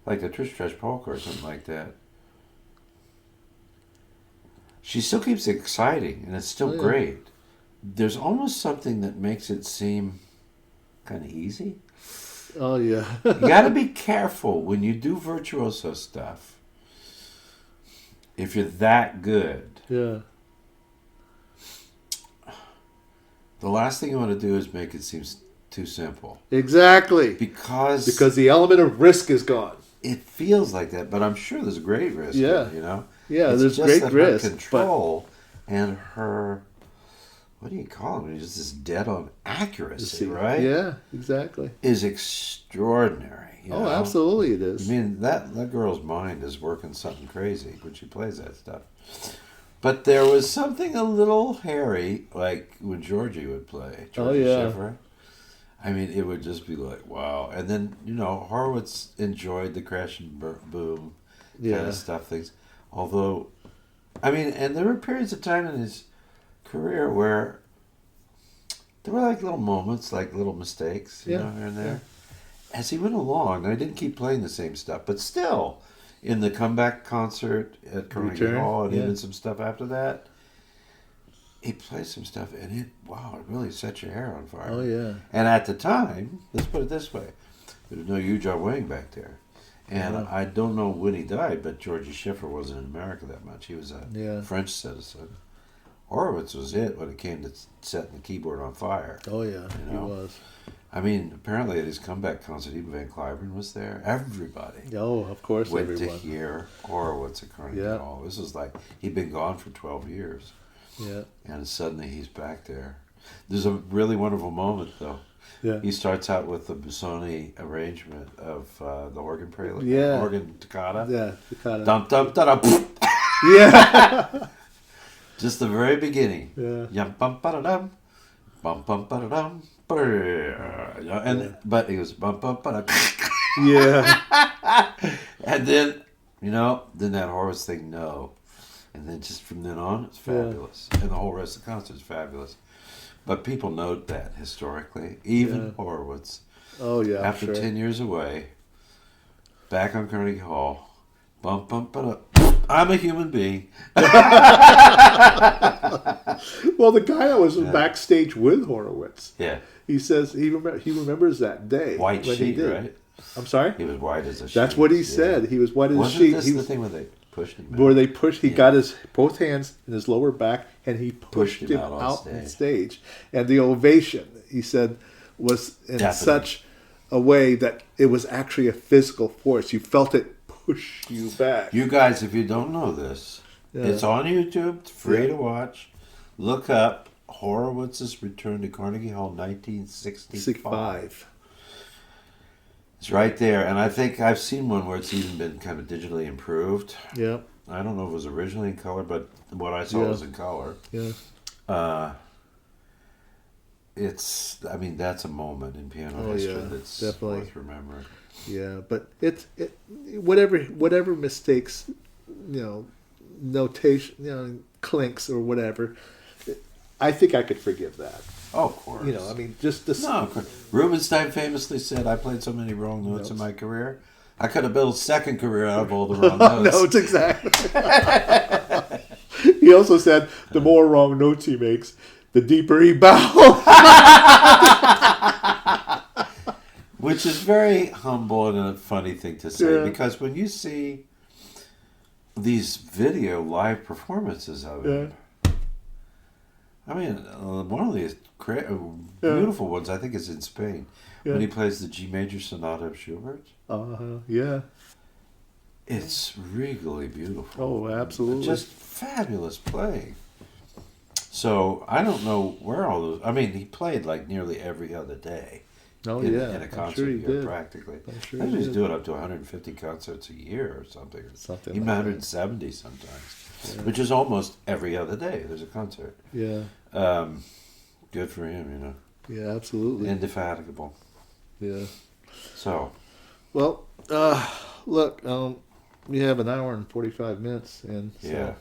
[SPEAKER 2] like the Trish Trash Polka or something like that, she still keeps it exciting, and it's still great. There's almost something that makes it seem kind of easy.
[SPEAKER 1] Oh, yeah.
[SPEAKER 2] You got to be careful when you do virtuoso stuff. If you're that good.
[SPEAKER 1] Yeah.
[SPEAKER 2] The last thing you want to do is make it seem too simple.
[SPEAKER 1] Exactly.
[SPEAKER 2] Because
[SPEAKER 1] the element of risk is gone.
[SPEAKER 2] It feels like that, but I'm sure there's great risk.
[SPEAKER 1] Yeah.
[SPEAKER 2] You know?
[SPEAKER 1] Yeah,
[SPEAKER 2] it's
[SPEAKER 1] there's
[SPEAKER 2] just
[SPEAKER 1] great
[SPEAKER 2] that
[SPEAKER 1] risk.
[SPEAKER 2] Her control and her, what do you call it? Just this dead-on accuracy, right?
[SPEAKER 1] Yeah, exactly.
[SPEAKER 2] Is extraordinary. You know?
[SPEAKER 1] Absolutely it is.
[SPEAKER 2] I mean, that girl's mind is working something crazy when she plays that stuff. But there was something a little hairy, like when Georgie would play. Georgie Schiffer. I mean, it would just be like, wow. And then, you know, Horowitz enjoyed the crash and boom kind of stuff, things. Although, I mean, and there were periods of time in his career where there were like little moments, like little mistakes, you know, here and there. As he went along, I didn't keep playing the same stuff, but still, in the comeback concert at Carnegie Hall and even some stuff after that, he plays some stuff, and it really set your hair on fire.
[SPEAKER 1] Oh, yeah.
[SPEAKER 2] And at the time, let's put it this way, there was no Yu-Jia Wang back there. And I don't know when he died, but Georgie Schiffer wasn't in America that much. He was a French citizen. Horowitz was it when it came to setting the keyboard on fire.
[SPEAKER 1] Oh, yeah,
[SPEAKER 2] you know?
[SPEAKER 1] He was.
[SPEAKER 2] I mean, apparently at his comeback concert, even Van Cliburn was there. Everybody.
[SPEAKER 1] Oh, of course,
[SPEAKER 2] went to hear Horowitz at Carnegie Hall. This was like, he'd been gone for 12 years.
[SPEAKER 1] Yeah.
[SPEAKER 2] And suddenly he's back there. There's a really wonderful moment, though.
[SPEAKER 1] Yeah.
[SPEAKER 2] He starts out with the Busoni arrangement of the organ prelude. Organ toccata.
[SPEAKER 1] Yeah, toccata.
[SPEAKER 2] Dum dum da da.
[SPEAKER 1] Yeah.
[SPEAKER 2] Just the very beginning.
[SPEAKER 1] Yeah.
[SPEAKER 2] Yum bum ba da dum, bum bum ba da dum. And but it was bum bum ba da.
[SPEAKER 1] Yeah.
[SPEAKER 2] And then then that Horowitz thing, and then just from then on, it's fabulous, and the whole rest of the concert is fabulous. But people note that historically, even Horowitz.
[SPEAKER 1] Oh yeah.
[SPEAKER 2] After 10 years away, back on Carnegie Hall, bum bum ba I'm a human being.
[SPEAKER 1] Well, the guy that was backstage with Horowitz.
[SPEAKER 2] Yeah.
[SPEAKER 1] He says he remembers that day.
[SPEAKER 2] White
[SPEAKER 1] when
[SPEAKER 2] sheet,
[SPEAKER 1] he did.
[SPEAKER 2] right?
[SPEAKER 1] I'm sorry?
[SPEAKER 2] He was white as a sheet.
[SPEAKER 1] That's what he said. He was white as a sheet.
[SPEAKER 2] Wasn't this the thing where they pushed him out?
[SPEAKER 1] Where they pushed, he got his both hands in his lower back, and he pushed him out on stage. And the ovation, he said, was in such a way that it was actually a physical force. You felt it push you back.
[SPEAKER 2] You guys, if you don't know this, it's on YouTube. It's free to watch. Look up Horowitz's Return to Carnegie Hall, 1965. It's right there, and I think I've seen one where it's even been kind of digitally improved.
[SPEAKER 1] Yeah.
[SPEAKER 2] I don't know if it was originally in color, but what I saw was in color.
[SPEAKER 1] Yeah.
[SPEAKER 2] That's a moment in piano history that's
[SPEAKER 1] definitely
[SPEAKER 2] worth remembering.
[SPEAKER 1] Yeah, but it whatever mistakes, notation, clinks or whatever, I think I could forgive that.
[SPEAKER 2] Oh, of course.
[SPEAKER 1] Just the...
[SPEAKER 2] No, of course. Rubinstein famously said, I played so many wrong notes in my career, I could have built a second career out of all the wrong notes.
[SPEAKER 1] Notes, exactly. He also said, the more wrong notes he makes, the deeper he bows.
[SPEAKER 2] Which is very humble and a funny thing to say, because when you see these video live performances of him, I mean, one of these beautiful ones, I think, is in Spain, when he plays the G major sonata of Schubert.
[SPEAKER 1] Yeah.
[SPEAKER 2] It's regally beautiful.
[SPEAKER 1] Oh, absolutely.
[SPEAKER 2] Just fabulous playing. So, I don't know where all those... I mean, he played like nearly every other day
[SPEAKER 1] Oh,
[SPEAKER 2] in,
[SPEAKER 1] yeah.
[SPEAKER 2] in a
[SPEAKER 1] I'm
[SPEAKER 2] concert
[SPEAKER 1] sure he
[SPEAKER 2] year,
[SPEAKER 1] did.
[SPEAKER 2] practically.
[SPEAKER 1] I'm sure
[SPEAKER 2] I
[SPEAKER 1] he
[SPEAKER 2] he's
[SPEAKER 1] did.
[SPEAKER 2] doing up to 150 concerts a year or something.
[SPEAKER 1] Something
[SPEAKER 2] Even
[SPEAKER 1] like
[SPEAKER 2] 170 sometimes,
[SPEAKER 1] Yeah.
[SPEAKER 2] which is almost every other day there's a concert.
[SPEAKER 1] Yeah.
[SPEAKER 2] Good for him,
[SPEAKER 1] Yeah, absolutely.
[SPEAKER 2] Indefatigable.
[SPEAKER 1] Yeah.
[SPEAKER 2] So.
[SPEAKER 1] Well, look, we have an hour and 45 minutes, and so.
[SPEAKER 2] Yeah.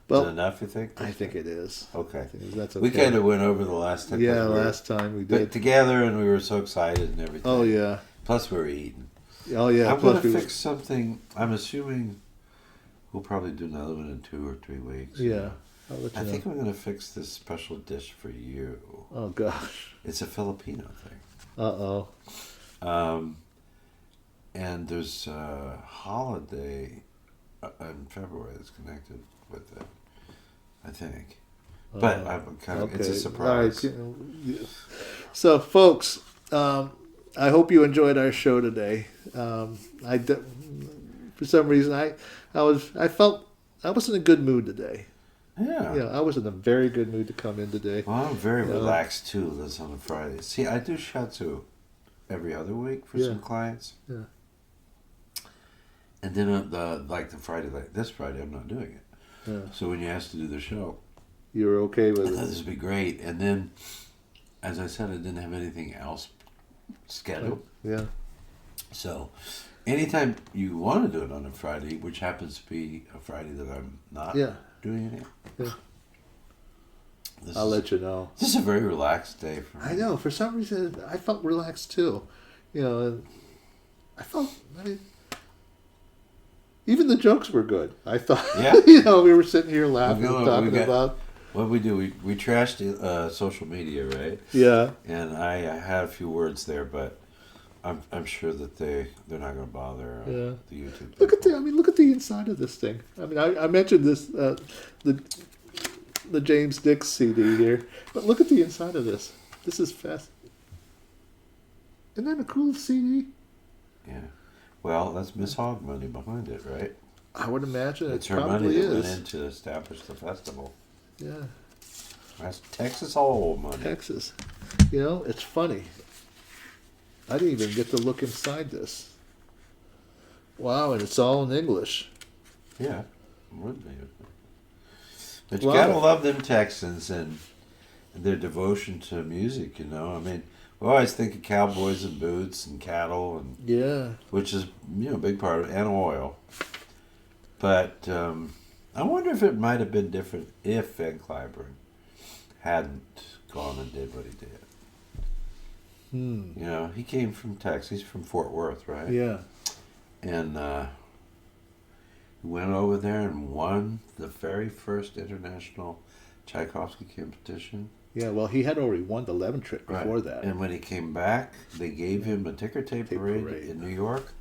[SPEAKER 1] Well,
[SPEAKER 2] is it enough, you think?
[SPEAKER 1] I think it is.
[SPEAKER 2] Okay.
[SPEAKER 1] That's okay.
[SPEAKER 2] We kind of went over the last time.
[SPEAKER 1] Yeah, last time we did.
[SPEAKER 2] Together, and we were so excited and everything.
[SPEAKER 1] Oh, yeah.
[SPEAKER 2] Plus, we were eating.
[SPEAKER 1] Oh, yeah.
[SPEAKER 2] I'm going to fix something. I'm assuming we'll probably do another one in 2 or 3 weeks.
[SPEAKER 1] Yeah. I
[SPEAKER 2] think I'm going to fix this special dish for you.
[SPEAKER 1] Oh, gosh.
[SPEAKER 2] It's a Filipino thing.
[SPEAKER 1] Uh-oh.
[SPEAKER 2] And there's a holiday in February that's connected with it, I think. But I'm kind of, it's a surprise.
[SPEAKER 1] All right. So, folks, I hope you enjoyed our show today. For some reason, I felt I was in a good mood today.
[SPEAKER 2] Yeah.
[SPEAKER 1] Yeah, I was in a very good mood to come in today.
[SPEAKER 2] Well, I'm very relaxed too. This on a Friday. See, I do shiatsu every other week for some clients.
[SPEAKER 1] Yeah.
[SPEAKER 2] And then like the Friday, like this Friday, I'm not doing it.
[SPEAKER 1] Yeah.
[SPEAKER 2] So when you asked to do the show,
[SPEAKER 1] you were okay with
[SPEAKER 2] I
[SPEAKER 1] it.
[SPEAKER 2] thought this would be great. And then, as I said, I didn't have anything else scheduled.
[SPEAKER 1] Yeah.
[SPEAKER 2] So, anytime you want to do it on a Friday, which happens to be a Friday that I'm not doing anything,
[SPEAKER 1] I'll let you know.
[SPEAKER 2] This is a very relaxed day for me.
[SPEAKER 1] I know. For some reason, I felt relaxed too. And even the jokes were good. I thought, we were sitting here laughing, talking about.
[SPEAKER 2] What we do, we trashed social media, right?
[SPEAKER 1] Yeah.
[SPEAKER 2] And I had a few words there, but I'm sure that they're not going to bother the YouTube people.
[SPEAKER 1] Look at the inside of this thing. I mentioned this the James Dix CD here, but look at the inside of this. This is fast. Isn't that a cool CD?
[SPEAKER 2] Yeah. Well, that's Miss Hogg money behind it, right?
[SPEAKER 1] I would imagine
[SPEAKER 2] it's
[SPEAKER 1] it
[SPEAKER 2] her
[SPEAKER 1] probably
[SPEAKER 2] money that
[SPEAKER 1] is.
[SPEAKER 2] went in to establish the festival.
[SPEAKER 1] Yeah.
[SPEAKER 2] That's Texas all money.
[SPEAKER 1] Texas. It's funny. I didn't even get to look inside this. Wow, and it's all in English.
[SPEAKER 2] Yeah, it would be. But you gotta love them Texans and their devotion to music, we always think of cowboys and boots and cattle and which is a big part of it, and oil. But I wonder if it might have been different if Van Cliburn hadn't gone and did what he did. He came from Texas. He's from Fort Worth, right?
[SPEAKER 1] Yeah.
[SPEAKER 2] And he went over there and won the very first international Tchaikovsky competition.
[SPEAKER 1] Yeah, well, he had already won the Levin trip before that.
[SPEAKER 2] And when he came back, they gave him a ticker tape parade in New York.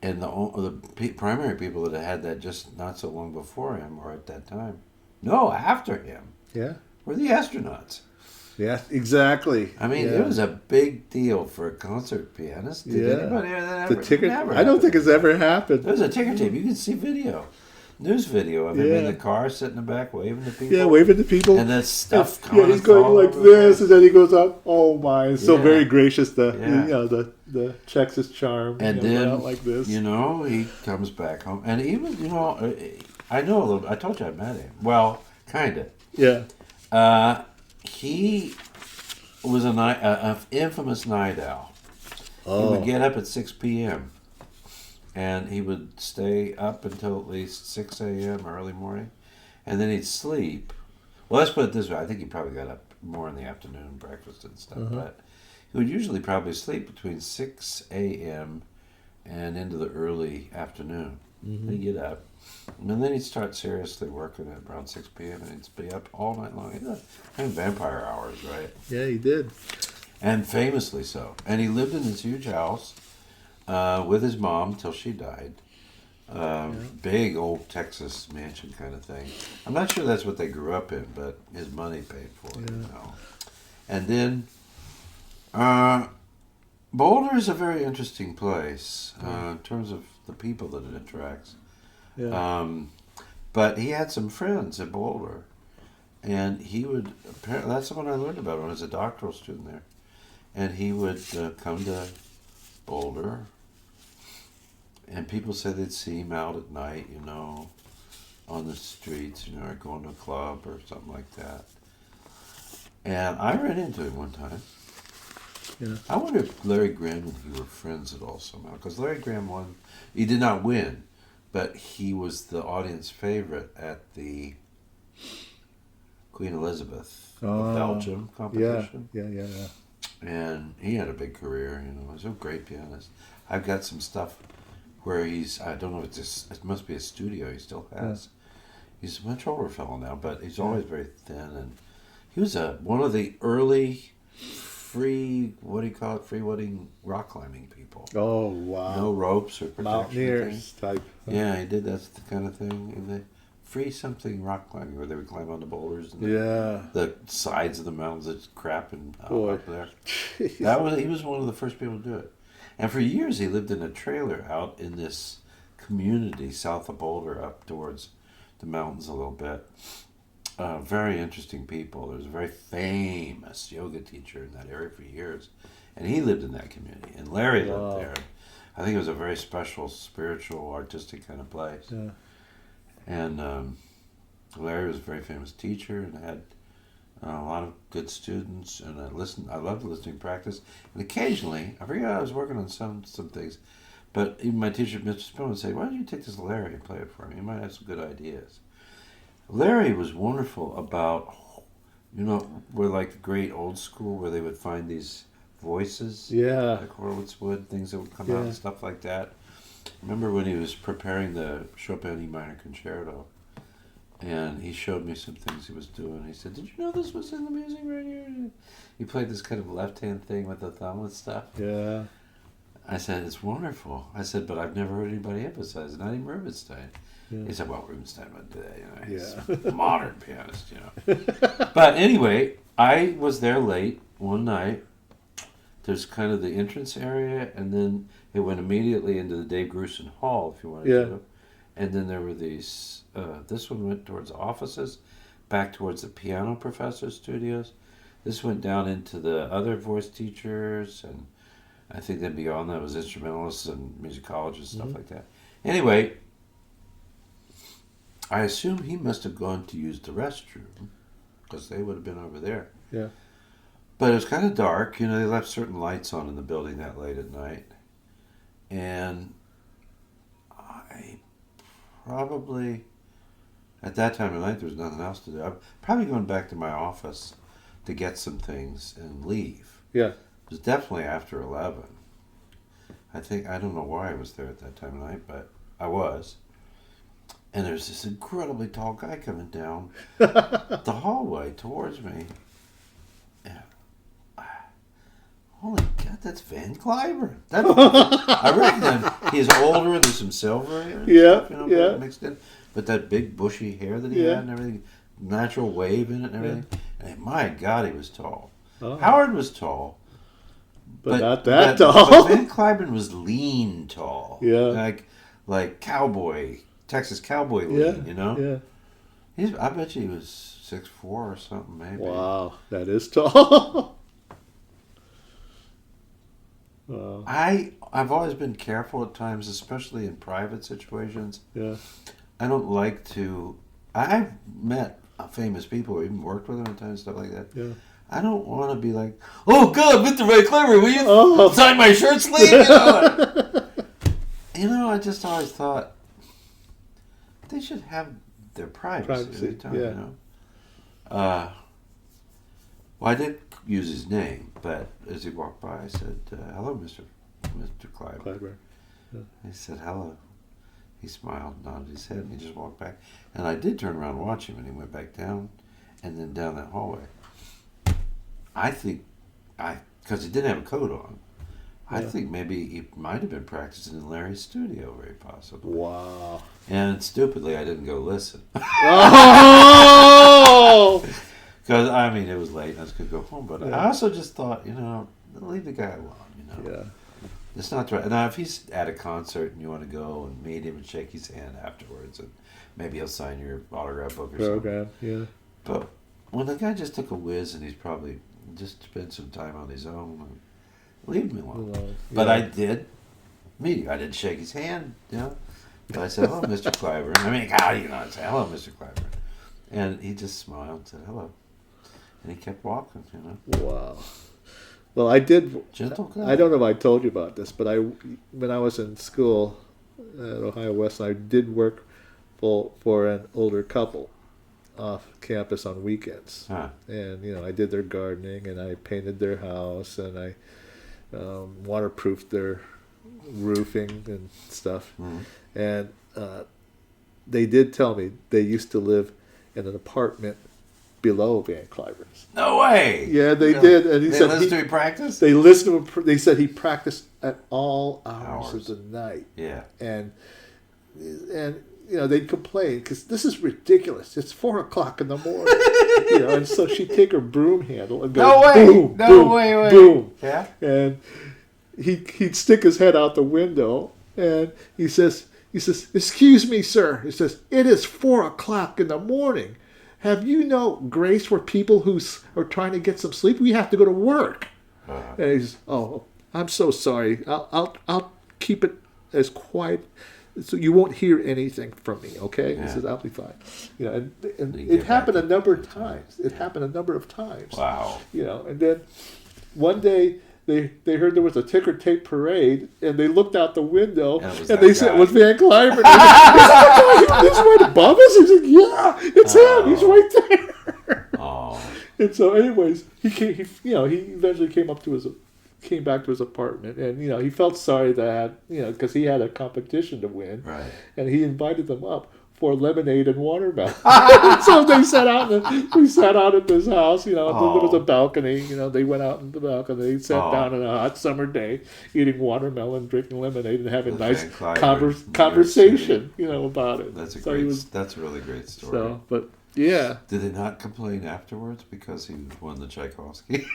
[SPEAKER 2] And the primary people that had that just not so long before him, or at that time, after him, were the astronauts.
[SPEAKER 1] Yeah, exactly.
[SPEAKER 2] It was a big deal for a concert pianist. Did anybody hear that ever?
[SPEAKER 1] The ticker, I don't think it's ever happened.
[SPEAKER 2] There was a ticker tape. You can see news video of him in the car, sitting in the back, waving to people.
[SPEAKER 1] Yeah, waving to people.
[SPEAKER 2] And that stuff
[SPEAKER 1] he's going like this, and then he goes up. Oh my! It's so very gracious. The Texas charm.
[SPEAKER 2] And then
[SPEAKER 1] like this.
[SPEAKER 2] He comes back home, and even I know a little. I told you I met him. Well, kind of.
[SPEAKER 1] Yeah.
[SPEAKER 2] He was an infamous night owl. Oh. He would get up at 6 p.m. and he would stay up until at least 6 a.m. early morning, and then he'd sleep. Well, let's put it this way. I think he probably got up more in the afternoon, breakfast and stuff, but he would usually probably sleep between 6 a.m. and into the early afternoon. Mm-hmm. He'd get up, and then he'd start seriously working at around 6 p.m. and he'd be up all night long. He had vampire hours, right?
[SPEAKER 1] Yeah, he did.
[SPEAKER 2] And famously so. And he lived in this huge house with his mom till she died. Big old Texas mansion kind of thing. I'm not sure that's what they grew up in, but his money paid for it. And then Boulder is a very interesting place in terms of the people that it attracts. Yeah. But he had some friends at Boulder, and he would. Apparently, that's what I learned about when I was a doctoral student there. And he would come to Boulder, and people said they'd see him out at night, on the streets, or going to a club or something like that. And I ran into him one time.
[SPEAKER 1] Yeah.
[SPEAKER 2] I wonder if Larry Graham and he were friends at all somehow, because Larry Graham won. He did not win, but he was the audience favorite at the Queen Elizabeth of Belgium competition.
[SPEAKER 1] Yeah.
[SPEAKER 2] And he had a big career, He's a great pianist. I've got some stuff where I don't know if it must be a studio he still has. Yeah. He's a much older fellow now, but he's always very thin. And he was one of the early free-wheeling rock climbing people.
[SPEAKER 1] Oh, wow.
[SPEAKER 2] No ropes or protection.
[SPEAKER 1] Mountaineers type.
[SPEAKER 2] Yeah, he did that kind of thing. And the free something rock climbing where they would climb on the boulders and the sides of the mountains. It's crap and up there. He was one of the first people to do it. And for years he lived in a trailer out in this community south of Boulder up towards the mountains a little bit. Very interesting people. There was a very famous yoga teacher in that area for years. And he lived in that community. And Larry lived there. I think it was a very special, spiritual, artistic kind of place. Yeah. And Larry was a very famous teacher and had a lot of good students. And I loved listening practice. And occasionally, I forget I was working on some things, but even my teacher, Mr. Spoon, would say, "Why don't you take this to Larry and play it for me? You might have some good ideas." Larry was wonderful about, we're like the great old school where they would find these voices.
[SPEAKER 1] Yeah.
[SPEAKER 2] Like Horowitz would, things that would come out and stuff like that. I remember when he was preparing the Chopin E minor concerto, and he showed me some things he was doing. He said, "Did you know this was in the music right here?" He played this kind of left-hand thing with the thumb and stuff.
[SPEAKER 1] Yeah.
[SPEAKER 2] I said, "It's wonderful." I said, "But I've never heard anybody emphasize it, not even Rubinstein." Yeah. He said, "Well, Rubinstein would do that, he's a modern pianist, But anyway, I was there late one night. There's kind of the entrance area, and then it went immediately into the Dave Grusin Hall, if you wanted to. And then there were these, this one went towards the offices, back towards the piano professor's studios. This went down into the other voice teachers, and I think then beyond that was instrumentalists and musicologists, stuff like that. Anyway, I assume he must have gone to use the restroom, because they would have been over there.
[SPEAKER 1] Yeah.
[SPEAKER 2] But it was kind of dark. They left certain lights on in the building that late at night. And I probably, at that time of night, there was nothing else to do. I'm probably going back to my office to get some things and leave.
[SPEAKER 1] Yeah.
[SPEAKER 2] It was definitely after 11. I don't know why I was there at that time of night, but I was. And there's this incredibly tall guy coming down the hallway towards me. And, holy God, that's Van Cliburn. I recognize he's older and there's some silver in it. Stuff, mixed in. But that big bushy hair that he had and everything, natural wave in it and everything. And my God, he was tall. Oh. Howard was tall.
[SPEAKER 1] But not that tall.
[SPEAKER 2] But Van Cliburn was lean tall. Yeah. Like cowboy. Texas cowboy lean, Yeah. I bet you he was 6'4" or something, maybe.
[SPEAKER 1] Wow, that is tall. Wow.
[SPEAKER 2] I've always been careful at times, especially in private situations. Yeah. I don't like to. I've met famous people, even worked with them at times, stuff like that. Yeah. I don't want to be like, "Oh God, Mr. Van Cliburn, will you sign my shirt sleeve?" I just always thought. They should have their privacy every time, Well, I did use his name, but as he walked by, I said, "Hello, Mr. Cliburn." Yeah. He said, "Hello." He smiled, nodded his head, and he just walked back. And I did turn around and watch him, and he went back down, and then down that hallway. I think, because he didn't have a coat on, I think maybe he might have been practicing in Larry's studio, very possibly.
[SPEAKER 1] Wow.
[SPEAKER 2] And stupidly, I didn't go listen.
[SPEAKER 1] Oh!
[SPEAKER 2] Because, it was late and I was going to go home. But I also just thought, leave the guy alone,
[SPEAKER 1] Yeah.
[SPEAKER 2] It's not right. Now, if he's at a concert and you want to go and meet him and shake his hand afterwards, and maybe he'll sign your autograph book or something.
[SPEAKER 1] Yeah.
[SPEAKER 2] But when the guy just took a whiz and he's probably just spend some time on his own. And leave me alone.
[SPEAKER 1] Yeah.
[SPEAKER 2] But I did meet him. I didn't shake his hand, But I said, hello, Mr. Clyburn. I mean, how do you not say hello, Mr. Clyburn? And he just smiled and said hello. And he kept walking,
[SPEAKER 1] Wow. Well, I did.
[SPEAKER 2] Gentle guy.
[SPEAKER 1] I don't know if I told you about this, but when I was in school at Ohio West, I did work for an older couple off campus on weekends.
[SPEAKER 2] Huh.
[SPEAKER 1] And, I did their gardening, and I painted their house, and I waterproofed their roofing and stuff.
[SPEAKER 2] Mm-hmm.
[SPEAKER 1] And they did tell me they used to live in an apartment below Van Cliburn's.
[SPEAKER 2] No way.
[SPEAKER 1] Yeah, they did. And
[SPEAKER 2] they listened to me practice?
[SPEAKER 1] They listened to him. They said he practiced at all hours of the night.
[SPEAKER 2] Yeah.
[SPEAKER 1] And they'd complain because this is ridiculous. It's 4:00 in the morning. And so she'd take her broom handle and go,
[SPEAKER 2] no way,
[SPEAKER 1] boom,
[SPEAKER 2] no
[SPEAKER 1] boom,
[SPEAKER 2] way.
[SPEAKER 1] Boom.
[SPEAKER 2] Yeah.
[SPEAKER 1] And he'd stick his head out the window, and he says, "Excuse me, sir." He says, "It is 4:00 in the morning. Have you no grace for people who are trying to get some sleep? We have to go to work." And he says, "Oh, I'm so sorry. I'll keep it as quiet so you won't hear anything from me, okay?"
[SPEAKER 2] Yeah.
[SPEAKER 1] He says, "I'll be fine." And it happened a number of times.
[SPEAKER 2] Wow.
[SPEAKER 1] And then one day they heard there was a ticker tape parade, and they looked out the window, and they said it was Van Cliburn. He's right above us. He said, "Yeah, it's him. He's right there."
[SPEAKER 2] Oh.
[SPEAKER 1] And so, anyways, he eventually came back to his apartment, and he felt sorry that because he had a competition to win,
[SPEAKER 2] right?
[SPEAKER 1] And he invited them up for lemonade and watermelon. So we sat out at this house. There was a balcony. They went out in the balcony. They sat down on a hot summer day, eating watermelon, drinking lemonade, and having nice conversation. About it.
[SPEAKER 2] That's a really great story.
[SPEAKER 1] So, but yeah.
[SPEAKER 2] Did they not complain afterwards because he won the Tchaikovsky?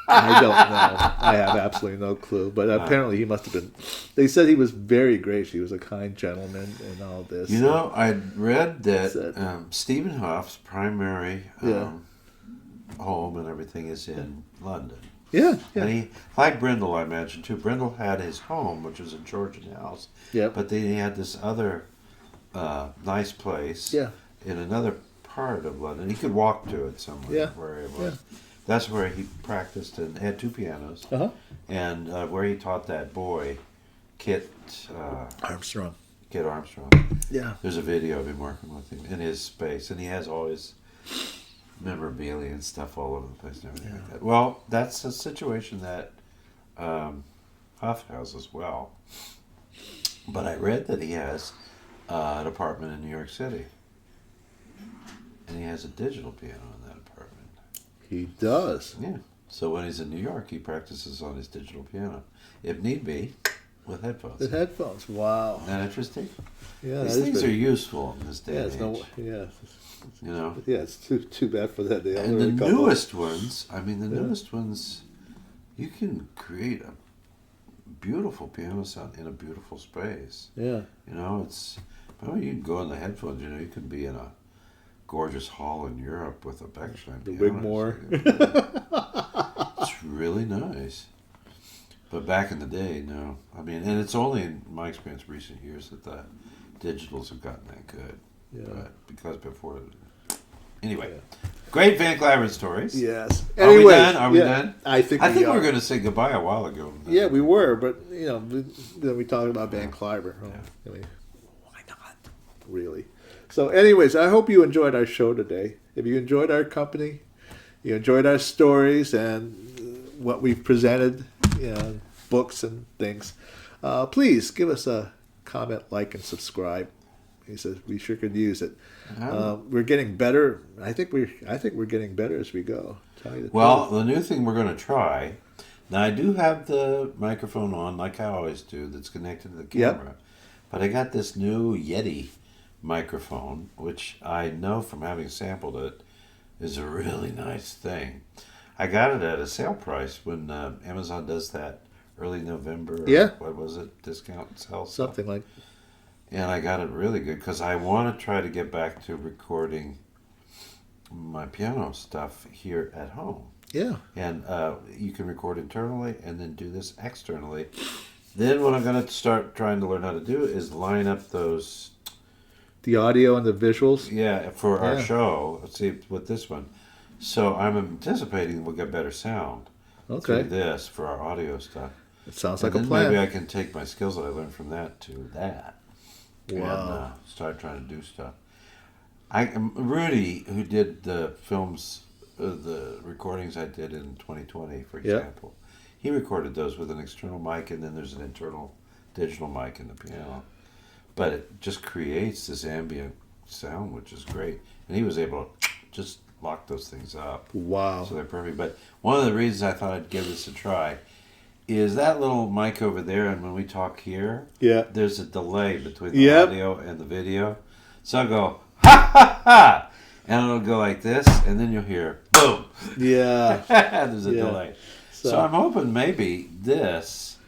[SPEAKER 1] I don't know. I have absolutely no clue. But apparently he must have been. They said he was very gracious. He was a kind gentleman and all this.
[SPEAKER 2] I read that Stephen Hoff's primary home and everything is in London.
[SPEAKER 1] Yeah.
[SPEAKER 2] And he, like Brindle, I imagine, too. Brindle had his home, which was in Georgian House.
[SPEAKER 1] Yeah.
[SPEAKER 2] But then he had this other nice place in another part of London. He could walk to it somewhere where he was. Yeah. That's where he practiced and had two pianos.
[SPEAKER 1] Uh-huh.
[SPEAKER 2] And where he taught that boy, Kit
[SPEAKER 1] Armstrong. Yeah.
[SPEAKER 2] There's a video of him working with him in his space, and he has all his memorabilia and stuff all over the place and everything like that. Well, that's a situation that Huff has as well. But I read that he has an apartment in New York City. And he has a digital piano in that apartment.
[SPEAKER 1] He does.
[SPEAKER 2] Yeah. So when he's in New York, he practices on his digital piano, if need be, with headphones.
[SPEAKER 1] With headphones. Wow.
[SPEAKER 2] Isn't that interesting?
[SPEAKER 1] Yeah.
[SPEAKER 2] These things are useful in this day and age.
[SPEAKER 1] Yeah, it's too bad for that.
[SPEAKER 2] And the newest ones, you can create a beautiful piano sound in a beautiful space.
[SPEAKER 1] Yeah.
[SPEAKER 2] You can go in the headphones, you can be in a gorgeous hall in Europe with a Beckstein piano.
[SPEAKER 1] Wigmore.
[SPEAKER 2] It's really nice. But back in the day, no. And it's only in my experience recent years that the digitals have gotten that good.
[SPEAKER 1] Yeah.
[SPEAKER 2] But because before... Anyway, great Van Cliburn stories.
[SPEAKER 1] Yes.
[SPEAKER 2] Anyway, Are we done?
[SPEAKER 1] I think
[SPEAKER 2] we were going to say goodbye a while ago.
[SPEAKER 1] Yeah, we were, but then we talked about Van Cliburn. Why not? Really. So, anyways, I hope you enjoyed our show today. If you enjoyed our company, you enjoyed our stories and what we've presented, books and things, please give us a comment, like, and subscribe. He says we sure could use it. We're getting better. I think we're getting better as we go.
[SPEAKER 2] The new thing we're going to try. Now I do have the microphone on, like I always do, that's connected to the camera. Yep. But I got this new YETI microphone, which I know from having sampled it is a really nice thing. I got it at a sale price when Amazon does that early November. What was it? Discount sale.
[SPEAKER 1] Something like.
[SPEAKER 2] And I got it really good because I want to try to get back to recording my piano stuff here at home.
[SPEAKER 1] Yeah.
[SPEAKER 2] And you can record internally and then do this externally. Then what I'm going to start trying to learn how to do is line up those...
[SPEAKER 1] The audio and the visuals?
[SPEAKER 2] Yeah, for our show. Let's see, with this one. So I'm anticipating we'll get better sound through this for our audio stuff.
[SPEAKER 1] It sounds like a plan.
[SPEAKER 2] Maybe I can take my skills that I learned from that to that.
[SPEAKER 1] Wow.
[SPEAKER 2] And start trying to do stuff. Rudy, who did the films, the recordings I did in 2020, for example, he recorded those with an external mic, and then there's an internal digital mic in the piano. But it just creates this ambient sound, which is great. And he was able to just lock those things up.
[SPEAKER 1] Wow.
[SPEAKER 2] So they're perfect. But one of the reasons I thought I'd give this a try is that little mic over there, and when we talk here, there's a delay between the audio and the video. So I'll go, ha, ha, ha, and it'll go like this, and then you'll hear, boom.
[SPEAKER 1] Yeah.
[SPEAKER 2] There's a delay. So I'm hoping maybe this,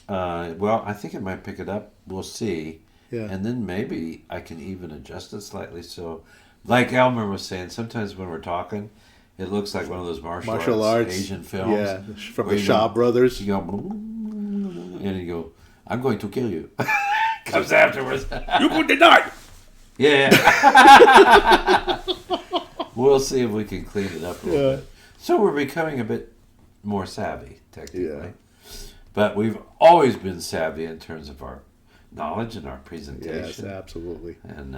[SPEAKER 2] I think it might pick it up. We'll see. Yeah. And then maybe I can even adjust it slightly. So, like Elmer was saying, sometimes when we're talking, it looks like one of those martial arts Asian films.
[SPEAKER 1] Yeah, from the Shaw Brothers.
[SPEAKER 2] You go, and you go, I'm going to kill you. Comes afterwards. You will deny. Yeah. We'll see if we can clean it up a little bit. So we're becoming a bit more savvy, technically. Yeah. But we've always been savvy in terms of our knowledge and our presentation.
[SPEAKER 1] Yes, absolutely.
[SPEAKER 2] And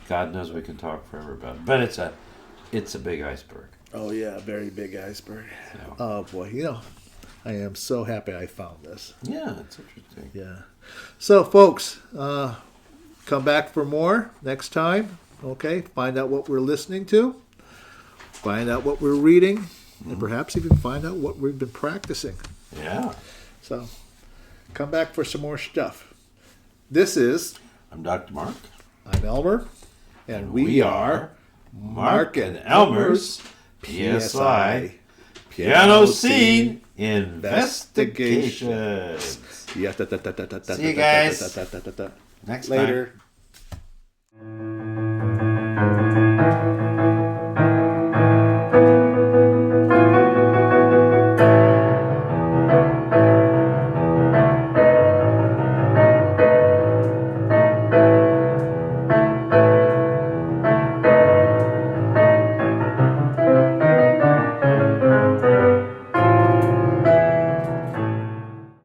[SPEAKER 2] God knows we can talk forever about it. But it's a big iceberg.
[SPEAKER 1] Oh, yeah, a very big iceberg. So. Oh, boy. I am so happy I found this.
[SPEAKER 2] Yeah, it's interesting.
[SPEAKER 1] Yeah. So, folks, come back for more next time. Okay, find out what we're listening to. Find out what we're reading. And perhaps even find out what we've been practicing.
[SPEAKER 2] Yeah.
[SPEAKER 1] So, come back for some more stuff. This is...
[SPEAKER 2] I'm Dr. Mark.
[SPEAKER 1] I'm Elmer. And we are...
[SPEAKER 2] Marc and Elmer's PSI Piano Scene Investigations.
[SPEAKER 1] See
[SPEAKER 2] you guys next
[SPEAKER 1] later.
[SPEAKER 2] time.